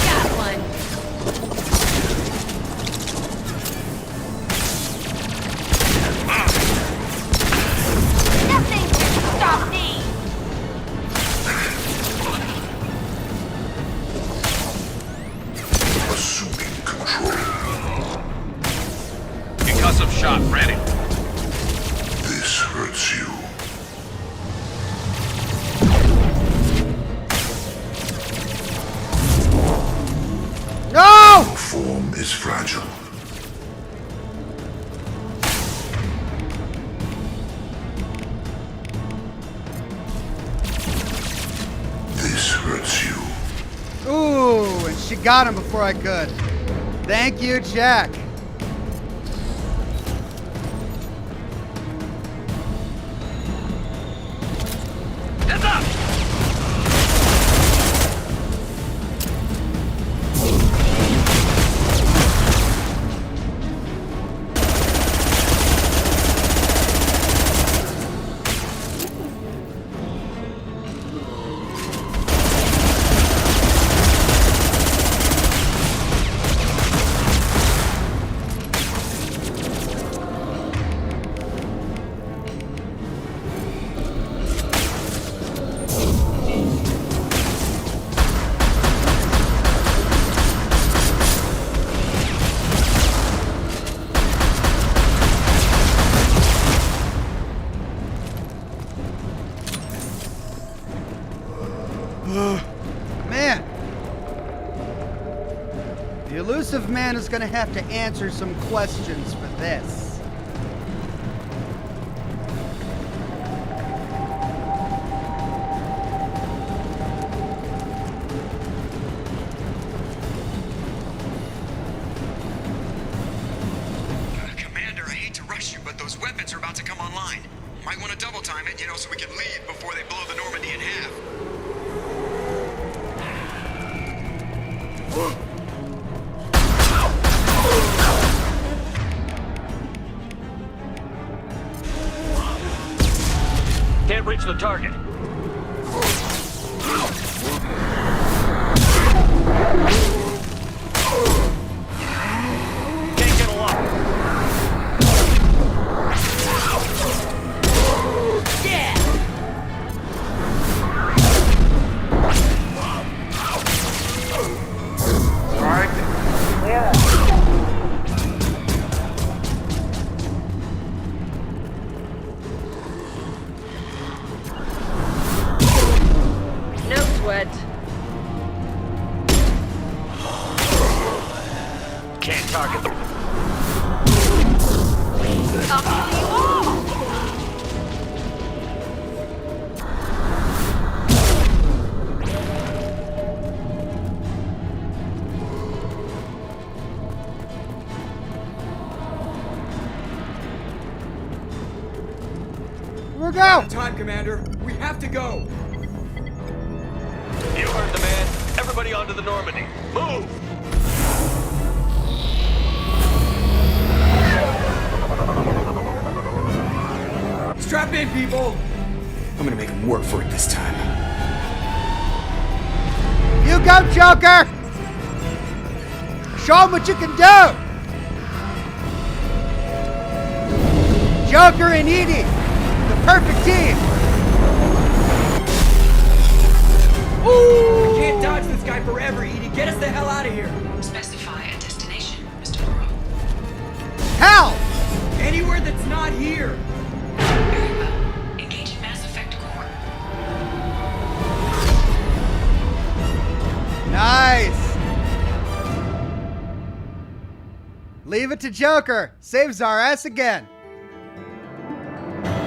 Got one! Nothing can stop me! Assuming control. Concussive shot ready. This hurts you. No! Your form is fragile. This hurts you. Ooh, and She got him before I could. Thank you, Jack. Heads up! Man. The elusive man is gonna have to answer some questions for this. Commander, I hate to rush you, but those weapons are about to come online. Might want to double time it, so we can leave before they blow the Normandy in half. Can't reach the target. Can't get aloft. Yeah! No sweat. Can't target them. Up to you all! We're go! Time, Commander. We have to go. You heard the man. Everybody onto the Normandy. Move! Strap in, people. I'm gonna make them work for it this time. You go, Joker! Show him what you can do! Joker and Edie, the perfect team! Ooh! We can't dodge this guy forever, Edie. Get us the hell out of here. Specify a destination, Mr. Burrow. Hell! Anywhere that's not here. Very well. Engage in Mass Effect core. Nice! Leave it to Joker. Saves our ass again.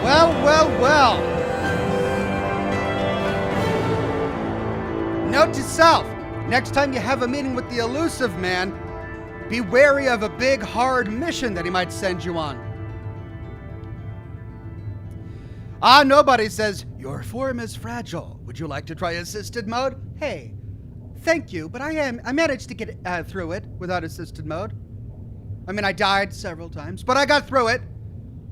Well, well, well. Note to self. Next time you have a meeting with the elusive man, be wary of a big, hard mission that he might send you on. Nobody says, your form is fragile. Would you like to try assisted mode? Hey, thank you, but I managed to get through it without assisted mode. I mean, I died several times, but I got through it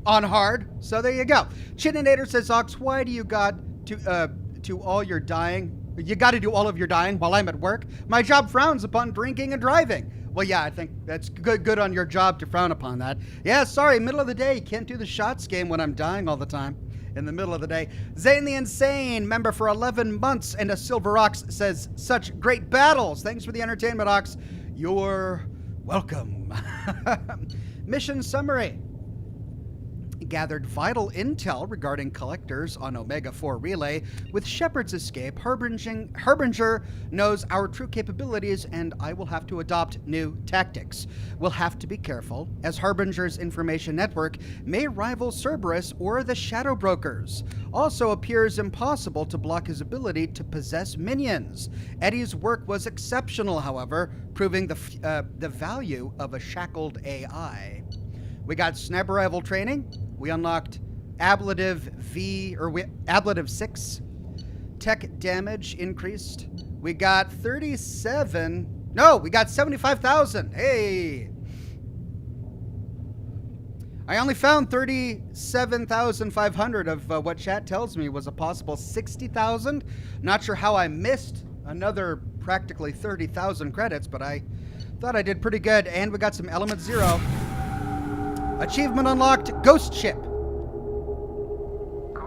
on hard, so there you go. Chininator says, Ox, why do you got to all your dying? You got to do all of your dying while I'm at work? My job frowns upon drinking and driving. Well, yeah, I think that's good on your job to frown upon that. Yeah, sorry, middle of the day. Can't do the shots game when I'm dying all the time. In the middle of the day. Zane the Insane, member for 11 months, and a Silver Ox says, such great battles. Thanks for the entertainment, Ox. You're welcome. Mission summary. gathered vital intel regarding collectors on Omega-4 Relay. With Shepard's escape, Harbinger knows our true capabilities, and I will have to adopt new tactics. We'll have to be careful, as Harbinger's information network may rival Cerberus or the Shadow Brokers. Also appears impossible to block his ability to possess minions. Eddie's work was exceptional, however, proving the value of a shackled AI. We got sniper rifle training. We unlocked ablative 6. Tech damage increased. We got 75,000. Hey! I only found 37,500 of what chat tells me was a possible 60,000. Not sure how I missed another practically 30,000 credits, but I thought I did pretty good. And we got some Element 0. Achievement unlocked, Ghost Ship. Call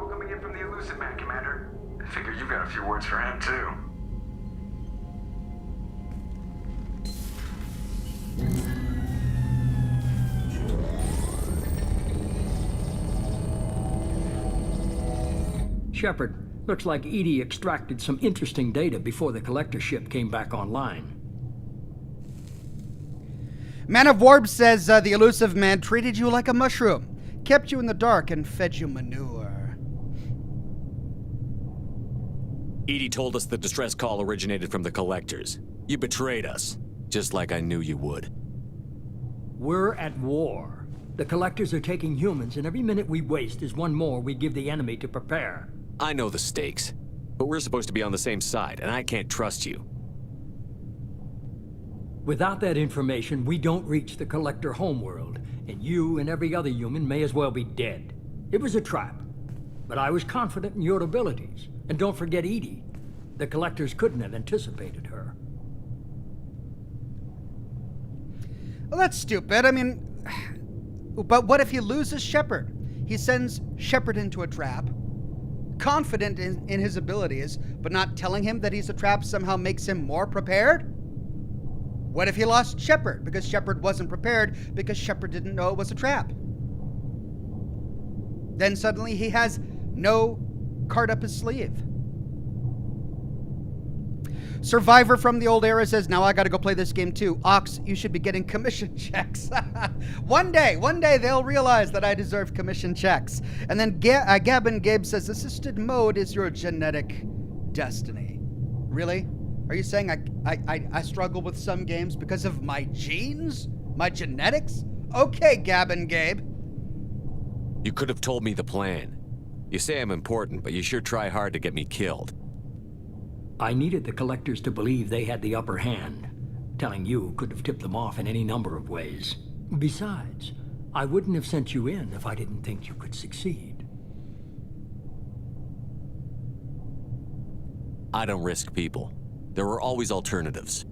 coming in from the Elusive Man, Commander. I figure you've got a few words for him, too. Shepard, looks like Edie extracted some interesting data before the collector ship came back online. Man of Warp says the Elusive Man treated you like a mushroom, kept you in the dark, and fed you manure. Edie told us the distress call originated from the collectors. You betrayed us, just like I knew you would. We're at war. The collectors are taking humans, and every minute we waste is one more we give the enemy to prepare. I know the stakes, but we're supposed to be on the same side, and I can't trust you. Without that information, we don't reach the collector homeworld, and you and every other human may as well be dead. It was a trap, but I was confident in your abilities. And don't forget Edie. The collectors couldn't have anticipated her. Well, that's stupid. I mean, but what if he loses Shepard? He sends Shepard into a trap, confident in his abilities, but not telling him that he's a trap somehow makes him more prepared? What if he lost Shepard because Shepard wasn't prepared because Shepard didn't know it was a trap? Then suddenly he has no card up his sleeve. Survivor from the old era says, now I gotta go play this game too. Ox, you should be getting commission checks. One day they'll realize that I deserve commission checks. And then Gabin Gabe says, assisted mode is your genetic destiny. Really? Are you saying I struggle with some games because of my genes? My genetics? Okay, Gabin Gabe. You could have told me the plan. You say I'm important, but you sure try hard to get me killed. I needed the collectors to believe they had the upper hand. Telling you could have tipped them off in any number of ways. Besides, I wouldn't have sent you in if I didn't think you could succeed. I don't risk people. There were always alternatives.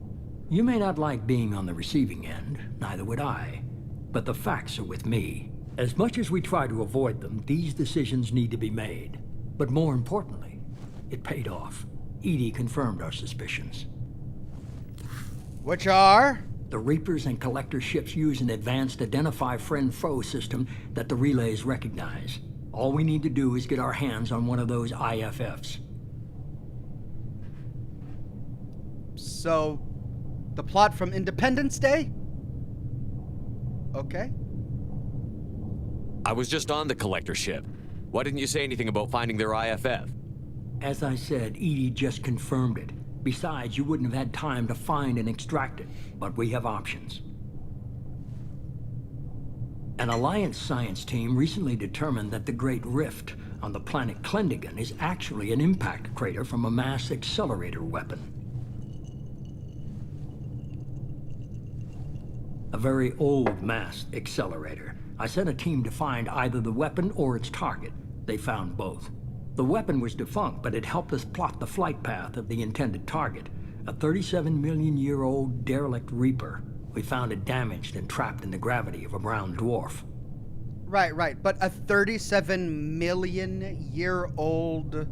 You may not like being on the receiving end, neither would I. But the facts are with me. As much as we try to avoid them, these decisions need to be made. But more importantly, it paid off. Edie confirmed our suspicions. Which are? The Reapers and Collector ships use an advanced Identify Friend-Foe system that the relays recognize. All we need to do is get our hands on one of those IFFs. So, the plot from Independence Day? Okay. I was just on the collector ship. Why didn't you say anything about finding their IFF? As I said, Edie just confirmed it. Besides, you wouldn't have had time to find and extract it. But we have options. An Alliance science team recently determined that the Great Rift on the planet Klendigan is actually an impact crater from a mass accelerator weapon. A very old mass accelerator. I sent a team to find either the weapon or its target. They found both. The weapon was defunct, but it helped us plot the flight path of the intended target, a 37-million-year-old derelict Reaper. We found it damaged and trapped in the gravity of a brown dwarf. Right. But a 37-million-year-old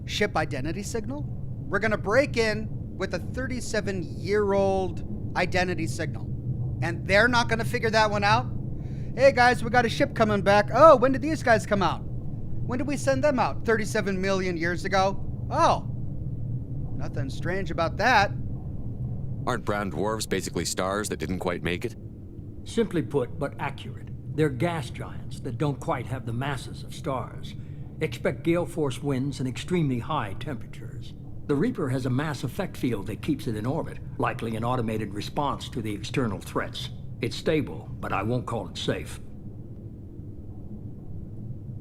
ship identity signal? We're gonna break in with a 37-year-old identity signal. And they're not gonna figure that one out? Hey guys, we got a ship coming back. Oh, when did these guys come out? When did we send them out? 37 million years ago? Oh, nothing strange about that. Aren't brown dwarfs basically stars that didn't quite make it? Simply put, but accurate. They're gas giants that don't quite have the masses of stars. Expect gale force winds and extremely high temperatures. The Reaper has a mass effect field that keeps it in orbit, likely an automated response to the external threats. It's stable, but I won't call it safe.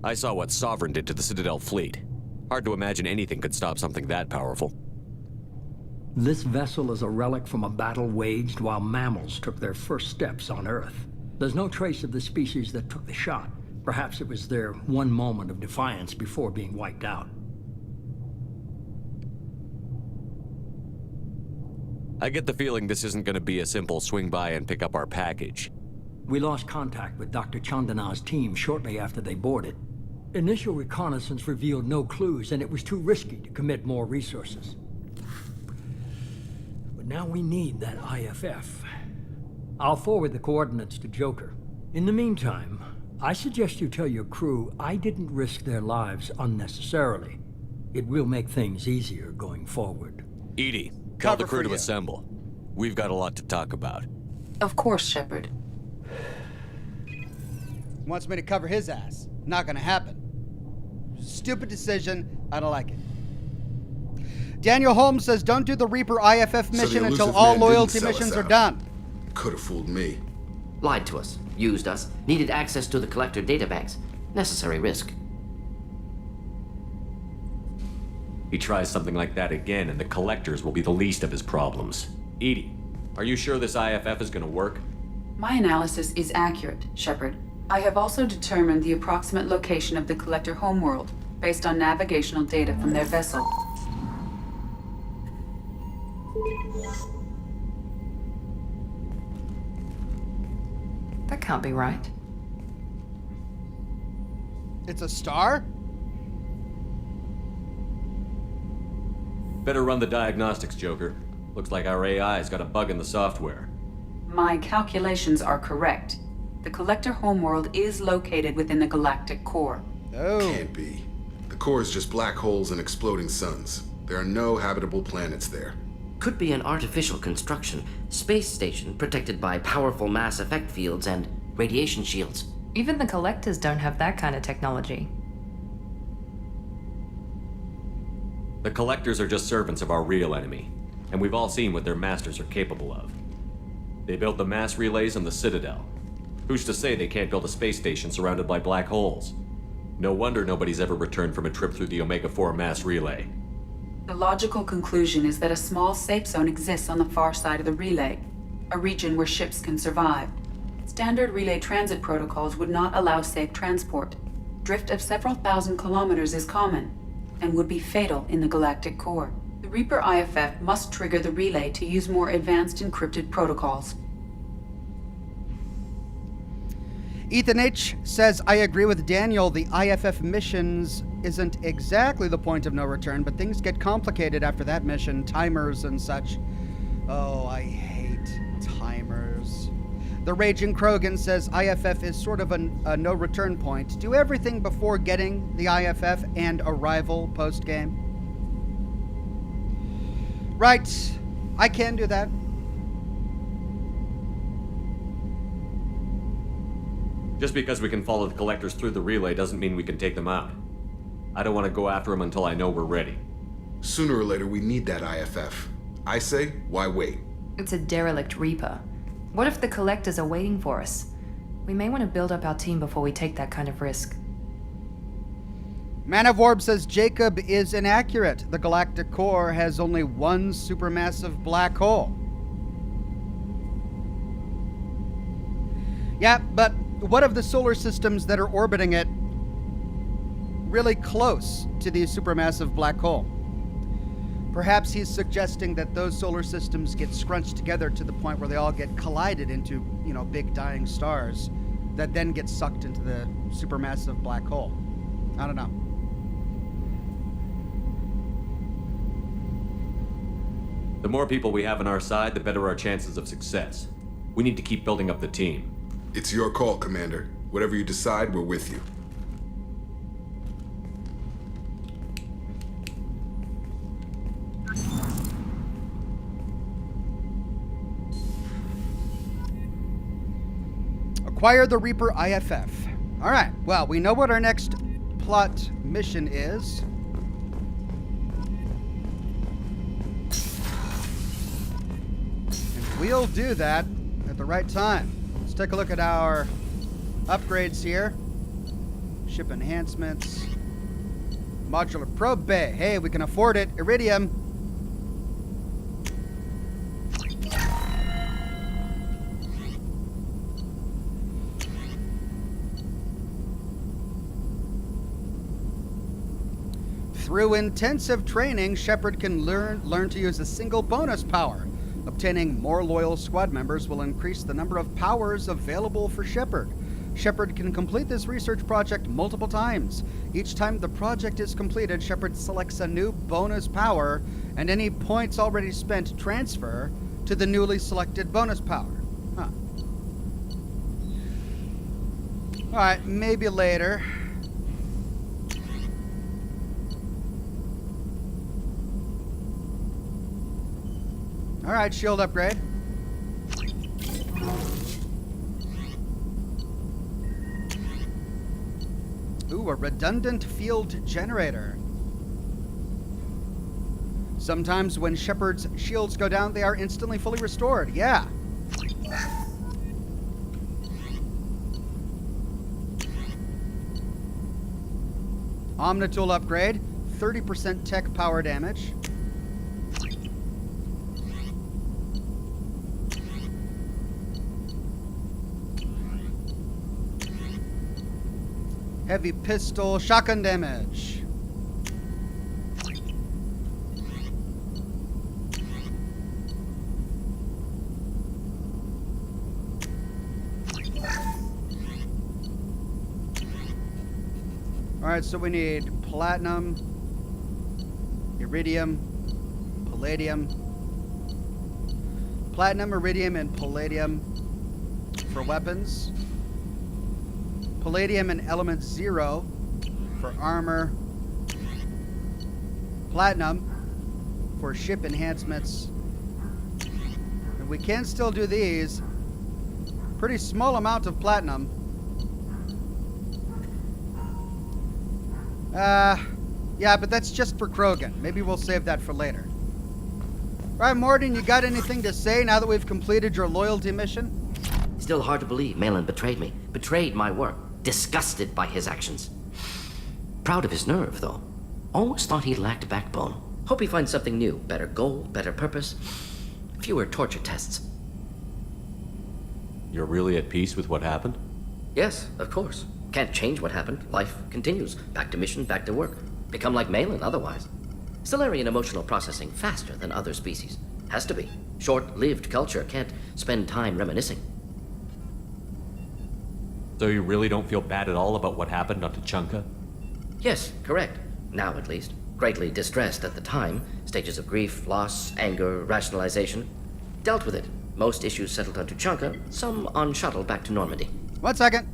I saw what Sovereign did to the Citadel fleet. Hard to imagine anything could stop something that powerful. This vessel is a relic from a battle waged while mammals took their first steps on Earth. There's no trace of the species that took the shot. Perhaps it was their one moment of defiance before being wiped out. I get the feeling this isn't going to be a simple swing by and pick up our package. We lost contact with Dr. Chandana's team shortly after they boarded. Initial reconnaissance revealed no clues, and it was too risky to commit more resources. But now we need that IFF. I'll forward the coordinates to Joker. In the meantime, I suggest you tell your crew I didn't risk their lives unnecessarily. It will make things easier going forward. Edie, tell the crew to assemble. We've got a lot to talk about. Of course, Shepard. Wants me to cover his ass. Not gonna happen. Stupid decision. I don't like it. Daniel Holmes says don't do the Reaper IFF mission until all loyalty missions are done. Could have fooled me. Lied to us, used us, needed access to the collector databanks. Necessary risk. He tries something like that again, and the collectors will be the least of his problems. Edie, are you sure this IFF is gonna work? My analysis is accurate, Shepard. I have also determined the approximate location of the collector homeworld based on navigational data from their vessel. That can't be right. It's a star? Better run the diagnostics, Joker. Looks like our AI's got a bug in the software. My calculations are correct. The collector homeworld is located within the galactic core. Oh. Can't be. The core is just black holes and exploding suns. There are no habitable planets there. Could be an artificial construction, space station protected by powerful mass effect fields and radiation shields. Even the collectors don't have that kind of technology. The collectors are just servants of our real enemy, and we've all seen what their masters are capable of. They built the mass relays on the Citadel. Who's to say they can't build a space station surrounded by black holes? No wonder nobody's ever returned from a trip through the Omega-4 mass relay. The logical conclusion is that a small safe zone exists on the far side of the relay, a region where ships can survive. Standard relay transit protocols would not allow safe transport. Drift of several thousand kilometers is common, and would be fatal in the galactic core. The Reaper IFF must trigger the relay to use more advanced encrypted protocols. Ethan H. says, I agree with Daniel, the IFF missions isn't exactly the point of no return, but things get complicated after that mission, timers and such. Oh, I hate timers. The Raging Krogan says IFF is sort of a no return point. Do everything before getting the IFF and arrival post-game. Right, I can do that. Just because we can follow the collectors through the relay doesn't mean we can take them out. I don't want to go after them until I know we're ready. Sooner or later, we need that IFF. I say, why wait? It's a derelict Reaper. What if the collectors are waiting for us? We may want to build up our team before we take that kind of risk. Man of Orb says Jacob is inaccurate. The galactic core has only one supermassive black hole. Yeah, but what of the solar systems that are orbiting it really close to the supermassive black hole? Perhaps he's suggesting that those solar systems get scrunched together to the point where they all get collided into, big dying stars that then get sucked into the supermassive black hole. I don't know. The more people we have on our side, the better our chances of success. We need to keep building up the team. It's your call, Commander. Whatever you decide, we're with you. Acquire the Reaper IFF. All right, well, we know what our next plot mission is. And we'll do that at the right time. Let's take a look at our upgrades here. Ship enhancements. Modular probe bay. Hey, we can afford it. Iridium. Through intensive training, Shepard can learn to use a single bonus power. Obtaining more loyal squad members will increase the number of powers available for Shepard. Shepard can complete this research project multiple times. Each time the project is completed, Shepard selects a new bonus power, and any points already spent transfer to the newly selected bonus power. Huh. Alright, maybe later. Alright, shield upgrade. Ooh, a redundant field generator. Sometimes when Shepard's shields go down, they are instantly fully restored. Yeah. Omnitool upgrade. 30% tech power damage. Heavy pistol, shotgun damage. Alright, so we need platinum, iridium, palladium. Platinum, iridium, and palladium for weapons. Palladium and element 0 for armor. Platinum for ship enhancements. And we can still do these. Pretty small amount of platinum. Yeah, but that's just for Krogan. Maybe we'll save that for later. Alright, Morden, you got anything to say now that we've completed your loyalty mission? Still hard to believe Malin betrayed me. Betrayed my work. Disgusted by his actions. Proud of his nerve, though. Always thought he lacked backbone. Hope he finds something new. Better goal, better purpose. Fewer torture tests. You're really at peace with what happened? Yes, of course. Can't change what happened. Life continues. Back to mission, back to work. Become like Malin otherwise. Stellarian emotional processing faster than other species. Has to be. Short-lived culture can't spend time reminiscing. So you really don't feel bad at all about what happened on Tuchanka? Yes, correct. Now at least. Greatly distressed at the time. Stages of grief, loss, anger, rationalization. Dealt with it. Most issues settled on Tuchanka, some on shuttle back to Normandy. 1 second.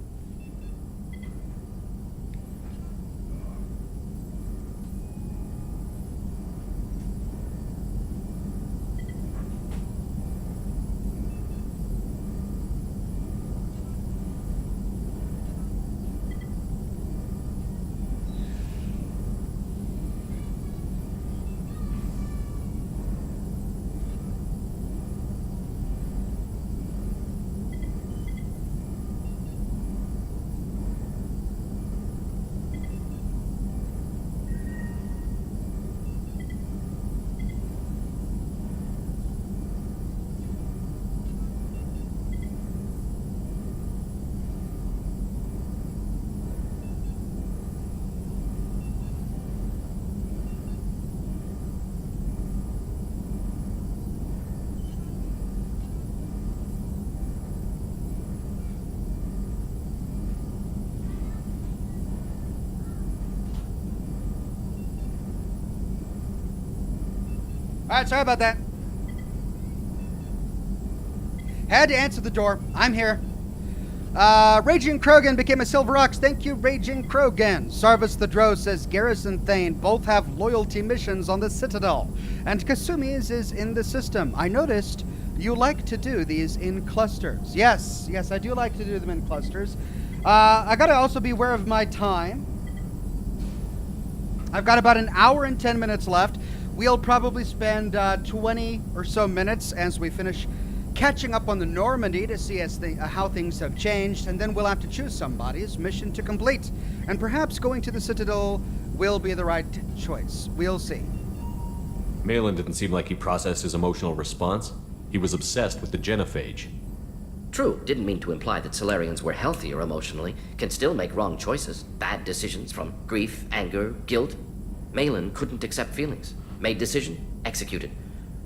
Alright, sorry about that. Had to answer the door. I'm here. Raging Krogan became a Silver Ox. Thank you, Raging Krogan. Sarvis the Drow says Garrison Thane both have loyalty missions on the Citadel, and Kasumi's is in the system. I noticed you like to do these in clusters. Yes, I do like to do them in clusters. I gotta also be aware of my time. I've got about an hour and 10 minutes left. We'll probably spend 20 or so minutes as we finish catching up on the Normandy to see how things have changed, and then we'll have to choose somebody's mission to complete. And perhaps going to the Citadel will be the right choice. We'll see. Malin didn't seem like he processed his emotional response. He was obsessed with the genophage. True, didn't mean to imply that Solarians were healthier emotionally, can still make wrong choices, bad decisions from grief, anger, guilt. Malin couldn't accept feelings. Made decision, executed.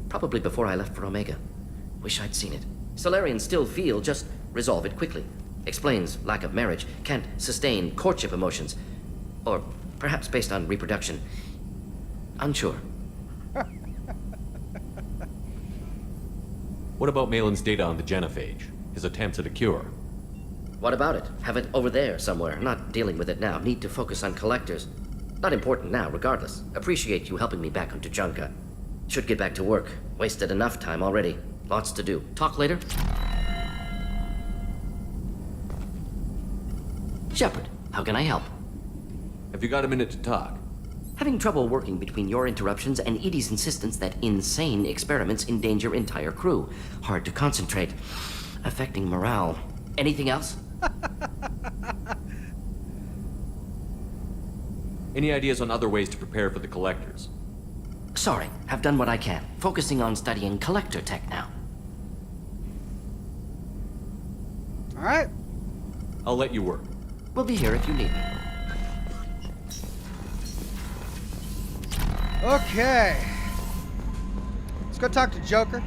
Probably before I left for Omega. Wish I'd seen it. Solarians still feel, just resolve it quickly. Explains lack of marriage, can't sustain courtship emotions. Or perhaps based on reproduction. Unsure. What about Malin's data on the genophage? His attempts at a cure? What about it? Have it over there somewhere. Not dealing with it now. Need to focus on collectors. Not important now, regardless. Appreciate you helping me back on Tuchanka. Should get back to work. Wasted enough time already. Lots to do. Talk later? Shepard, how can I help? Have you got a minute to talk? Having trouble working between your interruptions and Edie's insistence that insane experiments endanger entire crew. Hard to concentrate. Affecting morale. Anything else? Any ideas on other ways to prepare for the collectors? Sorry, have done what I can. Focusing on studying collector tech now. All right. I'll let you work. We'll be here if you need me. Okay. Let's go talk to Joker.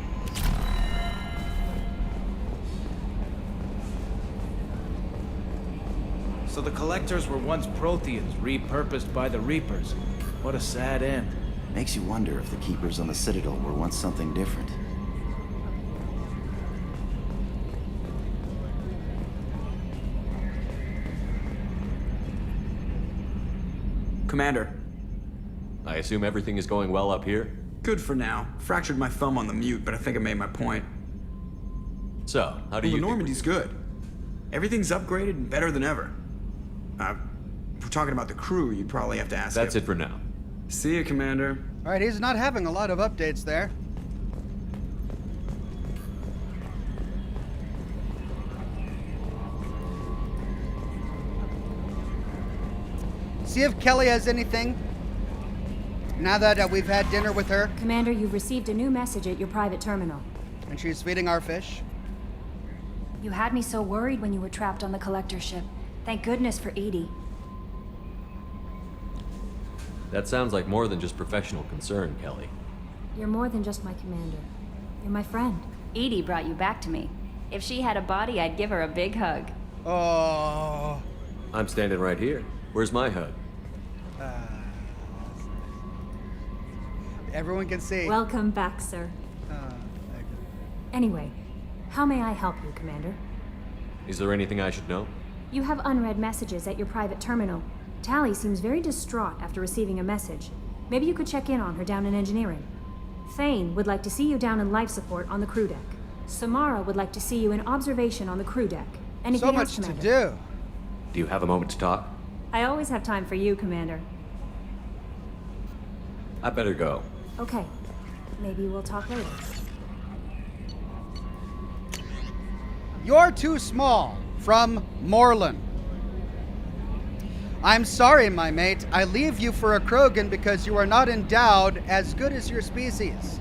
So the Collectors were once Protheans, repurposed by the Reapers. What a sad end. Makes you wonder if the Keepers on the Citadel were once something different. Commander. I assume everything is going well up here? Good for now. Fractured my thumb on the mute, but I think I made my point. So, how do you The think Normandy's good. Everything's upgraded and better than ever. If we're talking about the crew, you'd probably have to ask That's him. it for now. See you, Commander. All right, he's not having a lot of updates there. See if Kelly has anything. Now that we've had dinner with her. Commander, you've received a new message at your private terminal. And she's feeding our fish. You had me so worried when you were trapped on the collector ship. Thank goodness for Edie. That sounds like more than just professional concern, Kelly. You're more than just my commander. You're my friend. Edie brought you back to me. If she had a body, I'd give her a big hug. Oh. I'm standing right here. Where's my hug? Everyone can see. Welcome back, sir. Anyway, how may I help you, Commander? Is there anything I should know? You have unread messages at your private terminal. Tally seems very distraught after receiving a message. Maybe you could check in on her down in engineering. Thane would like to see you down in life support on the crew deck. Samara would like to see you in observation on the crew deck. Anything so much else, Commander? to do. Do you have a moment to talk? I always have time for you, Commander. I better go. Okay. Maybe we'll talk later. You're too small. From Moreland. I'm sorry, my mate. I leave you for a Krogan because you are not endowed as good as your species.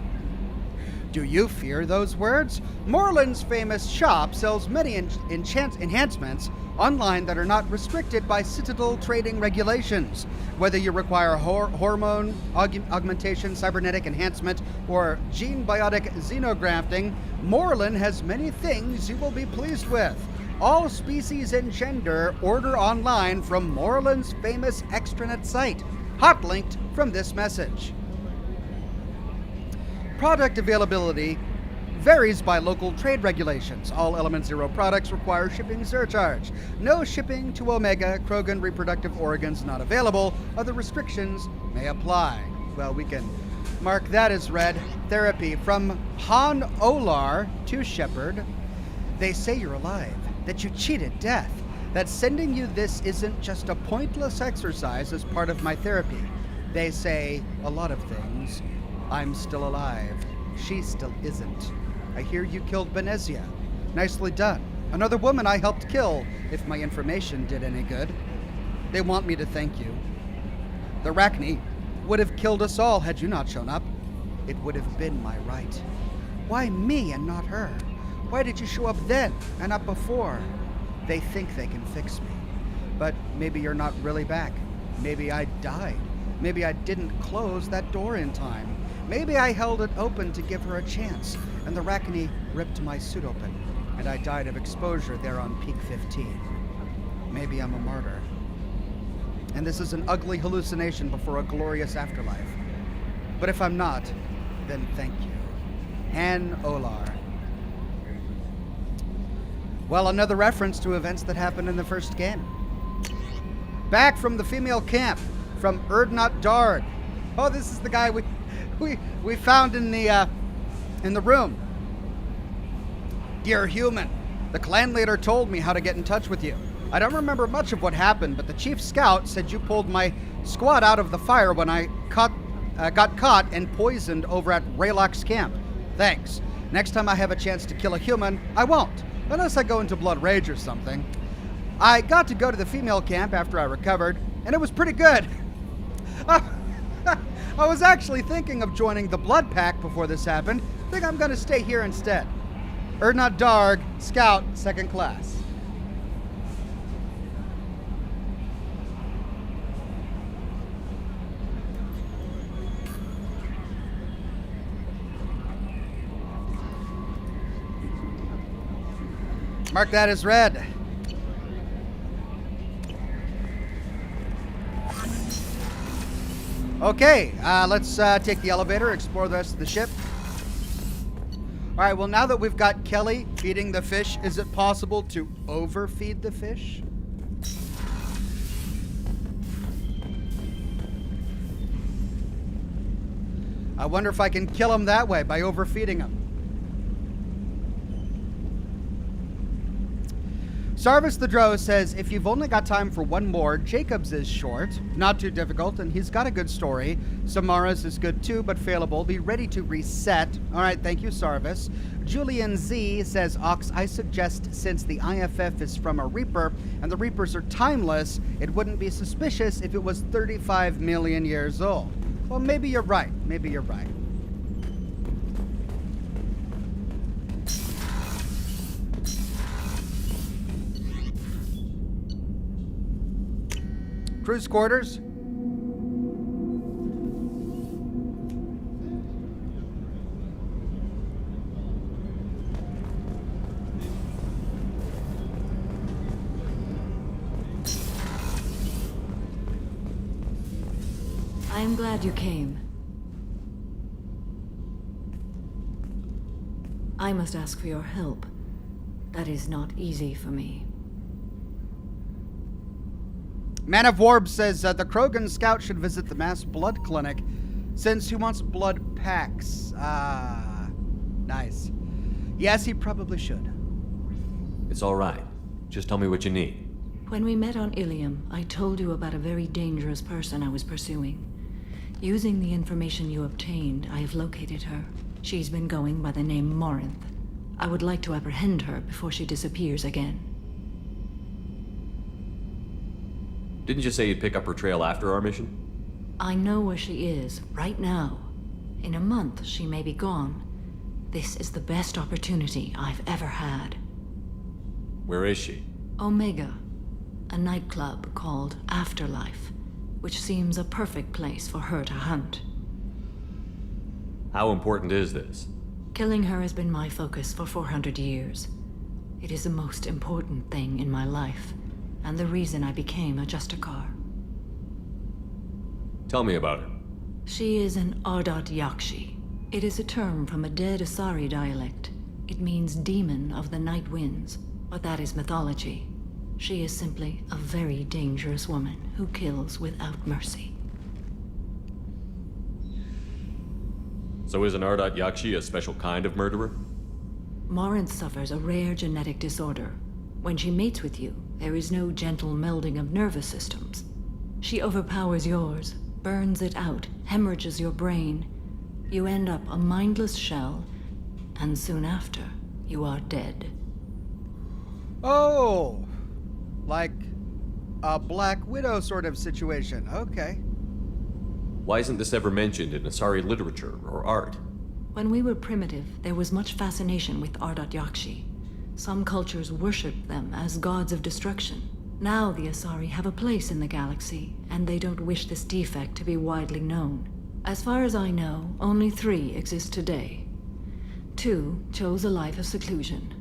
Do you fear those words? Moreland's famous shop sells many enhancements online that are not restricted by Citadel trading regulations. Whether you require hormone augmentation, cybernetic enhancement, or gene-biotic xenografting, Moreland has many things you will be pleased with. All species and gender order online from Moreland's famous extranet site, hot linked from this message. Product availability varies by local trade regulations. All Element Zero products require shipping surcharge. No shipping to Omega, Krogan reproductive organs not available. Other restrictions may apply. Well, we can mark that as read. Therapy from Han Olar to Shepard. They say you're alive, that you cheated death, that sending you this isn't just a pointless exercise as part of my therapy. They say a lot of things. I'm still alive. She still isn't. I hear you killed Benezia. Nicely done. Another woman I helped kill, if my information did any good. They want me to thank you. The Rachni would have killed us all had you not shown up. It would have been my right. Why me and not her? Why did you show up then and not before? They think they can fix me. But maybe you're not really back. Maybe I died. Maybe I didn't close that door in time. Maybe I held it open to give her a chance, and the Rachni ripped my suit open, and I died of exposure there on Peak 15. Maybe I'm a martyr. And this is an ugly hallucination before a glorious afterlife. But if I'm not, then thank you. Han Olar. Well, another reference to events that happened in the first game. Back from the female camp, from Erdnot Darg. Oh, this is the guy we found in the room. Dear human, the clan leader told me how to get in touch with you. I don't remember much of what happened, but the chief scout said you pulled my squad out of the fire when I got caught and poisoned over at Raylock's camp. Thanks. Next time I have a chance to kill a human, I won't, unless I go into blood rage or something. I got to go to the female camp after I recovered, and it was pretty good. I was actually thinking of joining the Blood Pack before this happened. I think I'm going to stay here instead. Erdnot Darg, Scout, 2nd Class. Mark that as read. Okay, let's take the elevator, explore the rest of the ship. All right, well, now that we've got Kelly feeding the fish, is it possible to overfeed the fish? I wonder if I can kill him that way, by overfeeding him. Sarvis the Drow says, if you've only got time for one more, Jacob's is short, not too difficult, and he's got a good story. Samara's is good too, but failable. Be ready to reset. All right, thank you, Sarvis. Julian Z says, Ox, I suggest since the IFF is from a Reaper, and the Reapers are timeless, it wouldn't be suspicious if it was 35 million years old. Well, maybe you're right. Maybe you're right. Crew's quarters. I'm glad you came. I must ask for your help. That is not easy for me. Man of Warb says the Krogan scout should visit the mass blood clinic since he wants blood packs. Ah, nice. Yes, he probably should. It's all right. Just tell me what you need. When we met on Ilium, I told you about a very dangerous person I was pursuing. Using the information you obtained, I have located her. She's been going by the name Morinth. I would like to apprehend her before she disappears again. Didn't you say you'd pick up her trail after our mission? I know where she is, right now. In a month, she may be gone. This is the best opportunity I've ever had. Where is she? Omega, a nightclub called Afterlife, which seems a perfect place for her to hunt. How important is this? Killing her has been my focus for 400 years. It is the most important thing in my life, and the reason I became a Justicar. Tell me about her. She is an Ardot Yakshi, It is a term from a dead Asari dialect. It means demon of the night winds, but that is mythology. She is simply a very dangerous woman who kills without mercy. So is an Ardat Yakshi a special kind of murderer? Morinth suffers a rare genetic disorder. When she mates with you, there is no gentle melding of nervous systems. She overpowers yours, burns it out, hemorrhages your brain. You end up a mindless shell, and soon after, you are dead. Oh, like a Black Widow sort of situation. Okay. Why isn't this ever mentioned in Asari literature or art? When we were primitive, there was much fascination with Ardat Yakshi. Some cultures worshipped them as gods of destruction. Now the Asari have a place in the galaxy, and they don't wish this defect to be widely known. As far as I know, only 3 exist today. 2 chose a life of seclusion.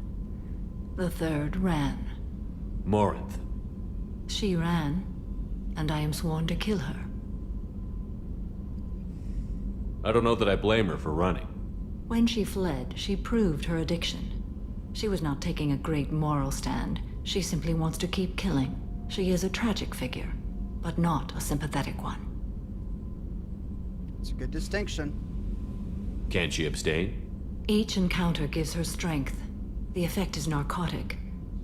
The 3rd ran. Morinth. She ran, and I am sworn to kill her. I don't know that I blame her for running. When she fled, she proved her addiction. She was not taking a great moral stand. She simply wants to keep killing. She is a tragic figure, but not a sympathetic one. It's a good distinction. Can she abstain? Each encounter gives her strength. The effect is narcotic.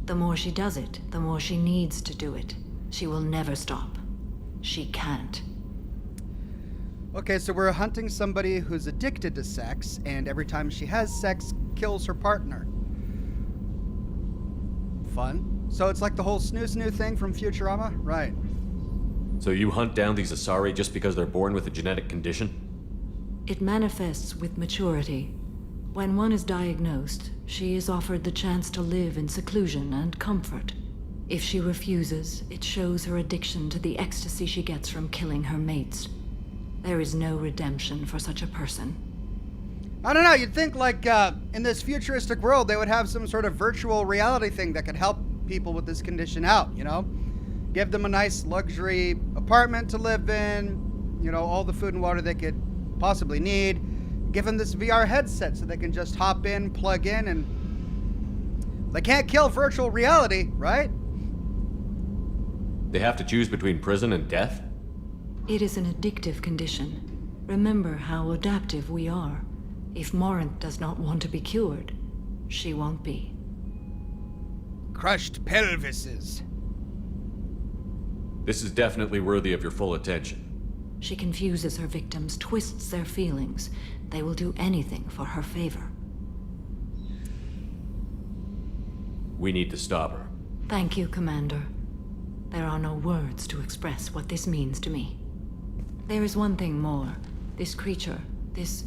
The more she does it, the more she needs to do it. She will never stop. She can't. Okay, so we're hunting somebody who's addicted to sex, and every time she has sex, kills her partner. Fun. So it's like the whole snoo-snoo thing from Futurama? Right. So you hunt down these Asari just because they're born with a genetic condition? It manifests with maturity. When one is diagnosed, she is offered the chance to live in seclusion and comfort. If she refuses, it shows her addiction to the ecstasy she gets from killing her mates. There is no redemption for such a person. I don't know, you'd think like in this futuristic world they would have some sort of virtual reality thing that could help people with this condition out, you know? Give them a nice luxury apartment to live in, you know, all the food and water they could possibly need. Give them this VR headset so they can just hop in, plug in, and they can't kill virtual reality, right? They have to choose between prison and death? It is an addictive condition. Remember how adaptive we are. If Morinth does not want to be cured, she won't be. Crushed pelvises. This is definitely worthy of your full attention. She confuses her victims, twists their feelings. They will do anything for her favor. We need to stop her. Thank you, Commander. There are no words to express what this means to me. There is one thing more. This creature, this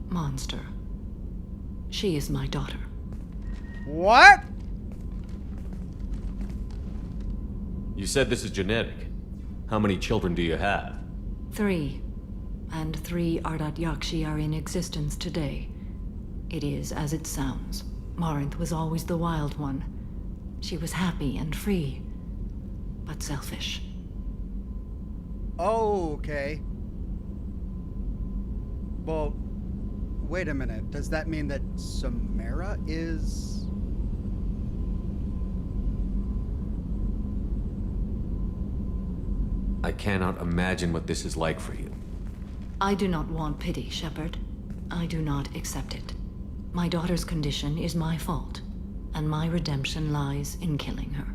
monster. She is my daughter. What? You said this is genetic. How many children do you have? 3. And 3 Ardat Yakshi are in existence today. It is as it sounds. Morinth was always the wild one. She was happy and free, but selfish. Oh, okay. Well, wait a minute. Does that mean that Samara is... I cannot imagine what this is like for you. I do not want pity, Shepard. I do not accept it. My daughter's condition is my fault, and my redemption lies in killing her.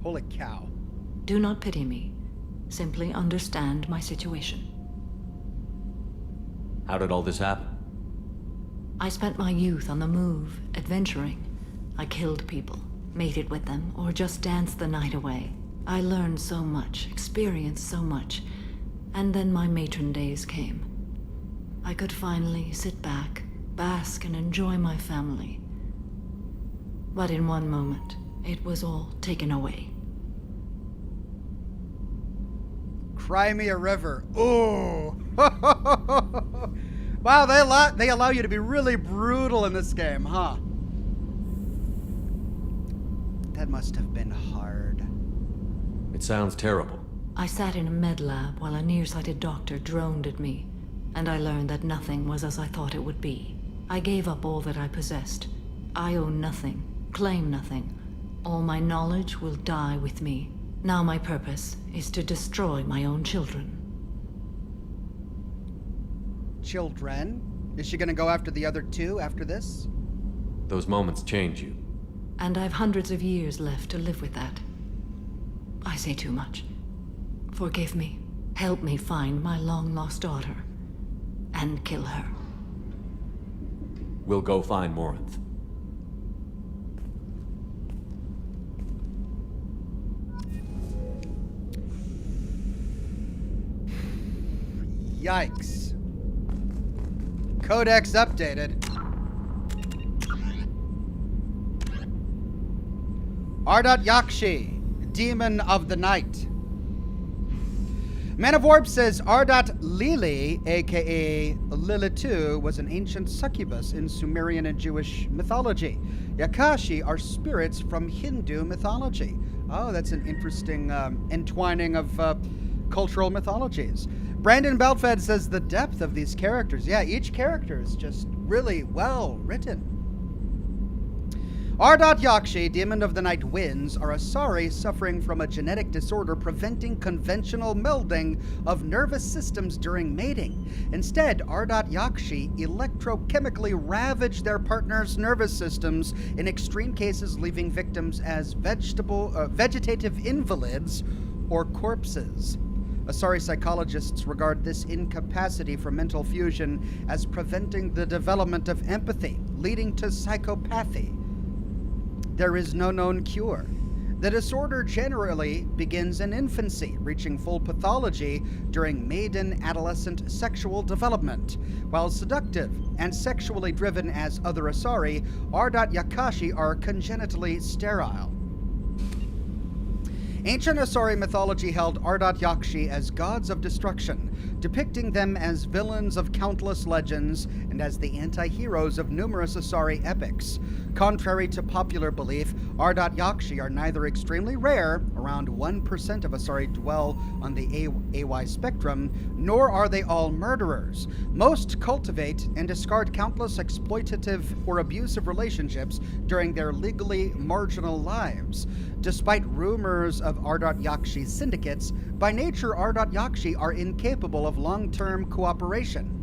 Holy cow. Do not pity me. Simply understand my situation. How did all this happen? I spent my youth on the move, adventuring. I killed people, mated with them, or just danced the night away. I learned so much, experienced so much, and then my matron days came. I could finally sit back, bask, and enjoy my family. But in one moment, it was all taken away. Cry me a river. Ooh. Wow, they allow you to be really brutal in this game, huh? That must have been hard. It sounds terrible. I sat in a med lab while a nearsighted doctor droned at me. and I learned that nothing was as I thought it would be. I gave up all that I possessed. I own nothing, claim nothing. All my knowledge will die with me. Now my purpose is to destroy my own children. Children? Is she gonna go after the other two after this? Those moments change you. And I've hundreds of years left to live with that. I say too much. Forgive me. Help me find my long-lost daughter. And kill her. We'll go find Morinth. Yikes. Codex updated. Ardat Yakshi, Demon of the Night. Man of Warp says Ardat Lili, aka Lilitu, was an ancient succubus in Sumerian and Jewish mythology. Yakashi are spirits from Hindu mythology. Oh, that's an interesting entwining of cultural mythologies. Brandon Belfed says the depth of these characters. Yeah, each character is just really well written. Ardat Yakshi, Demon of the Night Winds, are Asari suffering from a genetic disorder preventing conventional melding of nervous systems during mating. Instead, Ardat Yakshi electrochemically ravage their partner's nervous systems, in extreme cases leaving victims as vegetative invalids or corpses. Asari psychologists regard this incapacity for mental fusion as preventing the development of empathy, leading to psychopathy. There is no known cure. The disorder generally begins in infancy, reaching full pathology during maiden adolescent sexual development. While seductive and sexually driven as other Asari, Ardat Yakashi are congenitally sterile. Ancient Asari mythology held Ardat Yakshi as gods of destruction, depicting them as villains of countless legends and as the anti-heroes of numerous Asari epics. Contrary to popular belief, Ardat Yakshi are neither extremely rare, around 1% of Asari dwell on the AY spectrum, nor are they all murderers. Most cultivate and discard countless exploitative or abusive relationships during their legally marginal lives. Despite rumors of Ardat Yakshi's syndicates, by nature Ardat Yakshi are incapable of long-term cooperation.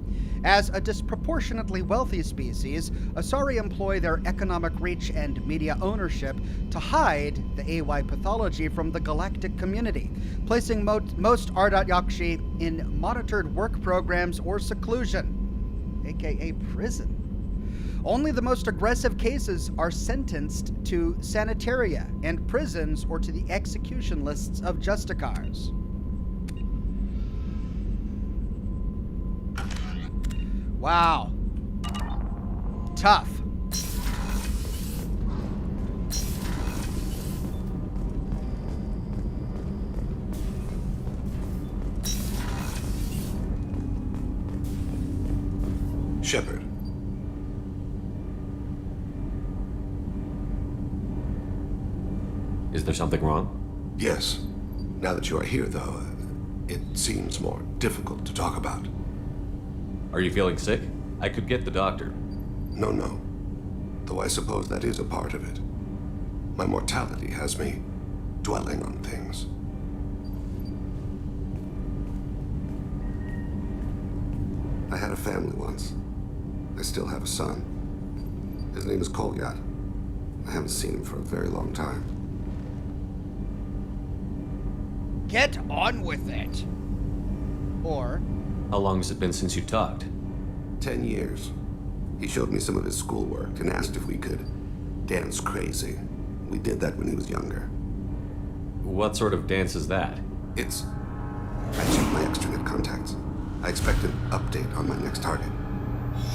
As a disproportionately wealthy species, Asari employ their economic reach and media ownership to hide the AY pathology from the galactic community, placing most Ardat Yakshi in monitored work programs or seclusion, aka prison. Only the most aggressive cases are sentenced to sanitaria and prisons or to the execution lists of Justicars. Wow. Tough. Shepard. Is there something wrong? Yes. Now that you are here, though, it seems more difficult to talk about. Are you feeling sick? I could get the doctor. No. Though I suppose that is a part of it. My mortality has me dwelling on things. I had a family once. I still have a son. His name is Kolyat. I haven't seen him for a very long time. Get on with it. Or... How long has it been since you talked? 10 years. He showed me some of his schoolwork and asked if we could dance crazy. We did that when he was younger. What sort of dance is that? I checked my extranet contacts. I expect an update on my next target.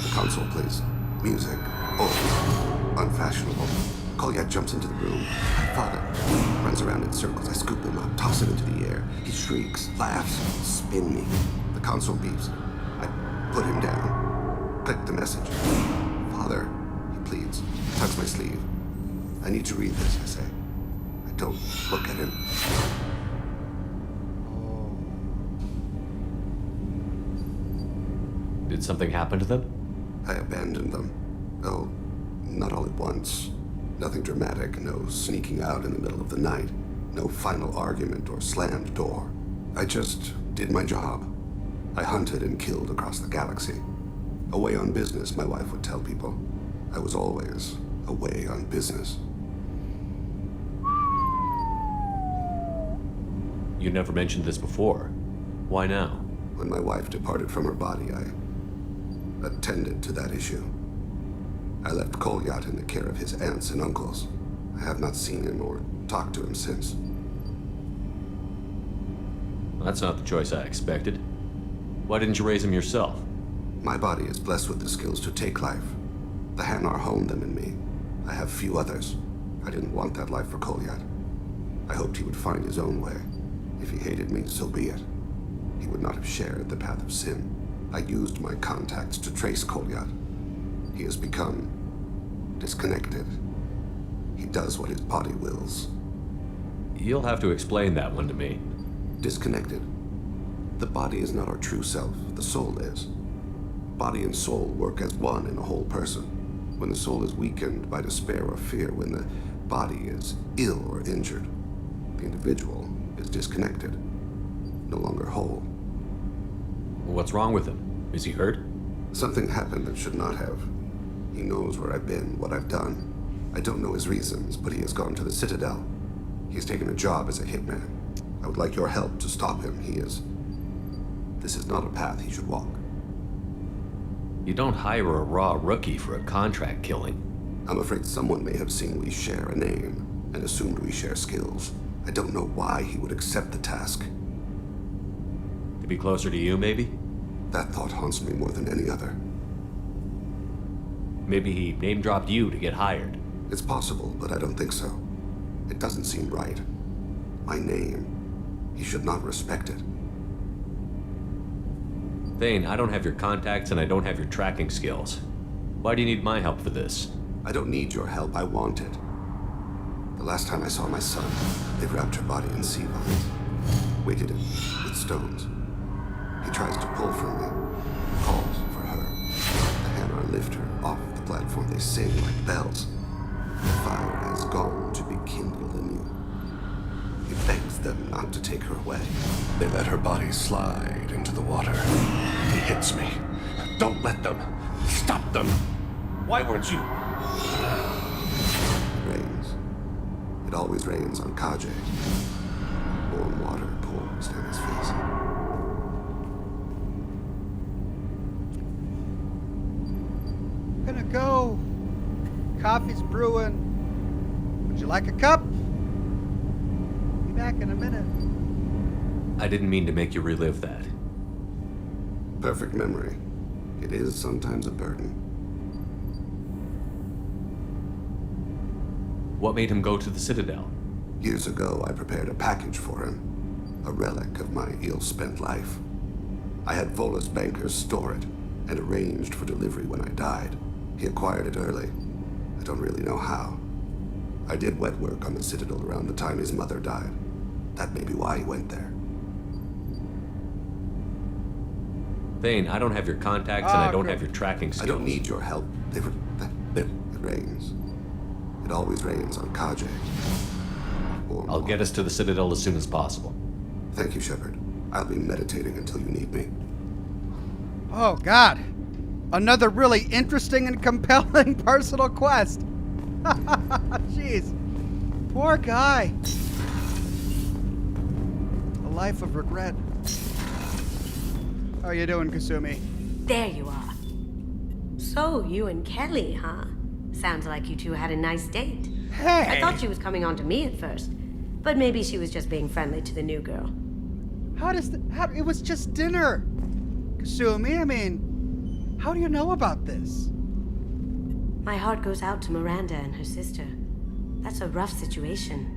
The console plays music, old, unfashionable. Kolyat jumps into the room. My father runs around in circles. I scoop him up, toss him into the air. He shrieks, laughs, spin me. The console beeps. I put him down. Click the message. Father, he pleads. Tugs my sleeve. I need to read this, I say. I don't look at him. Did something happen to them? I abandoned them. Oh, not all at once. Nothing dramatic, no sneaking out in the middle of the night, no final argument or slammed door. I just did my job. I hunted and killed across the galaxy. Away on business, my wife would tell people. I was always away on business. You never mentioned this before. Why now? When my wife departed from her body, I attended to that issue. I left Kolyat in the care of his aunts and uncles. I have not seen him or talked to him since. That's not the choice I expected. Why didn't you raise him yourself? My body is blessed with the skills to take life. The Hanar honed them in me. I have few others. I didn't want that life for Kolyat. I hoped he would find his own way. If he hated me, so be it. He would not have shared the path of sin. I used my contacts to trace Kolyat. He has become disconnected. He does what his body wills. You'll have to explain that one to me. Disconnected. The body is not our true self. The soul is. Body and soul work as one in a whole person. When the soul is weakened by despair or fear, when the body is ill or injured, the individual is disconnected, no longer whole. What's wrong with him? Is he hurt? Something happened that should not have. He knows where I've been, what I've done. I don't know his reasons, but he has gone to the Citadel. He's taken a job as a hitman. I would like your help to stop him. This is not a path he should walk. You don't hire a raw rookie for a contract killing. I'm afraid someone may have seen we share a name and assumed we share skills. I don't know why he would accept the task. To be closer to you, maybe? That thought haunts me more than any other. Maybe he name-dropped you to get hired. It's possible, but I don't think so. It doesn't seem right. My name. He should not respect it. Thane, I don't have your contacts and I don't have your tracking skills. Why do you need my help for this? I don't need your help. I want it. The last time I saw my son, they wrapped her body in sea vines, weighted it with stones. He tries to pull from me, calls for her. The Hanar lift her off the platform. They sing like bells. The fire has gone to be kindled anew. He begs them not to take her away. They let her body slide into the water. He hits me. Don't let them. Stop them. Why weren't you? It rains. It always rains on Kaje. Warm water pours down his face. I'm gonna go. Coffee's brewing. Would you like a cup? Be back in a minute. I didn't mean to make you relive that. Perfect memory. It is sometimes a burden. What made him go to the Citadel? Years ago, I prepared a package for him. A relic of my ill-spent life. I had Volus bankers store it and arranged for delivery when I died. He acquired it early. I don't really know how. I did wet work on the Citadel around the time his mother died. That may be why he went there. Thane, I don't have your contacts and I don't have your tracking skills. I don't need your help. It rains. It always rains on Kaje. I'll get us to the Citadel as soon as possible. Thank you, Shepard. I'll be meditating until you need me. Oh, God. Another really interesting and compelling personal quest. Jeez. Poor guy. A life of regret. How are you doing, Kasumi? There you are. So, you and Kelly, huh? Sounds like you two had a nice date. Hey! I thought she was coming on to me at first, but maybe she was just being friendly to the new girl. It was just dinner. Kasumi, I mean, how do you know about this? My heart goes out to Miranda and her sister. That's a rough situation.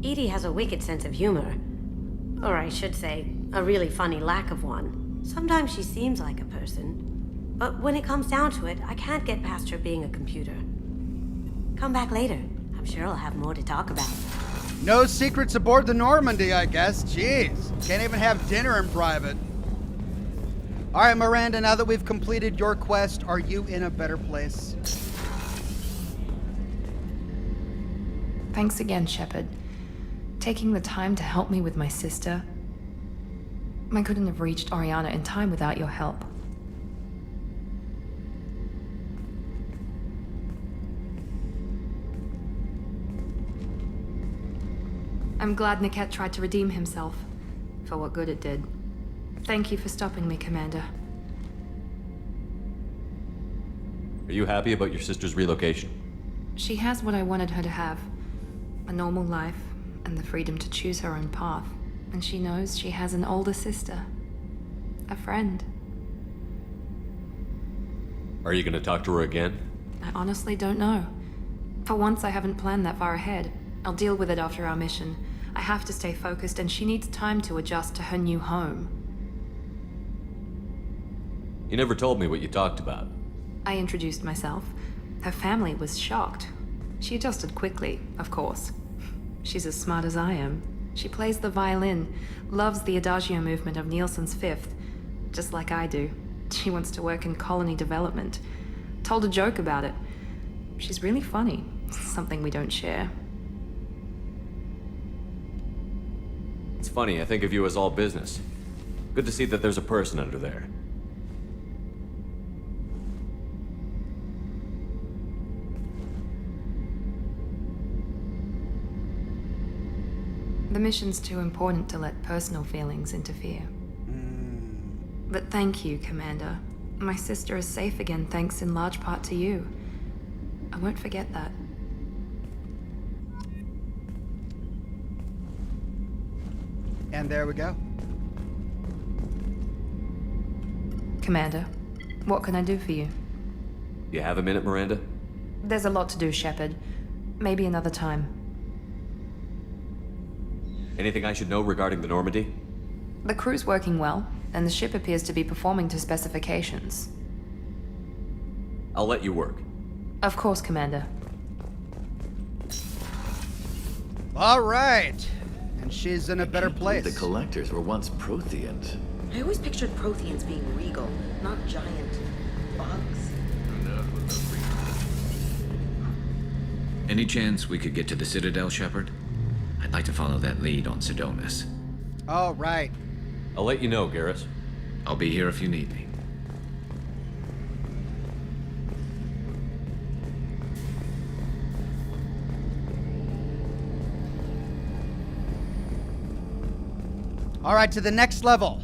Edie has a wicked sense of humor. Or I should say, a really funny lack of one. Sometimes she seems like a person. But when it comes down to it, I can't get past her being a computer. Come back later. I'm sure I'll have more to talk about. No secrets aboard the Normandy, I guess. Jeez. Can't even have dinner in private. All right, Miranda, now that we've completed your quest, are you in a better place? Thanks again, Shepard. Taking the time to help me with my sister. I couldn't have reached Oriana in time without your help. I'm glad Niket tried to redeem himself, for what good it did. Thank you for stopping me, Commander. Are you happy about your sister's relocation? She has what I wanted her to have. A normal life, and the freedom to choose her own path. And she knows she has an older sister. A friend. Are you gonna talk to her again? I honestly don't know. For once, I haven't planned that far ahead. I'll deal with it after our mission. I have to stay focused, and she needs time to adjust to her new home. You never told me what you talked about. I introduced myself. Her family was shocked. She adjusted quickly, of course. She's as smart as I am. She plays the violin, loves the adagio movement of Nielsen's Fifth, just like I do. She wants to work in colony development. Told a joke about it. She's really funny, something we don't share. It's funny, I think of you as all business. Good to see that there's a person under there. The mission's too important to let personal feelings interfere. But thank you, Commander. My sister is safe again thanks in large part to you. I won't forget that. And there we go. Commander, what can I do for you? You have a minute, Miranda? There's a lot to do, Shepard. Maybe another time. Anything I should know regarding the Normandy? The crew's working well, and the ship appears to be performing to specifications. I'll let you work. Of course, Commander. All right. And she's in a better place. The collectors were once Protheans. I always pictured Protheans being regal, not giant bugs. Any chance we could get to the Citadel, Shepard? I'd like to follow that lead on Sedonis. All right. I'll let you know, Garrus. I'll be here if you need me. All right, to the next level.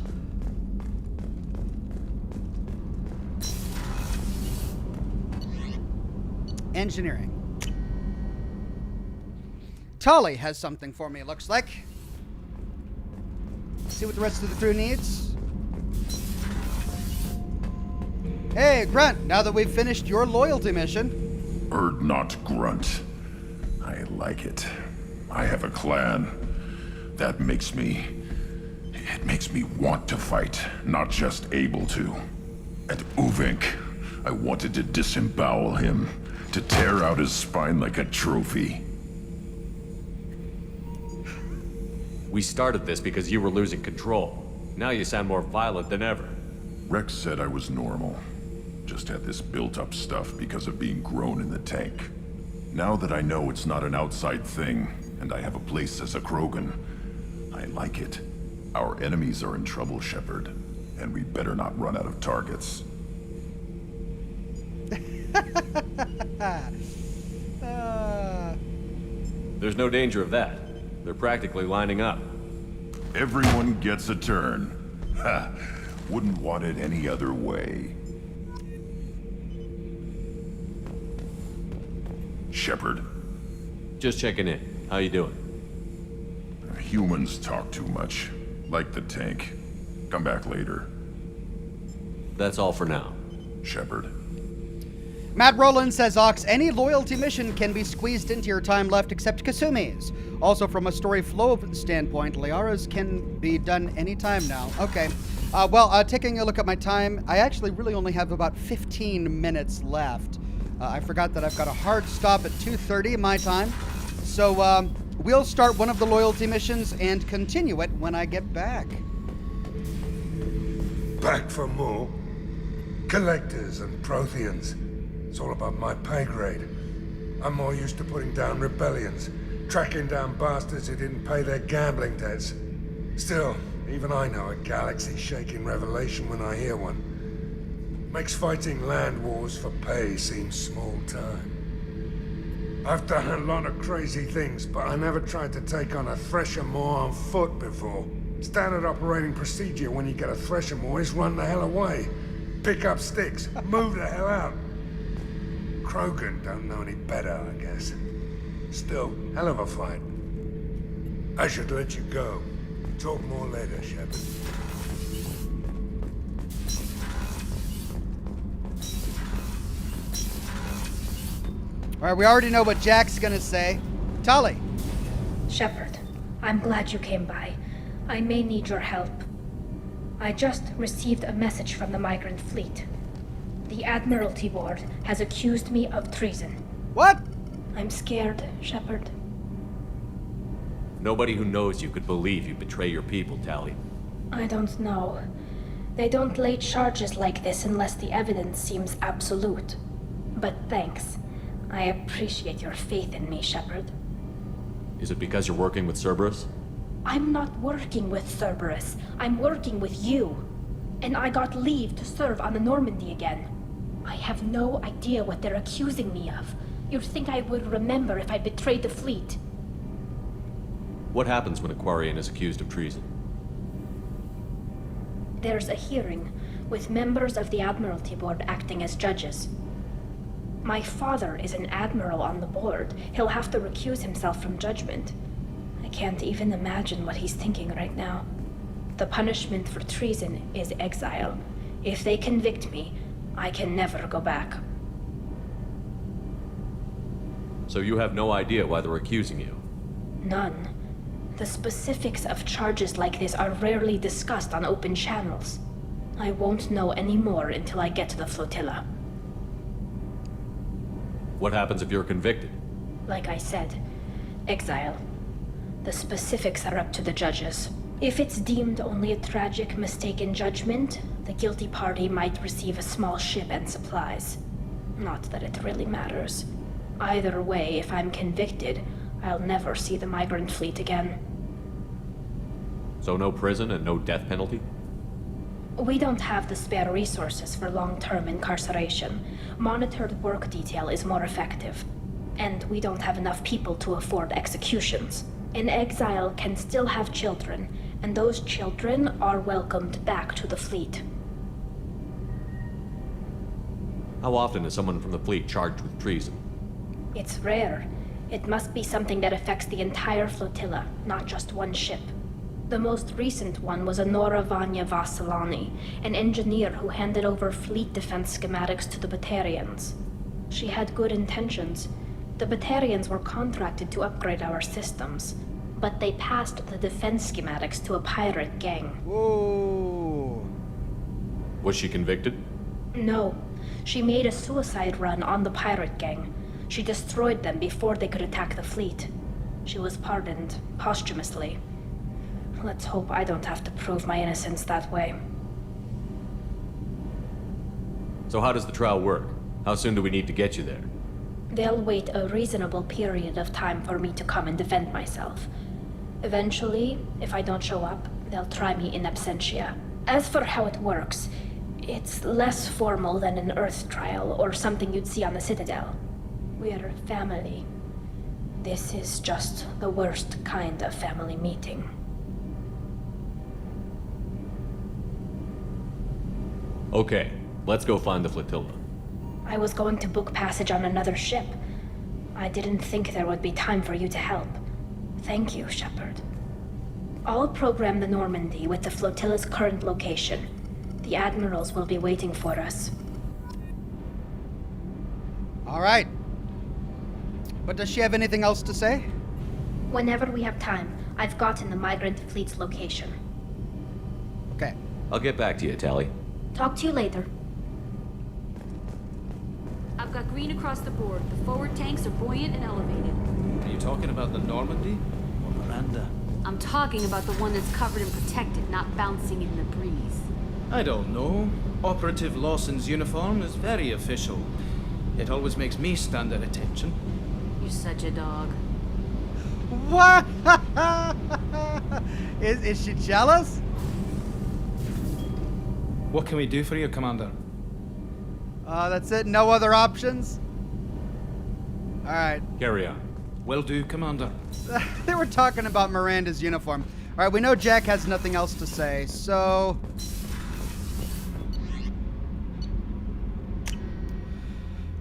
Engineering. Tali has something for me, it looks like. See what the rest of the crew needs. Hey, Grunt, now that we've finished your loyalty mission. Erd not Grunt. I like it. I have a clan. That makes me... It makes me want to fight, not just able to. At Uvink, I wanted to disembowel him, to tear out his spine like a trophy. We started this because you were losing control. Now you sound more violent than ever. Rex said I was normal. Just had this built-up stuff because of being grown in the tank. Now that I know it's not an outside thing, and I have a place as a Krogan, I like it. Our enemies are in trouble, Shepard, and we better not run out of targets. There's no danger of that. They're practically lining up. Everyone gets a turn. Ha! Wouldn't want it any other way. Shepard. Just checking in. How you doing? Humans talk too much. Like the tank. Come back later. That's all for now. Shepard. Matt Rowland says, Ox, any loyalty mission can be squeezed into your time left except Kasumi's. Also, from a story flow standpoint, Liara's can be done anytime now. Okay. Taking a look at my time, I actually really only have about 15 minutes left. I forgot that I've got a hard stop at 2:30 my time. So, we'll start one of the loyalty missions and continue it when I get back. Back for more? Collectors and Protheans. It's all above my pay grade. I'm more used to putting down rebellions, tracking down bastards who didn't pay their gambling debts. Still, even I know a galaxy-shaking revelation when I hear one. Makes fighting land wars for pay seem small time. I've done a lot of crazy things, but I never tried to take on a Thresher Maw on foot before. Standard operating procedure when you get a Thresher Maw is run the hell away. Pick up sticks, move the hell out. Krogan don't know any better, I guess. Still, hell of a fight. I should let you go. Talk more later, Shepard. All right, we already know what Jack's gonna say. Tully. Shepard, I'm glad you came by. I may need your help. I just received a message from the migrant fleet. The Admiralty Board has accused me of treason. What? I'm scared, Shepard. Nobody who knows you could believe you betray your people, Tally. I don't know. They don't lay charges like this unless the evidence seems absolute. But thanks. I appreciate your faith in me, Shepard. Is it because you're working with Cerberus? I'm not working with Cerberus. I'm working with you. And I got leave to serve on the Normandy again. I have no idea what they're accusing me of. You'd think I would remember if I betrayed the fleet. What happens when a Quarian is accused of treason? There's a hearing, with members of the Admiralty Board acting as judges. My father is an admiral on the board. He'll have to recuse himself from judgment. I can't even imagine what he's thinking right now. The punishment for treason is exile. If they convict me, I can never go back. So you have no idea why they're accusing you? None. The specifics of charges like this are rarely discussed on open channels. I won't know any more until I get to the flotilla. What happens if you're convicted? Like I said, exile. The specifics are up to the judges. If it's deemed only a tragic mistake in judgment, the guilty party might receive a small ship and supplies. Not that it really matters. Either way, if I'm convicted, I'll never see the migrant fleet again. So no prison and no death penalty? We don't have the spare resources for long-term incarceration. Monitored work detail is more effective. And we don't have enough people to afford executions. An exile can still have children, and those children are welcomed back to the fleet. How often is someone from the fleet charged with treason? It's rare. It must be something that affects the entire flotilla, not just one ship. The most recent one was Honora Vanya Vassilani, an engineer who handed over fleet defense schematics to the Batarians. She had good intentions. The Batarians were contracted to upgrade our systems, but they passed the defense schematics to a pirate gang. Whoa. Was she convicted? No. She made a suicide run on the pirate gang. She destroyed them before they could attack the fleet. She was pardoned, posthumously. Let's hope I don't have to prove my innocence that way. So how does the trial work? How soon do we need to get you there? They'll wait a reasonable period of time for me to come and defend myself. Eventually, if I don't show up, they'll try me in absentia. As for how it works, it's less formal than an Earth trial or something you'd see on the Citadel. We're family. This is just the worst kind of family meeting. Okay, let's go find the flotilla. I was going to book passage on another ship. I didn't think there would be time for you to help. Thank you, Shepard. I'll program the Normandy with the flotilla's current location. The admirals will be waiting for us. All right. But does she have anything else to say? Whenever we have time, I've gotten the migrant fleet's location. Okay. I'll get back to you, Tally. Talk to you later. I've got green across the board. The forward tanks are buoyant and elevated. Are you talking about the Normandy or Miranda? I'm talking about the one that's covered and protected, not bouncing in the breeze. I don't know. Operative Lawson's uniform is very official. It always makes me stand at attention. You're such a dog. What? Is she jealous? What can we do for you, Commander? That's it? No other options? Alright. Carry on. Will do, Commander. They were talking about Miranda's uniform. Alright, we know Jack has nothing else to say, so...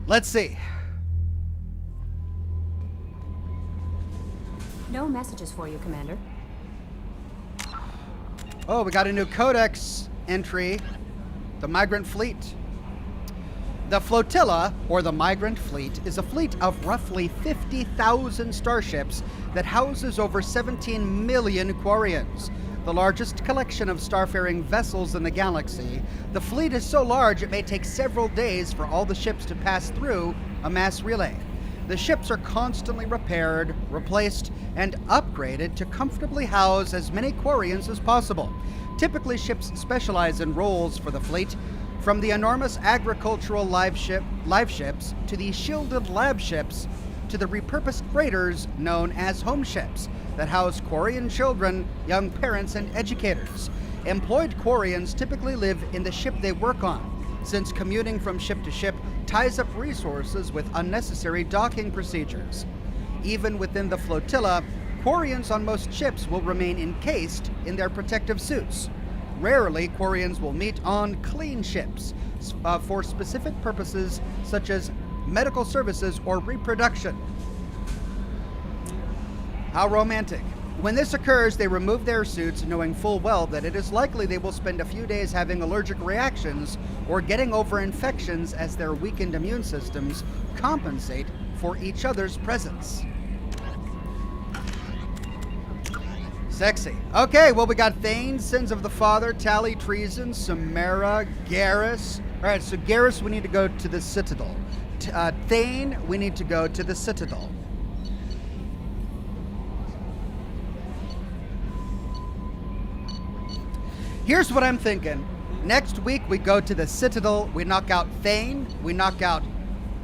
let's see. No messages for you, Commander. Oh, we got a new codex entry. The Migrant Fleet. The flotilla, or the Migrant Fleet, is a fleet of roughly 50,000 starships that houses over 17 million Quarians, the largest collection of starfaring vessels in the galaxy. The fleet is so large it may take several days for all the ships to pass through a mass relay. The ships are constantly repaired, replaced, and upgraded to comfortably house as many Quarians as possible. Typically, ships specialize in roles for the fleet, from the enormous agricultural live ships to the shielded lab ships to the repurposed freighters known as home ships that house Quarian children, young parents, and educators. Employed Quarians typically live in the ship they work on, since commuting from ship to ship ties up resources with unnecessary docking procedures. Even within the flotilla, Quarians on most ships will remain encased in their protective suits. Rarely, Quarians will meet on clean ships for specific purposes such as medical services or reproduction. How romantic. When this occurs, they remove their suits knowing full well that it is likely they will spend a few days having allergic reactions or getting over infections as their weakened immune systems compensate for each other's presence. Sexy. Okay, well, we got Thane, Sins of the Father, Tally, Treason, Samara, Garrus. All right, so Garrus, we need to go to the Citadel. Thane, we need to go to the Citadel. Here's what I'm thinking. Next week, we go to the Citadel, we knock out Thane, we knock out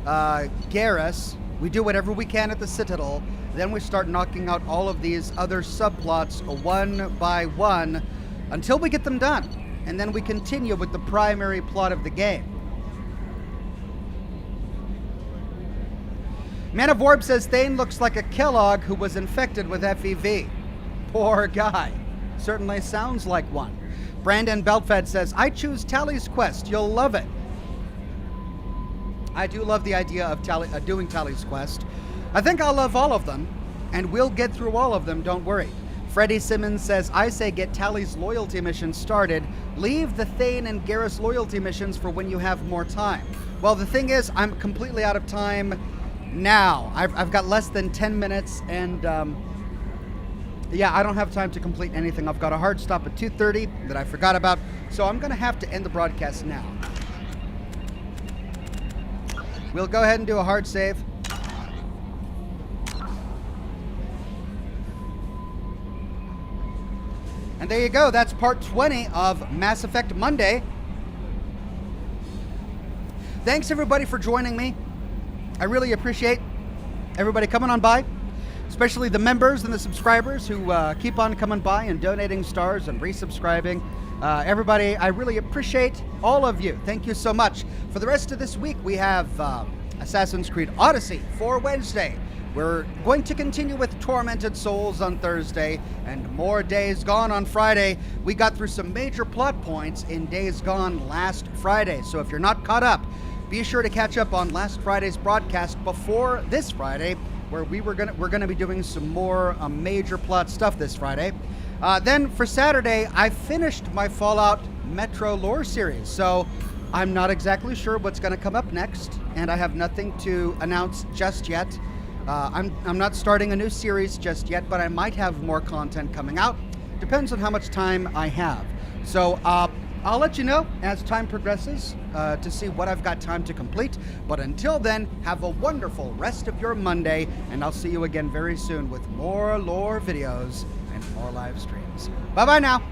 Garrus, we do whatever we can at the Citadel, then we start knocking out all of these other subplots one by one until we get them done. And then we continue with the primary plot of the game. Man of Warp says Thane looks like a Kellogg who was infected with FEV. Poor guy. Certainly sounds like one. Brandon Beltfed says, I choose Tally's quest. You'll love it. I do love the idea of doing Tally's quest. I think I'll love all of them, and we'll get through all of them, don't worry. Freddie Simmons says, I say get Tally's loyalty mission started. Leave the Thane and Garrus loyalty missions for when you have more time. Well, the thing is, I'm completely out of time now. I've got less than 10 minutes, and yeah, I don't have time to complete anything. I've got a hard stop at 2:30 that I forgot about, so I'm going to have to end the broadcast now. We'll go ahead and do a hard save. And there you go. That's part 20 of Mass Effect Monday. Thanks, everybody, for joining me. I really appreciate everybody coming on by, especially the members and the subscribers who keep on coming by and donating stars and resubscribing. Everybody, I really appreciate all of you. Thank you so much. For the rest of this week, we have Assassin's Creed Odyssey for Wednesday. We're going to continue with Tormented Souls on Thursday and more Days Gone on Friday. We got through some major plot points in Days Gone last Friday, so if you're not caught up, be sure to catch up on last Friday's broadcast before this Friday, where we're gonna be doing some more major plot stuff this Friday. Then for Saturday, I finished my Fallout Metro lore series, so I'm not exactly sure what's gonna come up next, and I have nothing to announce just yet. I'm not starting a new series just yet, but I might have more content coming out. Depends on how much time I have. So I'll let you know as time progresses to see what I've got time to complete. But until then, have a wonderful rest of your Monday, and I'll see you again very soon with more lore videos and more live streams. Bye-bye now.